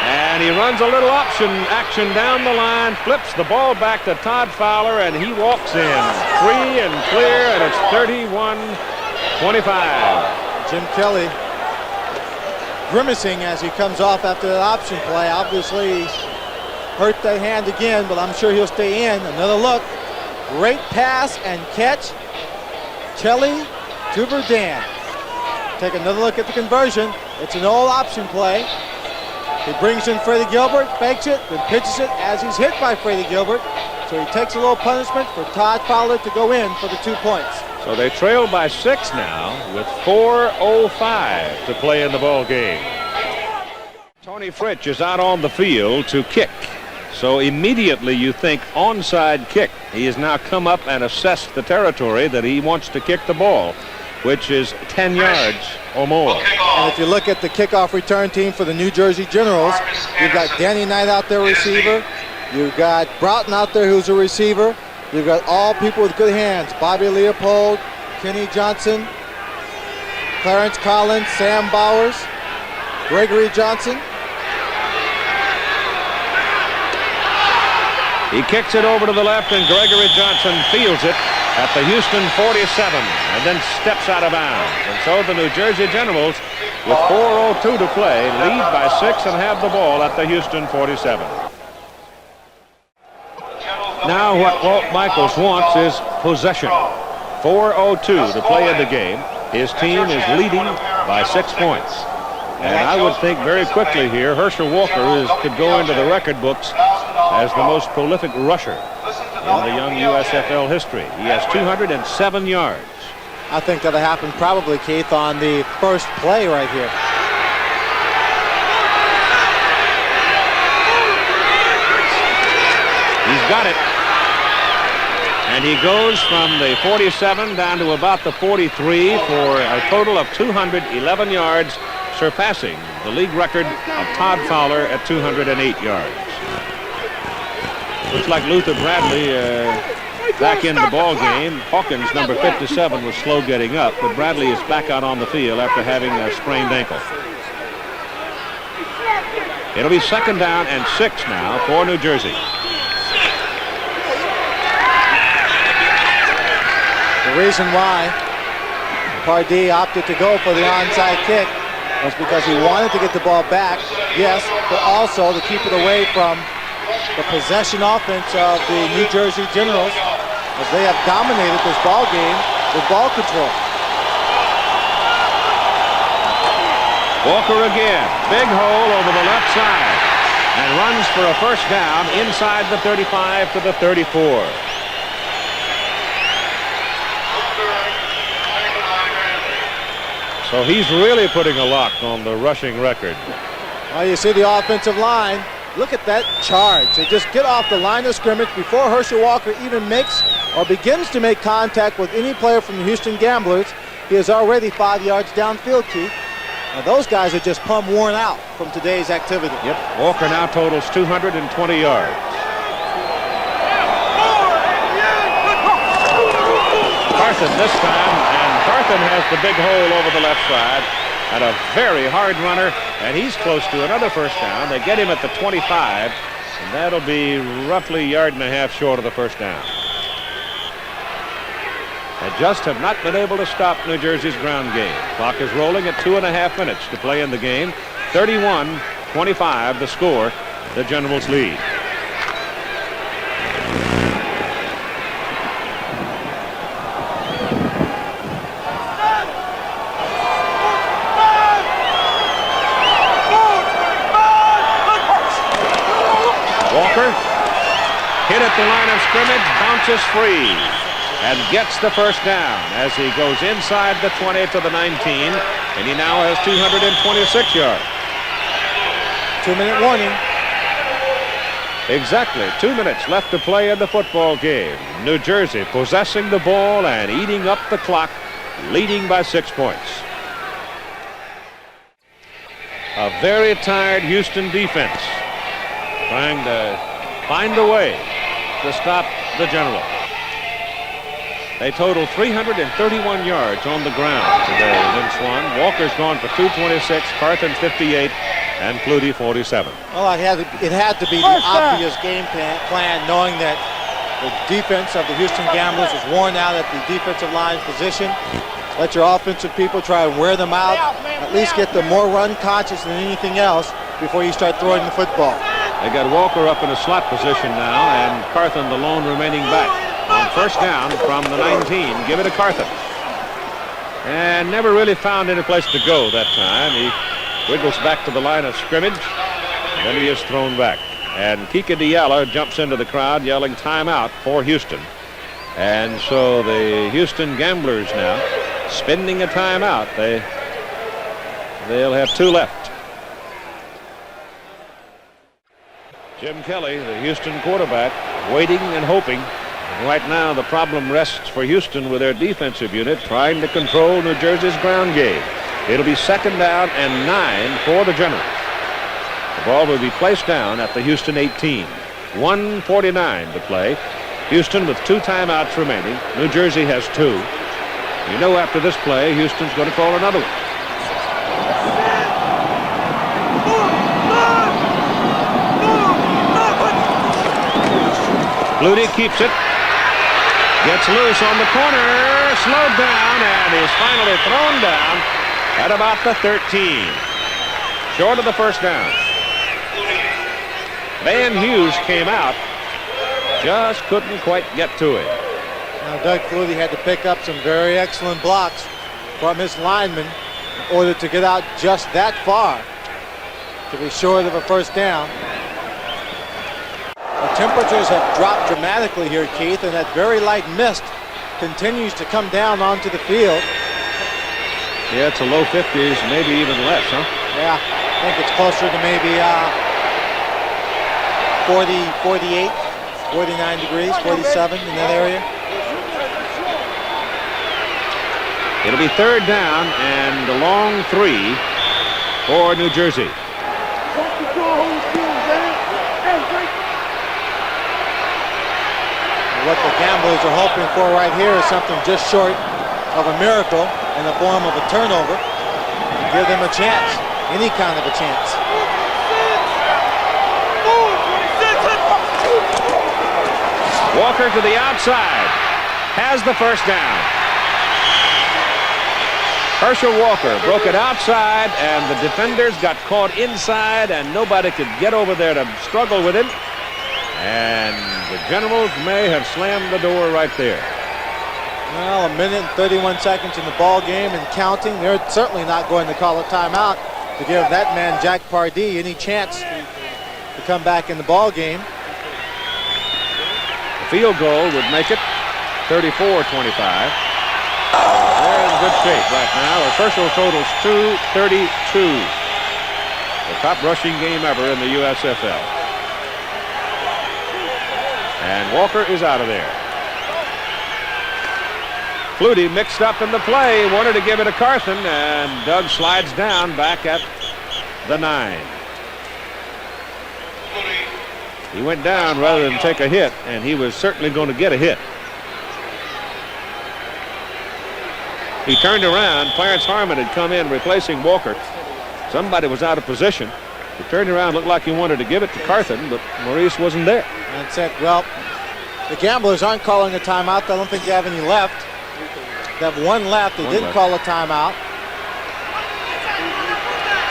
And he runs a little option action down the line, flips the ball back to Todd Fowler, and he walks in free and clear, and it's 31-25. Jim Kelly grimacing as he comes off after that option play. Obviously, he's hurt that hand again, but I'm sure he'll stay in. Another look. Great pass and catch. Kelly to Verdun. Take another look at the conversion. It's an old option play. He brings in Freddie Gilbert, fakes it, then pitches it as he's hit by Freddie Gilbert. So he takes a little punishment for Todd Fowler to go in for the 2 points. So they trail by 6 now with 4:05 to play in the ball game. Tony Fritsch is out on the field to kick. So immediately you think onside kick. He has now come up and assessed the territory that he wants to kick the ball, which is 10 yards or more. And if you look at the kickoff return team for the New Jersey Generals, you've got Danny Knight out there, receiver. You've got Broughton out there, who's a receiver. You've got all people with good hands. Bobby Leopold, Kenny Johnson, Clarence Collins, Sam Bowers, Gregory Johnson. He kicks it over to the left, and Gregory Johnson fields it at the Houston 47 and then steps out of bounds. And so the New Jersey Generals, with 4:02 to play, lead by 6 and have the ball at the Houston 47. Now what Walt Michaels wants is possession. 4:02 to play in the game. His team is leading by 6 points. And I would think very quickly here, Herschel Walker could go into the record books as the most prolific rusher in the young USFL history. He has 207 yards. I think that'll happen probably, Keith, on the first play right here. He's got it. And he goes from the 47 down to about the 43 for a total of 211 yards, surpassing the league record of Todd Fowler at 208 yards. Looks like Luther Bradley back in the ball game. Hawkins, number 57, was slow getting up, but Bradley is back out on the field after having a sprained ankle. It'll be 2nd down and 6 now for New Jersey. The reason why Pardee opted to go for the onside kick was because he wanted to get the ball back, yes, but also to keep it away from the possession offense of the New Jersey Generals, as they have dominated this ball game with ball control. Walker again, big hole over the left side, and runs for a first down inside the 35 to the 34. So he's really putting a lock on the rushing record. Well, you see the offensive line. Look at that charge. They just get off the line of scrimmage before Herschel Walker even makes or begins to make contact with any player from the Houston Gamblers. He is already 5 yards downfield, Keith. Now those guys are just plumb worn out from today's activity. Yep. Walker now totals 220 yards. Carthen this time, and Carthen has the big hole over the left side. And a very hard runner, and he's close to another first down. They get him at the 25, and that'll be roughly a yard and a half short of the first down. They just have not been able to stop New Jersey's ground game. Clock is rolling at 2.5 minutes to play in the game. 31-25 the score. The Generals lead. Walker hit at the line of scrimmage, bounces free, and gets the first down as he goes inside the 20 to the 19, and he now has 226 yards. 2-minute warning. Exactly 2 minutes left to play in the football game. New Jersey possessing the ball and eating up the clock, leading by 6 points. A very tired Houston defense trying to find a way to stop the Generals. They total 331 yards on the ground today, Lynn Swan. Walker's gone for 226, Carthen 58, and Flutie 47. Well, it had to be the obvious game plan, knowing that the defense of the Houston Gamblers is worn out at the defensive line position. Let your offensive people try and wear them out, at least get them more run conscious than anything else before you start throwing the football. They got Walker up in a slot position now, and Carthen the lone remaining back. On first down from the 19, give it to Carthen. And never really found any place to go that time. He wiggles back to the line of scrimmage, and then he is thrown back. And Kika Diallo jumps into the crowd yelling timeout for Houston. And so the Houston Gamblers now spending a timeout. They'll have 2 left. Jim Kelly, the Houston quarterback, waiting and hoping. And right now the problem rests for Houston with their defensive unit trying to control New Jersey's ground game. It'll be 2nd down and 9 for the Generals. The ball will be placed down at the Houston 18. 1:49 to play. Houston with 2 timeouts remaining. New Jersey has 2. You know after this play, Houston's going to call another one. Flutie keeps it. Gets loose on the corner. Slowed down, and is finally thrown down at about the 13. Short of the first down. Van Hughes came out. Just couldn't quite get to it. Now Doug Flutie had to pick up some very excellent blocks from his linemen in order to get out just that far to be short of a first down. The temperatures have dropped dramatically here, Keith, and that very light mist continues to come down onto the field. Yeah, it's a low 50s, maybe even less, huh? Yeah, I think it's closer to maybe 40, 48, 49 degrees, 47 in that area. It'll be 3rd down and a long 3 for New Jersey. What the Gamblers are hoping for right here is something just short of a miracle in the form of a turnover to give them a chance, any kind of a chance. Walker to the outside, has the first down. Herschel Walker broke it outside, and the defenders got caught inside, and nobody could get over there to struggle with him. And the Generals may have slammed the door right there. Well, 1 minute and 31 seconds in the ball game and counting. They're certainly not going to call a timeout to give that man, Jack Pardee, any chance to come back in the ball game. The field goal would make it 34-25. There's good shape right now as Herschel totals 232. The top rushing game ever in the USFL. And Walker is out of there. Flutie mixed up in the play, wanted to give it to Carthen, and Doug slides down back at the 9. He went down rather than take a hit, and he was certainly going to get a hit. He turned around. Clarence Harmon had come in replacing Walker. Somebody was out of position. He turned around, looked like he wanted to give it to Carthen, but Maurice wasn't there. That's it. Well, the Gamblers aren't calling a timeout. I don't think they have any left. They have one left. They didn't call a timeout.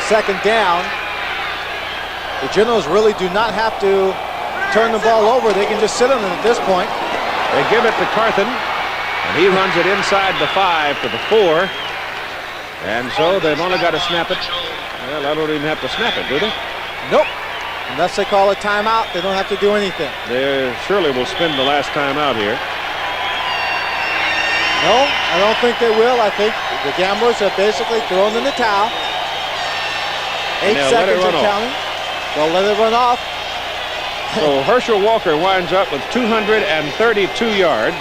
Second down. The Generals really do not have to turn the ball over. They can just sit on it at this point. They give it to Carthen, and he runs it inside the 5 to the 4. And so they've only got to snap it. Well, I don't even have to snap it, do they? Nope. Unless they call a timeout, they don't have to do anything. They surely will spend the last time out here. No, I don't think they will. I think the Gamblers have basically thrown in the towel. 8 seconds and counting. They'll let it run off. So Herschel Walker winds up with 232 yards,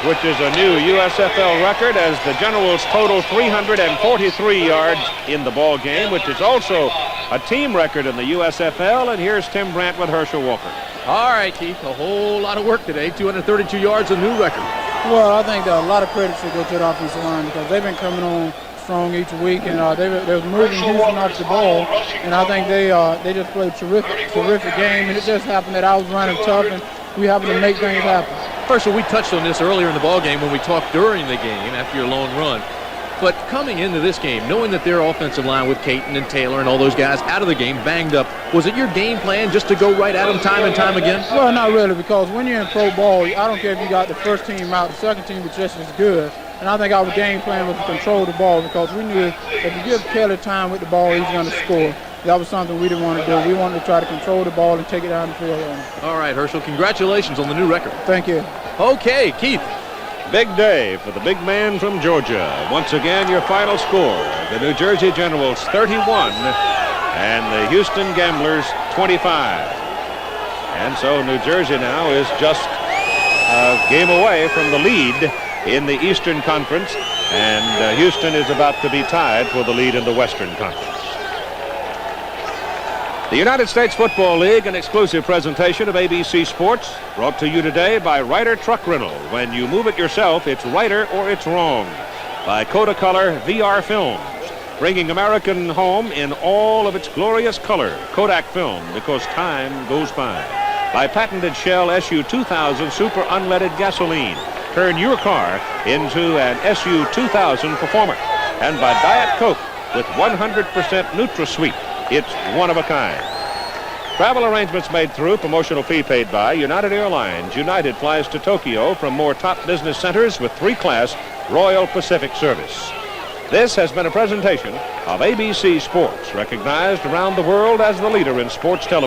which is a new USFL record, as the Generals total 343 yards in the ball game, which is also a team record in the USFL. And here's Tim Brandt with Herschel Walker. All right, Keith, a whole lot of work today. 232 yards, a new record. Well, I think a lot of credit should go to the offensive line because they've been coming on strong each week, and they were moving Houston off the ball, and I think they just played a terrific game, and it just happened that I was running tough, and we happened to make things happen. First of all, we touched on this earlier in the ball game when we talked during the game after your long run. But coming into this game, knowing that their offensive line with Caton and Taylor and all those guys out of the game, banged up, was it your game plan just to go right at them time and time again? Well, not really, because when you're in pro ball, I don't care if you got the first team out, the second team was just as good. And I think our game plan was to control the ball because we knew if you give Kelly time with the ball, he's going to score. That was something we didn't want to do. We wanted to try to control the ball and take it down the field. All right, Herschel, congratulations on the new record. Thank you. Okay, Keith. Big day for the big man from Georgia. Once again, your final score, the New Jersey Generals 31 and the Houston Gamblers 25. And so New Jersey now is just a game away from the lead in the Eastern Conference, and Houston is about to be tied for the lead in the Western Conference. The United States Football League, an exclusive presentation of ABC Sports, brought to you today by Ryder Truck Rental. When you move it yourself, it's Ryder or it's wrong. By Kodacolor VR Films, bringing American home in all of its glorious color. Kodak film, because time goes by. By patented Shell SU-2000 Super Unleaded Gasoline. Turn your car into an SU-2000 performer. And by Diet Coke with 100% NutraSweet. It's one of a kind. Travel arrangements made through, promotional fee paid by United Airlines. United flies to Tokyo from more top business centers with 3-class Royal Pacific service. This has been a presentation of ABC Sports, recognized around the world as the leader in sports television.